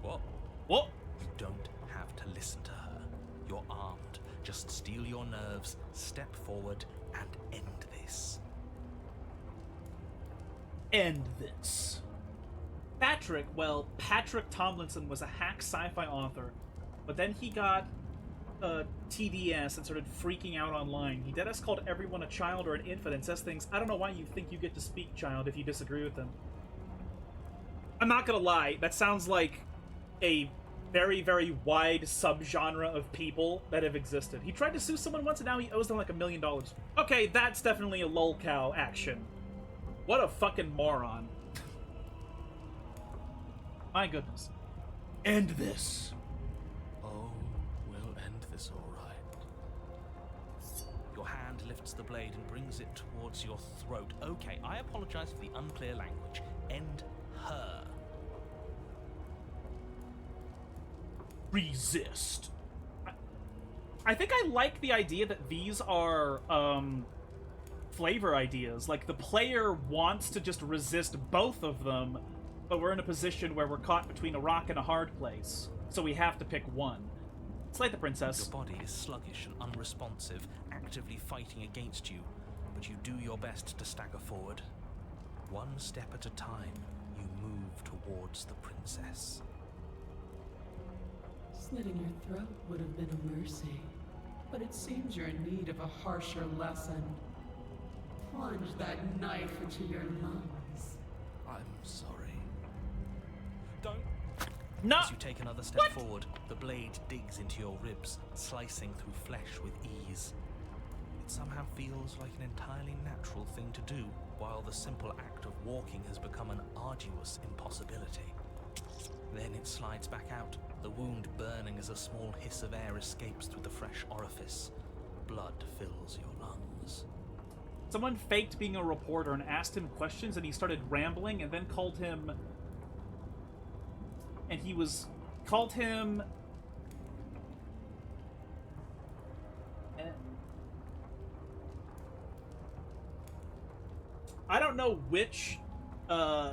What? What? You don't have to listen to her. You're armed. Just steel your nerves, step forward, and end this. End this. Patrick Tomlinson was a hack sci-fi author, but then he got TDS and started freaking out online. He deadass called everyone a child or an infant and says things, I don't know why you think you get to speak, child, if you disagree with them. I'm not gonna lie, that sounds like a very, very wide subgenre of people that have existed. He tried to sue someone once and now he owes them like $1 million. Okay, that's definitely a lolcow action. What a fucking moron. My goodness. End this. Oh, we'll end this all right. Your hand lifts the blade and brings it towards your throat. Okay, I apologize for the unclear language. End her. Resist. I think I like the idea that these are flavor ideas. Like, the player wants to just resist both of them, but we're in a position where we're caught between a rock and a hard place, so we have to pick one. Slay the princess. Your body is sluggish and unresponsive, actively fighting against you, but you do your best to stagger forward. One step at a time, you move towards the princess. Slitting your throat would have been a mercy, but it seems you're in need of a harsher lesson. Plunge that knife into your lungs. I'm sorry. Don't. No! As you take another step forward, the blade digs into your ribs, slicing through flesh with ease. It somehow feels like an entirely natural thing to do, while the simple act of walking has become an arduous impossibility. Then it slides back out, the wound burning as a small hiss of air escapes through the fresh orifice. Blood fills your lungs. Someone faked being a reporter and asked him questions, and he started rambling, and then called him... And he was... called him... I don't know which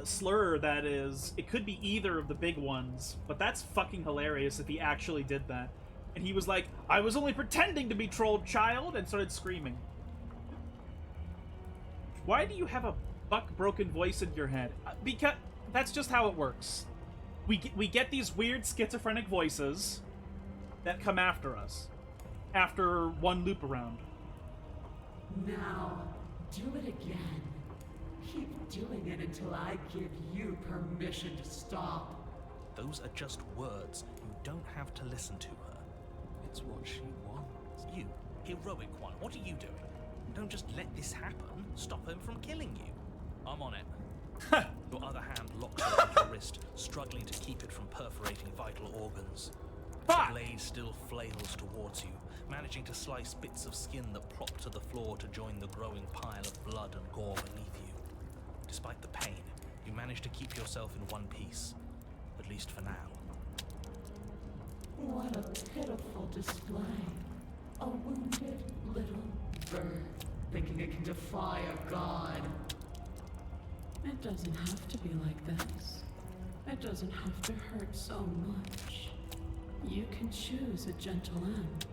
slur that is. It could be either of the big ones, but that's fucking hilarious if he actually did that. And he was like, I was only pretending to be trolled, child, and started screaming. Why do you have a buck-broken voice in your head? Because that's just how it works. We get these weird schizophrenic voices that come after us after one loop around. Now, do it again. Keep doing it until I give you permission to stop. Those are just words. You don't have to listen to her. It's what she wants. You, heroic one, what are you doing? Don't just let this happen. Stop him from killing you. I'm on it. Your other hand locks around your wrist, struggling to keep it from perforating vital organs. Fuck! The blade still flails towards you, managing to slice bits of skin that plop to the floor to join the growing pile of blood and gore beneath you. Despite the pain, you manage to keep yourself in one piece, at least for now. What a pitiful display. A wounded little bird thinking it can defy a god. It doesn't have to be like this. It doesn't have to hurt so much. You can choose a gentle end.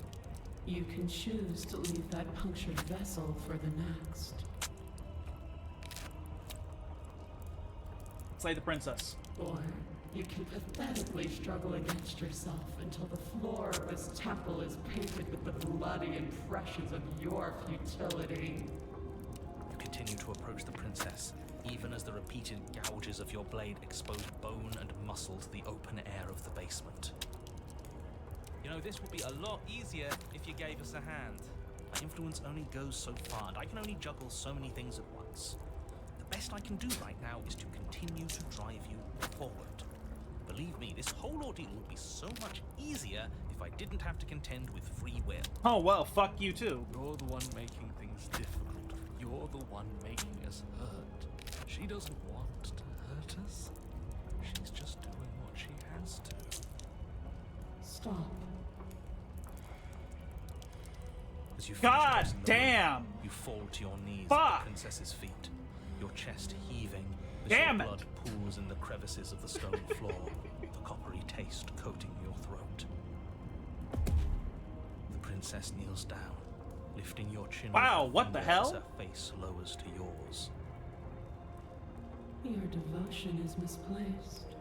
You can choose to leave that punctured vessel for the next. Slay the princess. Or you can pathetically struggle against yourself until the floor of this temple is painted with the bloody impressions of your futility. You continue to approach the princess, even as the repeated gouges of your blade expose bone and muscle to the open air of the basement. You know, this would be a lot easier if you gave us a hand. My influence only goes so far, and I can only juggle so many things at once. The best I can do right now is to continue to drive you forward. Believe me, this whole ordeal would be so much easier if I didn't have to contend with free will. Oh, well, fuck you too. You're the one making things difficult. You're the one making us hurt. She doesn't want to hurt us. She's just doing what she has to. Stop. As you finish God crossing the damn! room, you fall to your knees Fuck! at the princess's feet, your chest heaving as Damn your it! blood pools in the crevices of the stone floor, the coppery taste coating your throat. The princess kneels down, lifting your chin. Wow, with her what the finger as hell? her face lowers to yours. Your devotion is misplaced.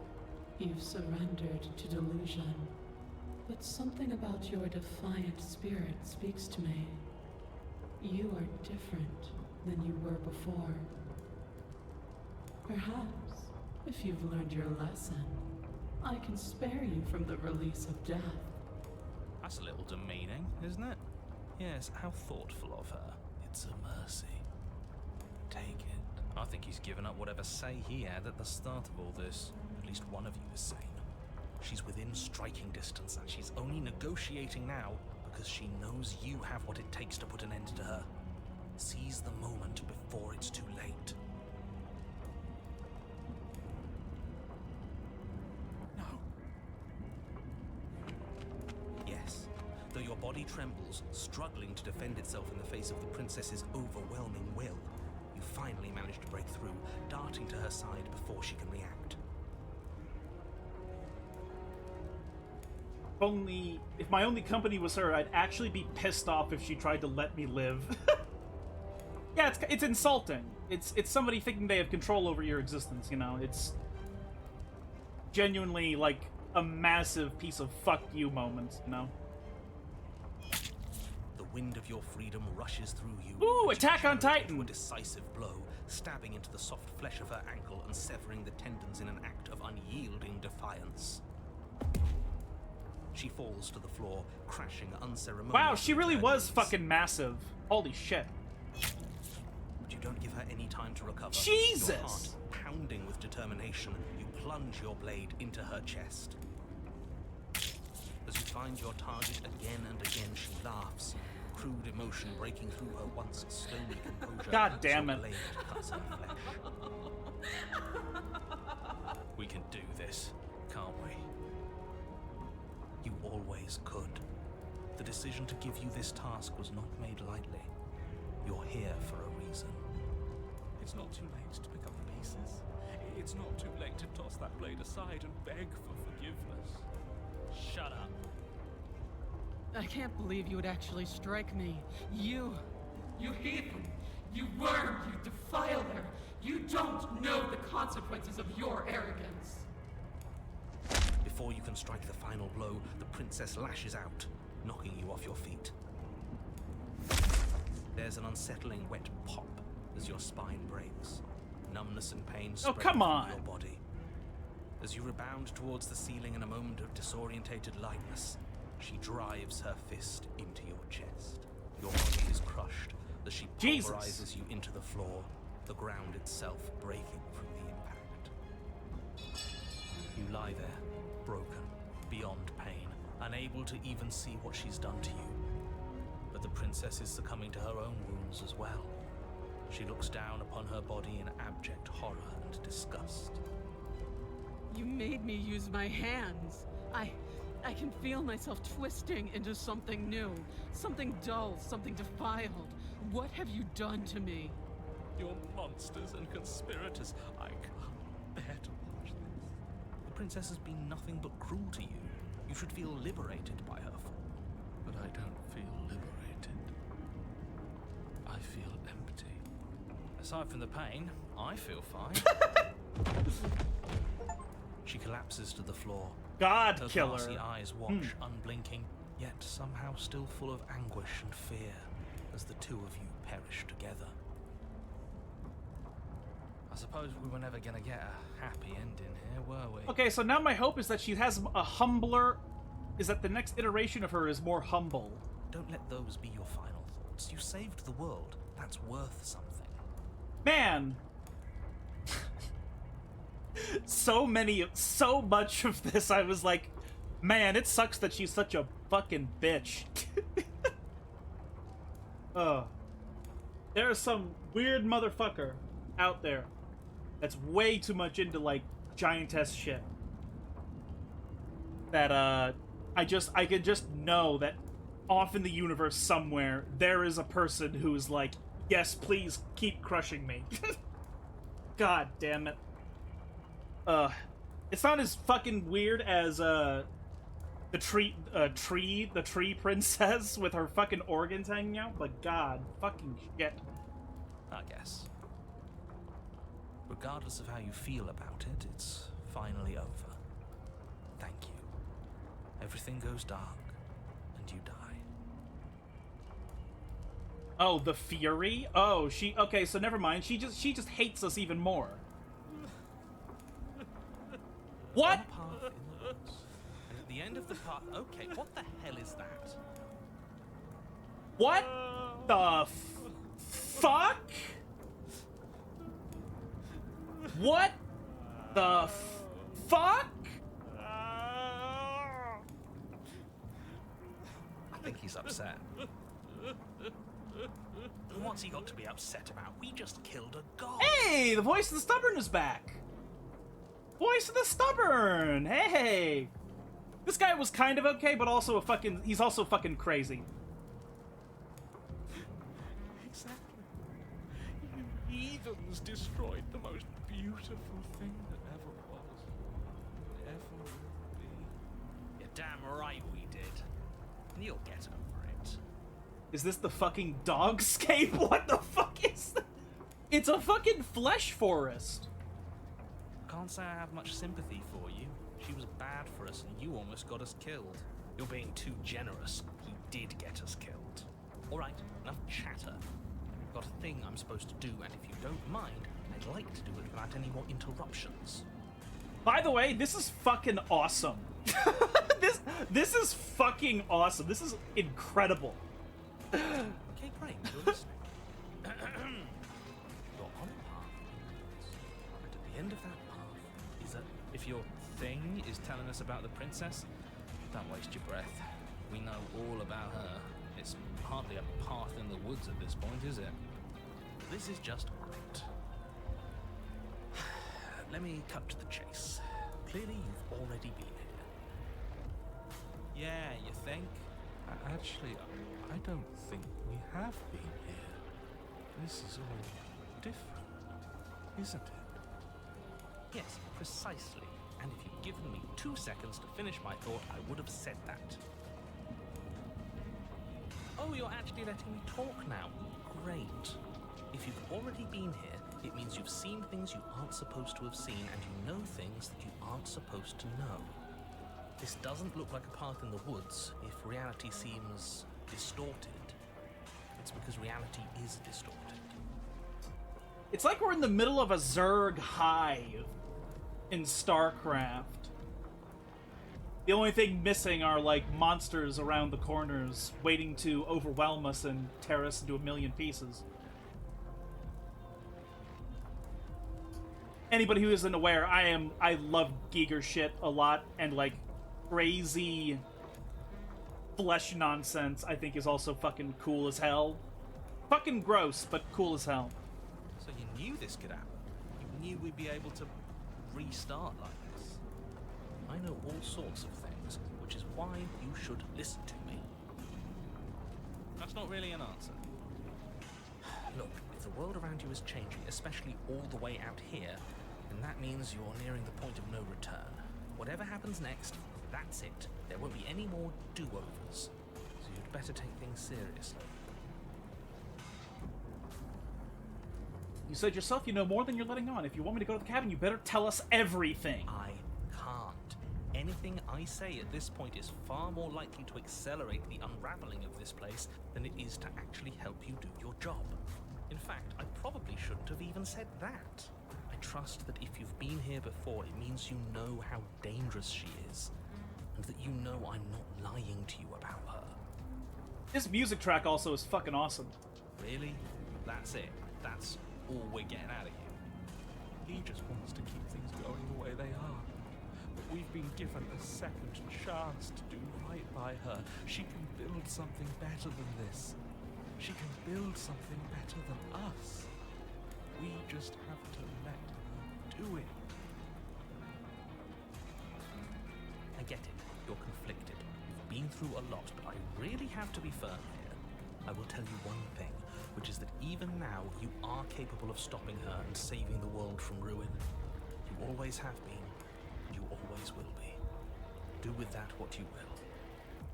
You've surrendered to delusion. But something about your defiant spirit speaks to me. You are different than you were before. Perhaps, if you've learned your lesson, I can spare you from the release of death. That's a little demeaning, isn't it? Yes, how thoughtful of her. It's a mercy. Take it. I think he's given up whatever say he had at the start of all this. At least one of you is sane. She's within striking distance, and she's only negotiating now because she knows you have what it takes to put an end to her. Seize the moment before it's too late. No. Yes, though your body trembles, struggling to defend itself in the face of the princess's overwhelming will, you finally manage to break through, darting to her side before she can react. If my only company was her, I'd actually be pissed off if she tried to let me live. Yeah, it's insulting. It's somebody thinking they have control over your existence, you know? It's genuinely, like, a massive piece of fuck you moment, you know? The wind of your freedom rushes through you. Ooh, and she Attack on channels Titan! into a decisive blow, stabbing into the soft flesh of her ankle and severing the tendons in an act of unyielding defiance. She falls to the floor, crashing unceremoniously. Wow, she really to her was knees. fucking massive. Holy shit. But you don't give her any time to recover. Jesus! Your heart pounding with determination, you plunge your blade into her chest. As you find your target again and again, she laughs, crude emotion breaking through her once stony composure. God damn as it. your blade cuts her flesh. We can do this, can't we? You always could. The decision to give you this task was not made lightly. You're here for a reason. It's not too late to pick up the pieces. It's not too late to toss that blade aside and beg for forgiveness. Shut up. I can't believe you would actually strike me. You heathen! You worm! You defiler! You don't know the consequences of your arrogance! Before you can strike the final blow, the princess lashes out, knocking you off your feet. There's an unsettling wet pop as your spine breaks. Numbness and pain spread come through on. your body. As you rebound towards the ceiling in a moment of disorientated lightness, she drives her fist into your chest. Your body is crushed as she Jesus. pulverizes you into the floor, the ground itself breaking from the impact. You lie there, broken, beyond pain, unable to even see what she's done to you. But the princess is succumbing to her own wounds as well. She looks down upon her body in abject horror and disgust. You made me use my hands. I can feel myself twisting into something new, something dull, something defiled. What have you done to me? You're monsters and conspirators. I can't bear to watch this. The princess has been nothing but cruel to you. You should feel liberated by her fall. But I don't feel liberated. I feel empty. Aside from the pain, I feel fine. She collapses to the floor. God Her killer. glassy eyes watch, unblinking, yet somehow still full of anguish and fear as the two of you perish together. I suppose we were never gonna get a happy ending here, were we? Okay, so now my hope is that she has a humbler... Is that the next iteration of her is more humble. Don't let those be your final thoughts. You saved the world. That's worth something. Man! So much of this, I was like, man, it sucks that she's such a fucking bitch. There's some weird motherfucker out there that's way too much into, like, giantess shit. That, I could just know that off in the universe somewhere, there is a person who's like, yes, please keep crushing me. God damn it. It's not as fucking weird as, the tree princess with her fucking organs hanging out, but god fucking shit. I guess. regardless of how you feel about it, it's finally over. Thank you. Everything goes dark, and you die. Oh, the Fury? Oh, she... Okay, so never mind. She just hates us even more. What? One path in the woods, and at the end of the path... Okay, what the hell is that? What the fuck? What the fuck? I think he's upset. And what's he got to be upset about? We just killed a god. Hey, the voice of the stubborn is back. Voice of the stubborn. Hey. This guy was kind of okay, but also he's also fucking crazy. Exactly. You heathens destroyed the most beautiful thing that ever was, and ever will be. You're damn right we did. And you'll get over it. Is this the fucking dogscape? What the fuck is that? It's a fucking flesh forest. Can't say I have much sympathy for you. She was bad for us and you almost got us killed. You're being too generous. He did get us killed. Alright, enough chatter. I've got a thing I'm supposed to do, and if you don't mind, I'd like to do it without any more interruptions. By the way, this is fucking awesome. This is fucking awesome. This is incredible. Okay, great. You're listening. You're on a path, and at the end of that path is a... If your thing is telling us about the princess, don't waste your breath. We know all about her. It's hardly a path in the woods at this point, is it? This is just great. Let me cut to the chase. Clearly, you've already been here. Yeah, you think? Actually, I don't think we have been here. This is all different, isn't it? Yes, precisely. And if you'd given me 2 seconds to finish my thought, I would have said that. Oh, you're actually letting me talk now. Great. If you've already been here, it means you've seen things you aren't supposed to have seen, and you know things that you aren't supposed to know. This doesn't look like a path in the woods if reality seems distorted. It's because reality is distorted. It's like we're in the middle of a Zerg hive in StarCraft. The only thing missing are, like, monsters around the corners waiting to overwhelm us and tear us into a million pieces. Anybody who isn't aware, I love Giger shit a lot, and, like, crazy flesh nonsense I think is also fucking cool as hell. Fucking gross, but cool as hell. So you knew this could happen. You knew we'd be able to restart like this. I know all sorts of things, which is why you should listen to me. That's not really an answer. Look, if the world around you is changing, especially all the way out here, then that means you're nearing the point of no return. Whatever happens next, that's it. There won't be any more do-overs. So you'd better take things seriously. You said yourself you know more than you're letting on. If you want me to go to the cabin, you better tell us everything. I can't. Anything I say at this point is far more likely to accelerate the unraveling of this place than it is to actually help you do your job. In fact, I probably shouldn't have even said that. I trust that if you've been here before, it means you know how dangerous she is, and that you know I'm not lying to you about her. This music track also is fucking awesome. Really? That's it? That's all we're getting out of you? He just wants to keep things going the way they are. But we've been given a second chance to do right by her. She can build something better than this. She can build something better than us. We just have to let her do it. I get it. You're conflicted. You've been through a lot, but I really have to be firm here. I will tell you one thing, which is that even now, you are capable of stopping her and saving the world from ruin. You always have been. You always will be. Do with that what you will.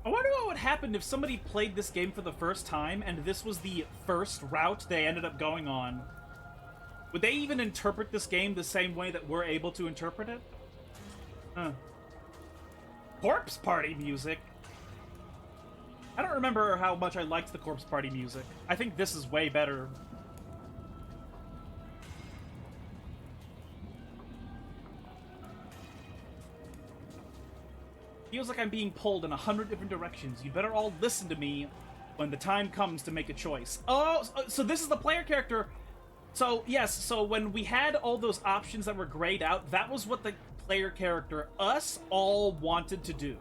I wonder what would happen if somebody played this game for the first time and this was the first route they ended up going on. Would they even interpret this game the same way that we're able to interpret it? Huh. Corpse Party music? I don't remember how much I liked the Corpse Party music. I think this is way better. Feels like I'm being pulled in 100 different directions. You better all listen to me when the time comes to make a choice. Oh, so this is the player character. So, yes, so when we had all those options that were grayed out, that was what the player character, us, all wanted to do.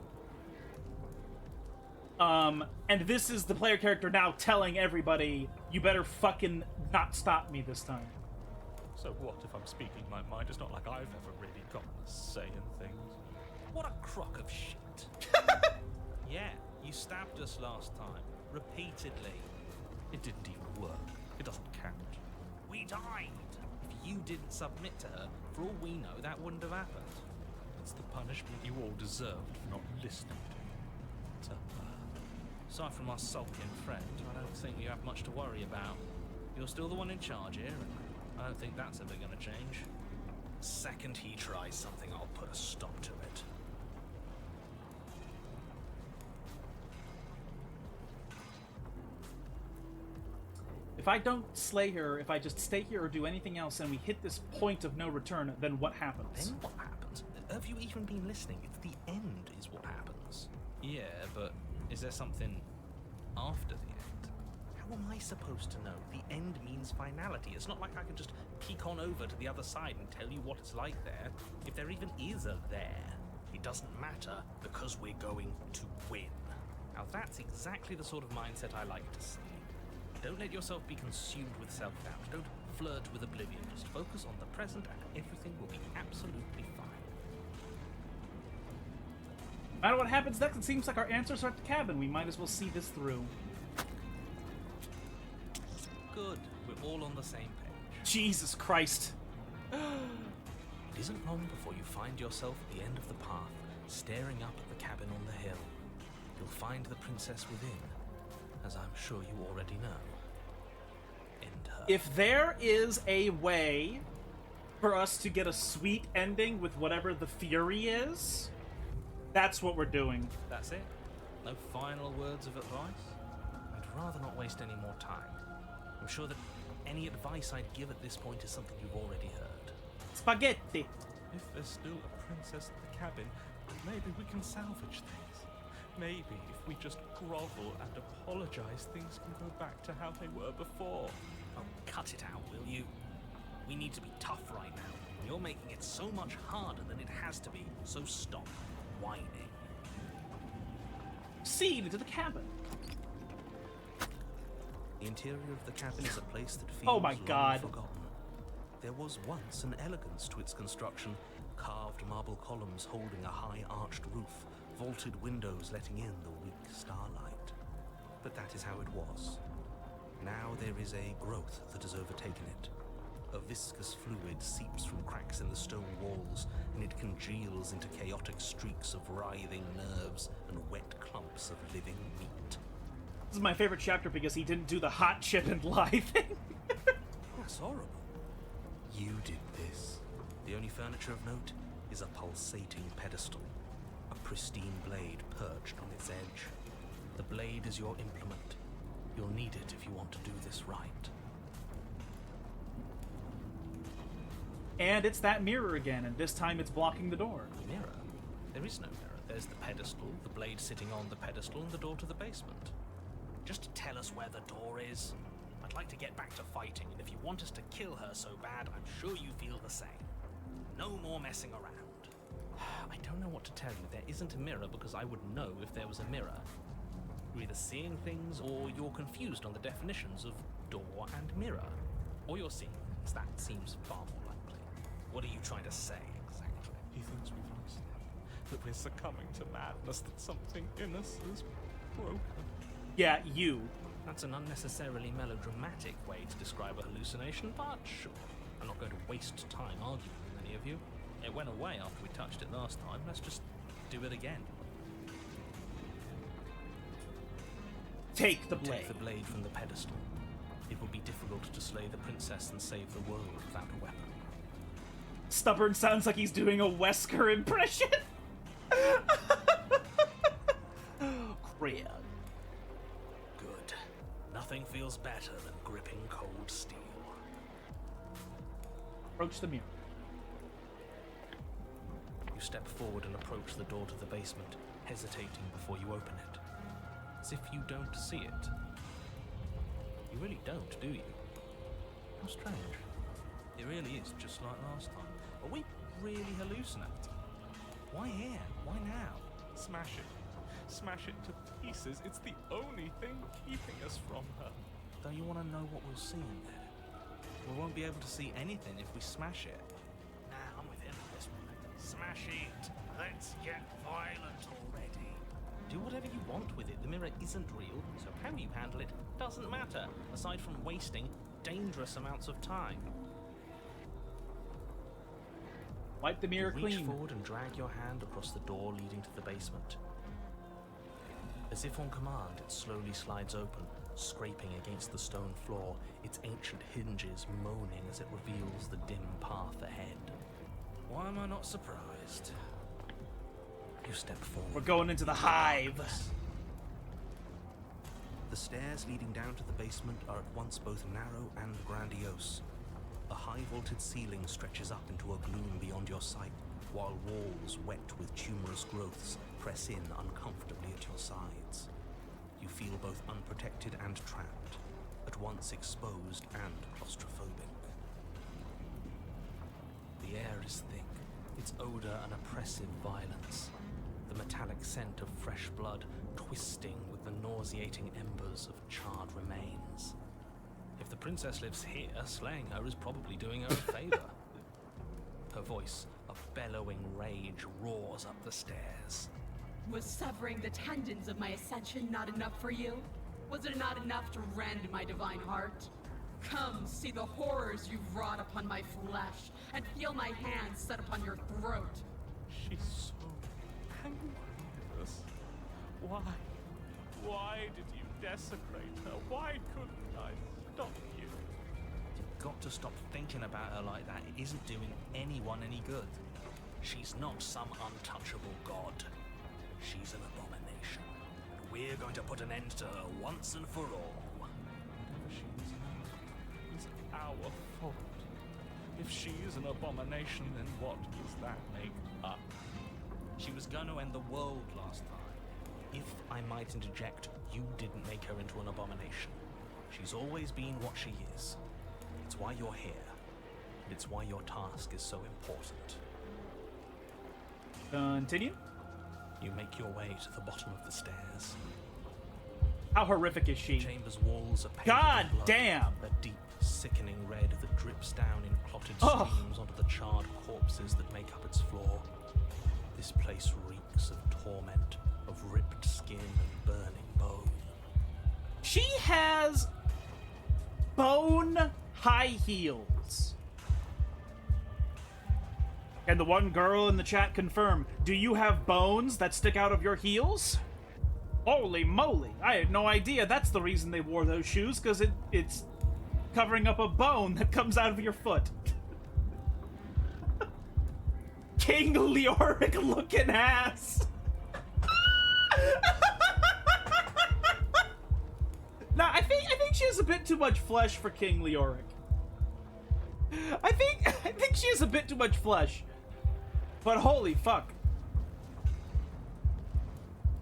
And this is the player character now telling everybody, you better fucking not stop me this time. So what if I'm speaking my mind? It's not like I've ever really gotten a say in things. What a crock of shit. Yeah, you stabbed us last time. Repeatedly. It didn't even work. It doesn't count. We died. If you didn't submit to her, for all we know, that wouldn't have happened. It's the punishment you all deserved for not listening to me. Aside from our sulking friend, I don't think you have much to worry about. You're still the one in charge here, and I don't think that's ever going to change. Second he tries something, I'll put a stop to it. If I don't slay her, if I just stay here or do anything else and we hit this point of no return, then what happens? Then what happens? Have you even been listening? It's the end is what happens. Yeah, but is there something after the end? How am I supposed to know? The end means finality. It's not like I can just peek on over to the other side and tell you what it's like there. If there even is a there, it doesn't matter because we're going to win. Now that's exactly the sort of mindset I like to see. Don't let yourself be consumed with self-doubt. Don't flirt with oblivion. Just focus on the present and everything will be absolutely fine. No matter what happens next, it seems like our answers are at the cabin. We might as well see this through. Good. We're all on the same page. Jesus Christ. It isn't long before you find yourself at the end of the path, staring up at the cabin on the hill. You'll find the princess within, as I'm sure you already know. End her. If there is a way for us to get a sweet ending with whatever the fury is, that's what we're doing. That's it? No final words of advice? I'd rather not waste any more time. I'm sure that any advice I'd give at this point is something you've already heard. Spaghetti. If there's still a princess at the cabin, maybe we can salvage things. Maybe if we just grovel and apologize, things can go back to how they were before. Oh, cut it out, will you? We need to be tough right now. You're making it so much harder than it has to be, so stop whining. Proceed into the cabin. The interior of the cabin is a place that feels Oh my long God. forgotten. There was once an elegance to its construction, carved marble columns holding a high arched roof, vaulted windows letting in the weak starlight. But that is how it was. Now there is a growth that has overtaken it. A viscous fluid seeps from cracks in the stone walls, and it congeals into chaotic streaks of writhing nerves and wet clumps of living meat. This is my favorite chapter because he didn't do the hot chip and lie thing. That's horrible. You did this. The only furniture of note is a pulsating pedestal, a pristine blade perched on its edge. The blade is your implement. You'll need it if you want to do this right. And it's that mirror again, and this time it's blocking the door. Mirror? There is no mirror. There's the pedestal, the blade sitting on the pedestal, and the door to the basement. Just tell us where the door is. I'd like to get back to fighting, and if you want us to kill her so bad, I'm sure you feel the same. No more messing around. I don't know what to tell you. There isn't a mirror because I would know if there was a mirror. You're either seeing things or you're confused on the definitions of door and mirror. Or you're seeing things. That seems far more likely. What are you trying to say, exactly? He thinks we've lost him. That we're succumbing to madness, that something in us is broken. Yeah, you. That's an unnecessarily melodramatic way to describe a hallucination, but sure. I'm not going to waste time arguing with any of you. It went away after we touched it last time. Let's just do it again. Take the blade. Take the blade from the pedestal. It will be difficult to slay the princess and save the world without a weapon. Stubborn sounds like he's doing a Wesker impression. Crap. Good. Nothing feels better than gripping cold steel. Approach the mirror. You step forward and approach the door to the basement, hesitating before you open it. As if you don't see it. You really don't, do you? How strange. It really is just like last time. Are we really hallucinating? Why here? Why now? Smash it. Smash it to pieces. It's the only thing keeping us from her. Don't you want to know what we'll see in there? We won't be able to see anything if we smash it. Nah, I'm with him on this one. Smash it. Let's get violent already. Do whatever you want with it. The mirror isn't real, so how you handle it doesn't matter, aside from wasting dangerous amounts of time. Wipe the mirror You reach clean. forward and drag your hand across the door leading to the basement. As if on command, it slowly slides open, scraping against the stone floor, its ancient hinges moaning as it reveals the dim path ahead. Why am I not surprised? You step forward. We're going into the hive. The stairs leading down to the basement are at once both narrow and grandiose. A high-vaulted ceiling stretches up into a gloom beyond your sight, while walls wet with tumorous growths press in uncomfortably at your sides. You feel both unprotected and trapped, at once exposed and claustrophobic. The air is thick, its odor an oppressive violence, the metallic scent of fresh blood twisting with the nauseating embers of charred remains. If the princess lives here, slaying her is probably doing her a favor. Her voice, a bellowing rage, roars up the stairs. Was severing the tendons of my ascension not enough for you? Was it not enough to rend my divine heart? Come, see the horrors you've wrought upon my flesh, and feel my hands set upon your throat. She's so angry with us. Why? Why did you desecrate her? Why couldn't I stop you? You've got to stop thinking about her like that. It isn't doing anyone any good. She's not some untouchable god. She's an abomination. And we're going to put an end to her once and for all. It's our fault. If she's an abomination, then what does that make us? She was going to end the world last time. If I might interject, you didn't make her into an abomination. She's always been what she is. It's why you're here. And it's why your task is so important. Continue. You make your way to the bottom of the stairs. How horrific is she? The chamber's walls are painted God in blood, damn! a deep, sickening red that drips down in clotted Oh. streams onto the charred corpses that make up its floor. This place reeks of torment, of ripped skin and burning bone. She has bone high heels. And the one girl in the chat confirm, do you have bones that stick out of your heels? Holy moly, I had no idea that's the reason they wore those shoes, because it's covering up a bone that comes out of your foot. King Leoric looking ass! Nah, I think she has a bit too much flesh for King Leoric. I think she has a bit too much flesh. But holy fuck.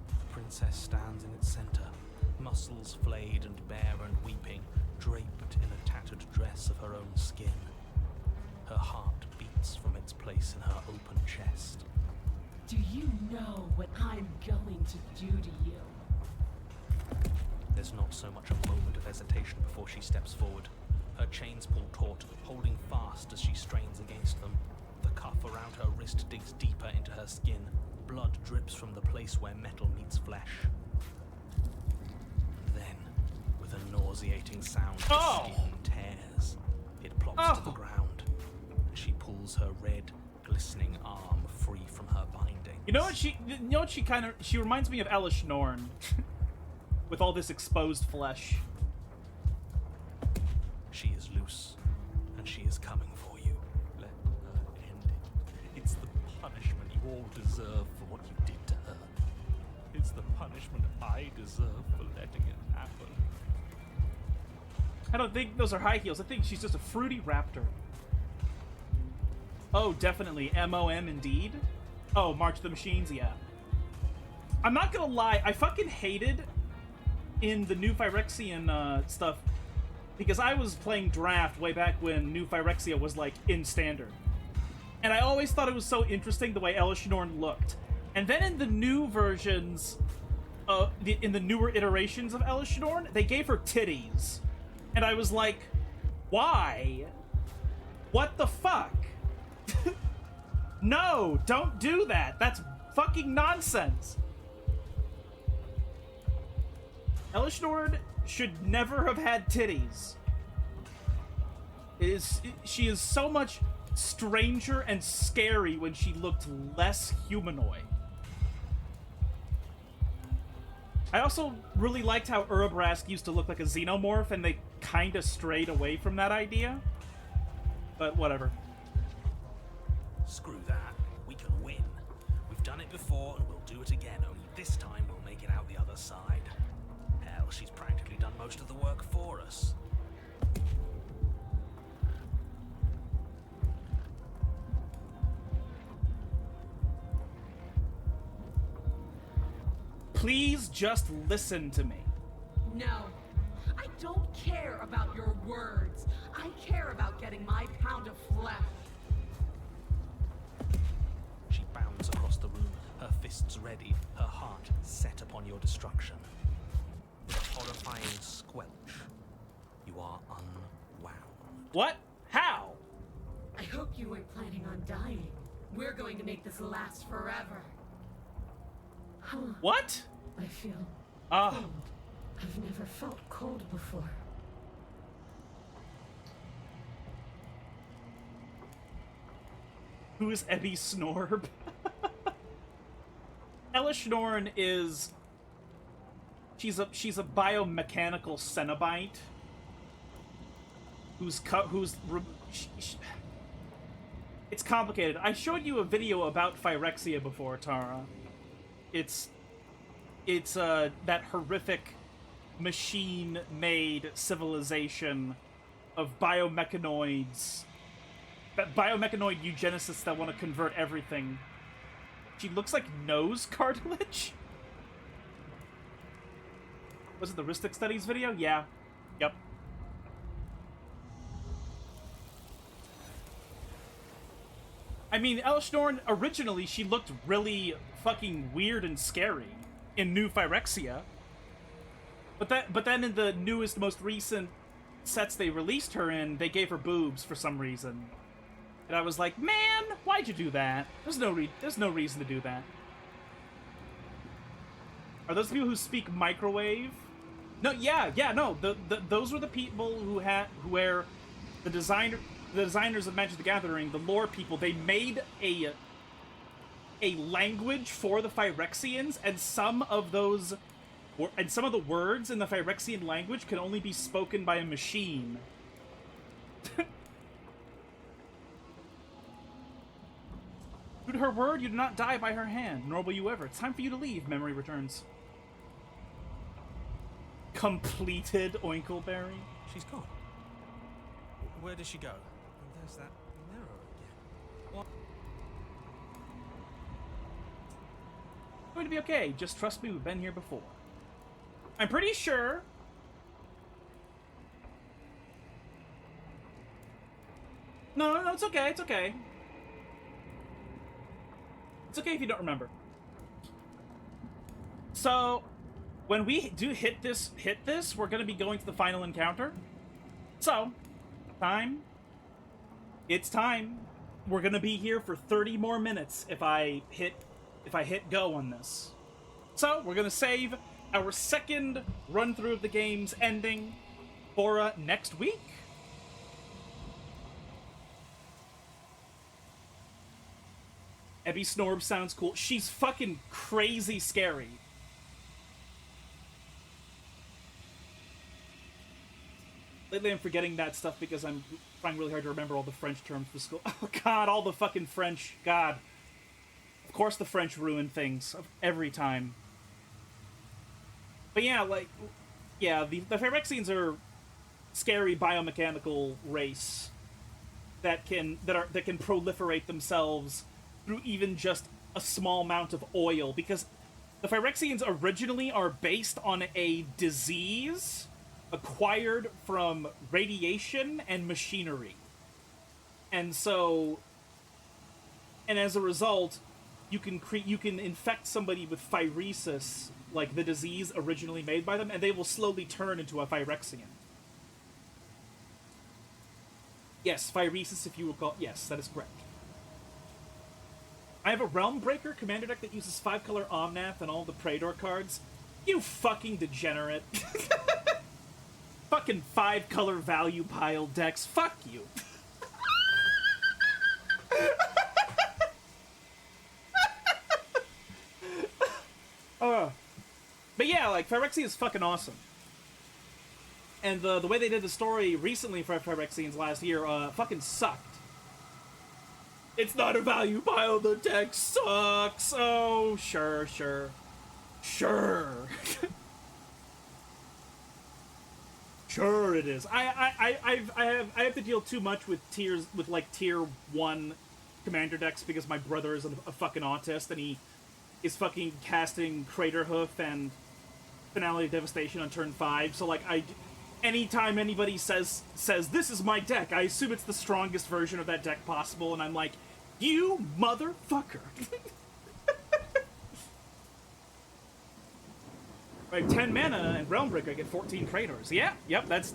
The princess stands in its center, muscles flayed and bare and weeping, draped in a tattered dress of her own skin. Her heart beats from its place in her open chest. Do you know what I'm going to do to you? There's not so much a moment of hesitation before she steps forward. Her chains pull taut, holding fast as she strains against them. The cuff around her wrist digs deeper into her skin. Blood drips from the place where metal meets flesh. Then, with a nauseating sound, the Oh! skin tears. It plops to the ground, and she pulls her red, glistening arm free from her binding. You know what she reminds me of Elish Norn. With all this exposed flesh. She is loose, and she is coming for you. Let her end it. It's the punishment you all deserve for what you did to her. It's the punishment I deserve for letting it happen. I don't think those are high heels. I think she's just a fruity raptor. Oh, definitely. MOM indeed. Oh, March of the Machines, yeah. I'm not gonna lie, I fucking hated in the new Phyrexian stuff, because I was playing Draft way back when new Phyrexia was, like, in Standard. And I always thought it was so interesting the way Elishnorn looked. And then in the new versions, in the newer iterations of Elishnorn, they gave her titties. And I was like, why? What the fuck? No, don't do that. That's fucking nonsense. Elishnorn should never have had titties. She is so much stranger and scary when she looked less humanoid. I also really liked how Urabrask used to look like a xenomorph, and they kind of strayed away from that idea. But whatever. Screw that. We can win. We've done it before, and we'll do it again, only this time we'll make it out the other side. Hell, she's practically done most of the work for us. Please just listen to me. No, I don't care about your words. I care about getting my pound of flesh. She bounds across the room, her fists ready, her heart set upon your destruction. With a horrifying squelch, you are unwound. What? How? I hope you weren't planning on dying. We're going to make this last forever. Huh. What? I feel Ah. cold. I've never felt cold before. Who is Ebby Snorb? Elishnorn is... She's a biomechanical Cenobite it's complicated. I showed you a video about Phyrexia before, Tara. It's that horrific machine-made civilization of biomechanoids, biomechanoid eugenicists that want to convert everything. She looks like nose cartilage. Was it the Ristic Studies video? Yeah. Yep. I mean, Elishnorn, originally, she looked really fucking weird and scary in New Phyrexia. But then in the newest, most recent sets they released her in, they gave her boobs for some reason. And I was like, man, why'd you do that? There's no reason to do that. Are those people who speak microwave? No, yeah, no. Those were the people who where the designers of Magic the Gathering, the lore people, they made a language for the Phyrexians, and some of the words in the Phyrexian language can only be spoken by a machine. True to her word, you do not die by her hand, nor will you ever. It's time for you to leave, memory returns. Completed Oinkleberry. She's gone. Where did she go? And there's that mirror again. What? It's going to be okay. Just trust me, we've been here before. I'm pretty sure... No, it's okay, it's okay. It's okay if you don't remember. So, when we do hit this, we're going to be going to the final encounter. So, it's time. We're going to be here for 30 more minutes if I hit go on this. So, we're going to save our second run-through of the game's ending for next week. Ebby Snorb sounds cool. She's fucking crazy scary. Lately I'm forgetting that stuff because I'm trying really hard to remember all the French terms for school. Oh god, all the fucking French. God. Of course the French ruin things every time. But yeah, like, yeah, the Phyrexians are scary biomechanical race that can proliferate themselves through even just a small amount of oil, because the Phyrexians originally are based on a disease acquired from radiation and machinery. And so, and as a result, you can infect somebody with phyresis, like the disease originally made by them, and they will slowly turn into a Phyrexian. Yes, phyresis, if you recall. Yes, that is correct. I have a Realm Breaker commander deck that uses 5-color Omnath and all the Praetor cards. You fucking degenerate. Fucking 5-color value pile decks. Fuck you. But yeah, like, Phyrexia is fucking awesome. And the way they did the story recently for Phyrexians last year fucking sucked. It's not a value pile, the deck sucks. Oh, sure. Sure. Sure it is. I have to deal too much with tier 1 commander decks because my brother is a fucking autist and he is fucking casting Craterhoof and Finale of Devastation on turn 5. So like anytime anybody says this is my deck, I assume it's the strongest version of that deck possible, and I'm like, you motherfucker. Right, 10 mana and Realm Breaker, I get 14 Praetors. Yeah, yep, that's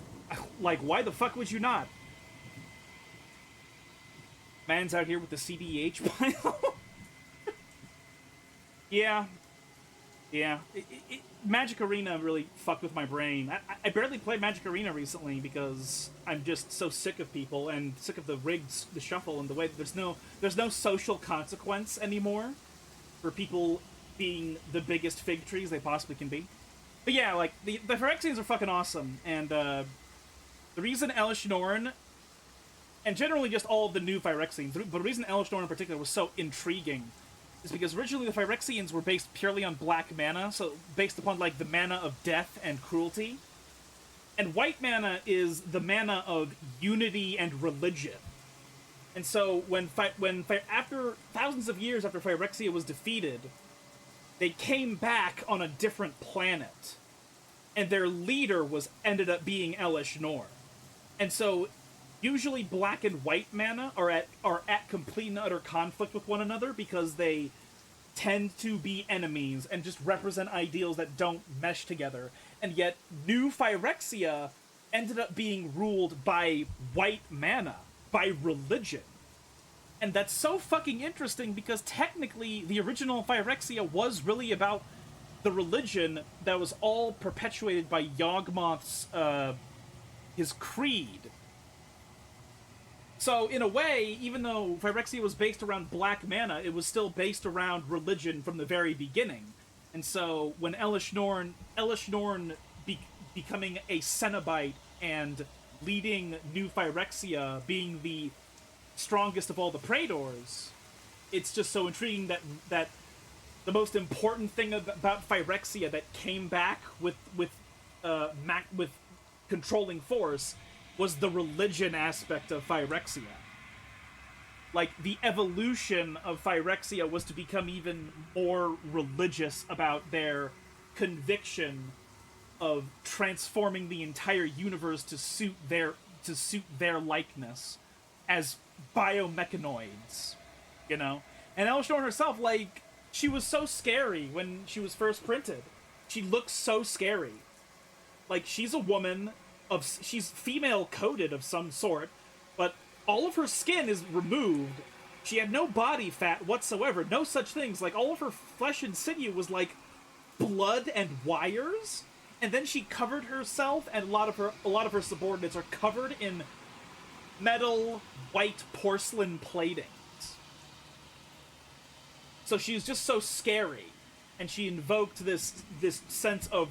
like, why the fuck would you not? Man's out here with the CDH pile. Yeah. Magic Arena really fucked with my brain. I barely played Magic Arena recently because I'm just so sick of people and sick of the rigs, the shuffle, and the way that there's no social consequence anymore for people being the biggest fig trees they possibly can be. But yeah, like, the Phyrexians are fucking awesome, and the reason Elish Norn, and generally just all of the new Phyrexians, but the reason Elish Norn in particular was so intriguing is because originally the Phyrexians were based purely on black mana, so based upon, like, the mana of death and cruelty. And white mana is the mana of unity and religion. And so after thousands of years after Phyrexia was defeated, they came back on a different planet. And their leader ended up being Elish Norn. And so usually black and white mana are at complete and utter conflict with one another because they tend to be enemies and just represent ideals that don't mesh together. And yet, new Phyrexia ended up being ruled by white mana, by religion. And that's so fucking interesting because technically the original Phyrexia was really about the religion that was all perpetuated by Yawgmoth's, his creed. So, in a way, even though Phyrexia was based around black mana, it was still based around religion from the very beginning. And so, when Elish Norn becoming a Cenobite and leading new Phyrexia, being the strongest of all the Praetors, it's just so intriguing that the most important thing about Phyrexia that came back with controlling force was the religion aspect of Phyrexia. Like, the evolution of Phyrexia was to become even more religious about their conviction of transforming the entire universe to suit their likeness as biomechanoids, you know? And Elish Norn herself, like, she was so scary when she was first printed. She looks so scary. Like, she's a woman she's female-coded of some sort, but all of her skin is removed. She had no body fat whatsoever, no such things. Like, all of her flesh and sinew was like blood and wires, and then she covered herself, and a lot of her subordinates are covered in metal, white porcelain platings. So she's just so scary, and she invoked this sense of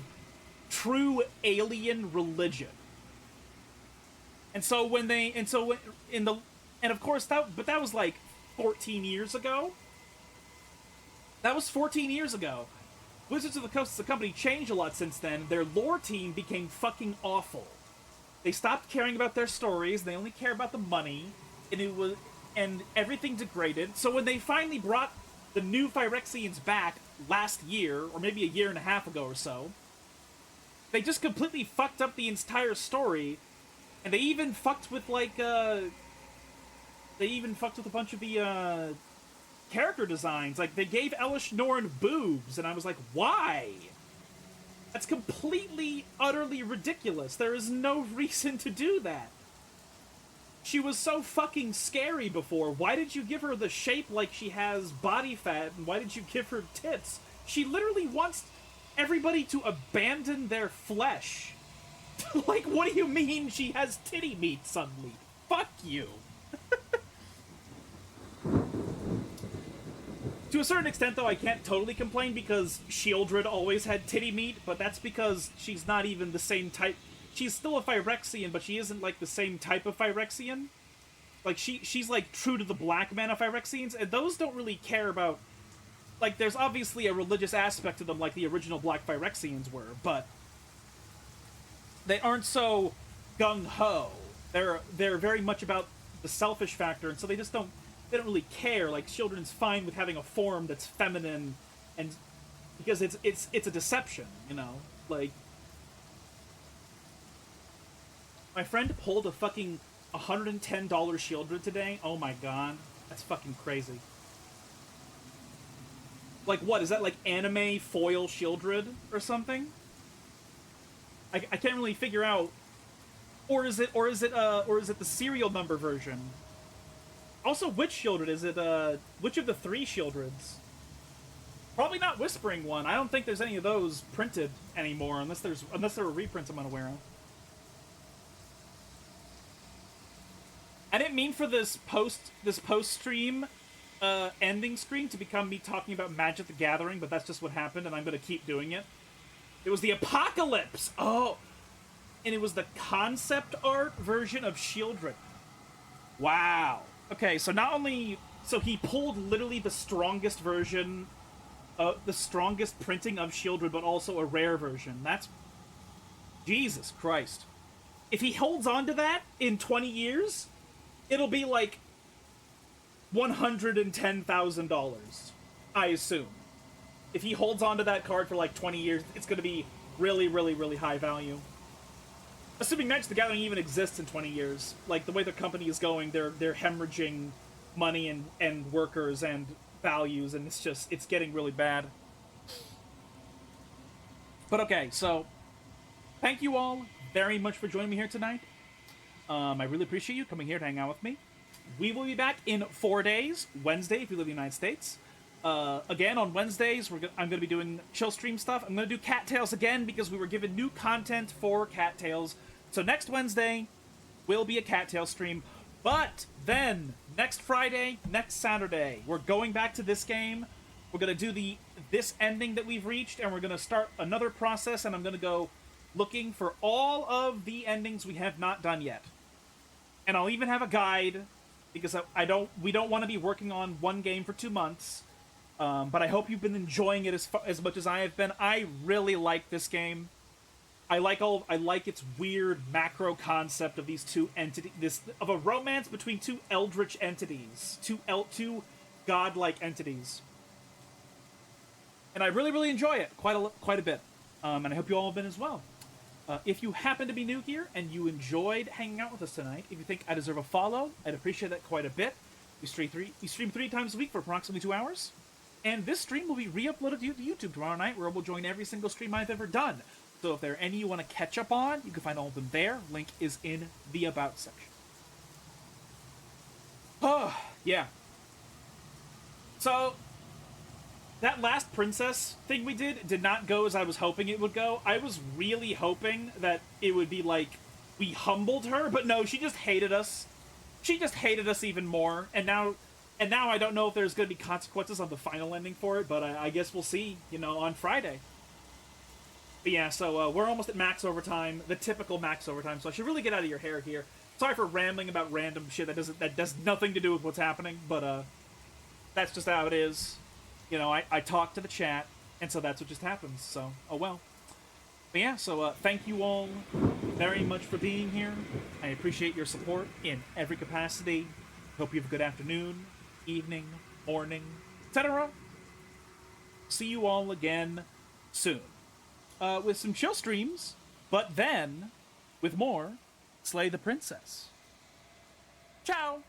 true alien religion. And so when they, and so when, in the, and of course that was like 14 years ago. That was 14 years ago. Wizards of the Coast as a company changed a lot since then. Their lore team became fucking awful. They stopped caring about their stories. They only care about the money, and everything degraded. So when they finally brought the new Phyrexians back last year, or maybe a year and a half ago or so, they just completely fucked up the entire story, and they even fucked with like a bunch of the character designs. Like they gave Elish Norn boobs, and I was like, why? That's completely, utterly ridiculous. There is no reason to do that. She was so fucking scary before. Why did you give her the shape like she has body fat, and why did you give her tits? She literally wants everybody to abandon their flesh. Like, what do you mean she has titty meat suddenly? Fuck you. To a certain extent, though, I can't totally complain because Shieldred always had titty meat, but that's because she's not even the same type. She's still a Phyrexian, but she isn't, like, the same type of Phyrexian. Like, she's, like, true to the black mana Phyrexians, and those don't really care about... Like, there's obviously a religious aspect to them, like the original black Phyrexians were, but... They aren't so gung-ho. They're very much about the selfish factor, and so they just don't... They don't really care. Like, Children's fine with having a form that's feminine, and because it's a deception, you know. Like, my friend pulled a fucking $110 Shieldred today. Oh my god, that's fucking crazy. Like, what is that? Like anime foil Shieldred or something? I can't really figure out. Or is it the serial number version? Also, which Shieldred? Is it, which of the 3 Shieldreds? Probably not Whispering One. I don't think there's any of those printed anymore, unless there are reprints I'm unaware of. I didn't mean for this post-stream, ending screen to become me talking about Magic the Gathering, but that's just what happened, and I'm gonna keep doing it. It was the Apocalypse! Oh! And it was the concept art version of Shieldred. Wow. Okay, so not only... So he pulled literally the strongest version... the strongest printing of Shieldred, but also a rare version. That's... Jesus Christ. If he holds on to that in 20 years, it'll be like... $110,000. I assume. If he holds on to that card for like 20 years, it's gonna be really, really, really high value. Assuming Magic the Gathering even exists in 20 years, like, the way the company is going, they're hemorrhaging money and workers and values, and it's getting really bad. But okay, so, thank you all very much for joining me here tonight. I really appreciate you coming here to hang out with me. We will be back in 4 days, Wednesday, if you live in the United States. Again, on Wednesdays, I'm going to be doing chill stream stuff. I'm going to do Cattails again because we were given new content for Cattails. So next Wednesday will be a Cattail stream. But then, next Friday, next Saturday, we're going back to this game. We're going to do this ending that we've reached, and we're going to start another process, and I'm going to go looking for all of the endings we have not done yet. And I'll even have a guide, because we don't want to be working on one game for 2 months. But I hope you've been enjoying it as much as I have been. I really like this game. I like its weird macro concept of these two entities, of a romance between two eldritch entities, two godlike entities. And I really, really enjoy it quite a bit. And I hope you all have been as well. If you happen to be new here and you enjoyed hanging out with us tonight, if you think I deserve a follow, I'd appreciate that quite a bit. We stream 3 times a week for approximately 2 hours. And this stream will be re-uploaded to YouTube tomorrow night, where we'll join every single stream I've ever done. So if there are any you want to catch up on, you can find all of them there. Link is in the About section. Oh, yeah. So, that last princess thing we did not go as I was hoping it would go. I was really hoping that it would be like, we humbled her, but no, she just hated us. She just hated us even more, and now I don't know if there's going to be consequences on the final ending for it, but I guess we'll see, on Friday. But yeah, so we're almost at max overtime, the typical max overtime, so I should really get out of your hair here. Sorry for rambling about random shit that does nothing to do with what's happening, but that's just how it is. You know, I talk to the chat, and so that's what just happens. So, oh well. But yeah, so thank you all very much for being here. I appreciate your support in every capacity. Hope you have a good afternoon, evening, morning, etc. See you all again soon. With some chill streams, but then with more Slay the Princess. Ciao!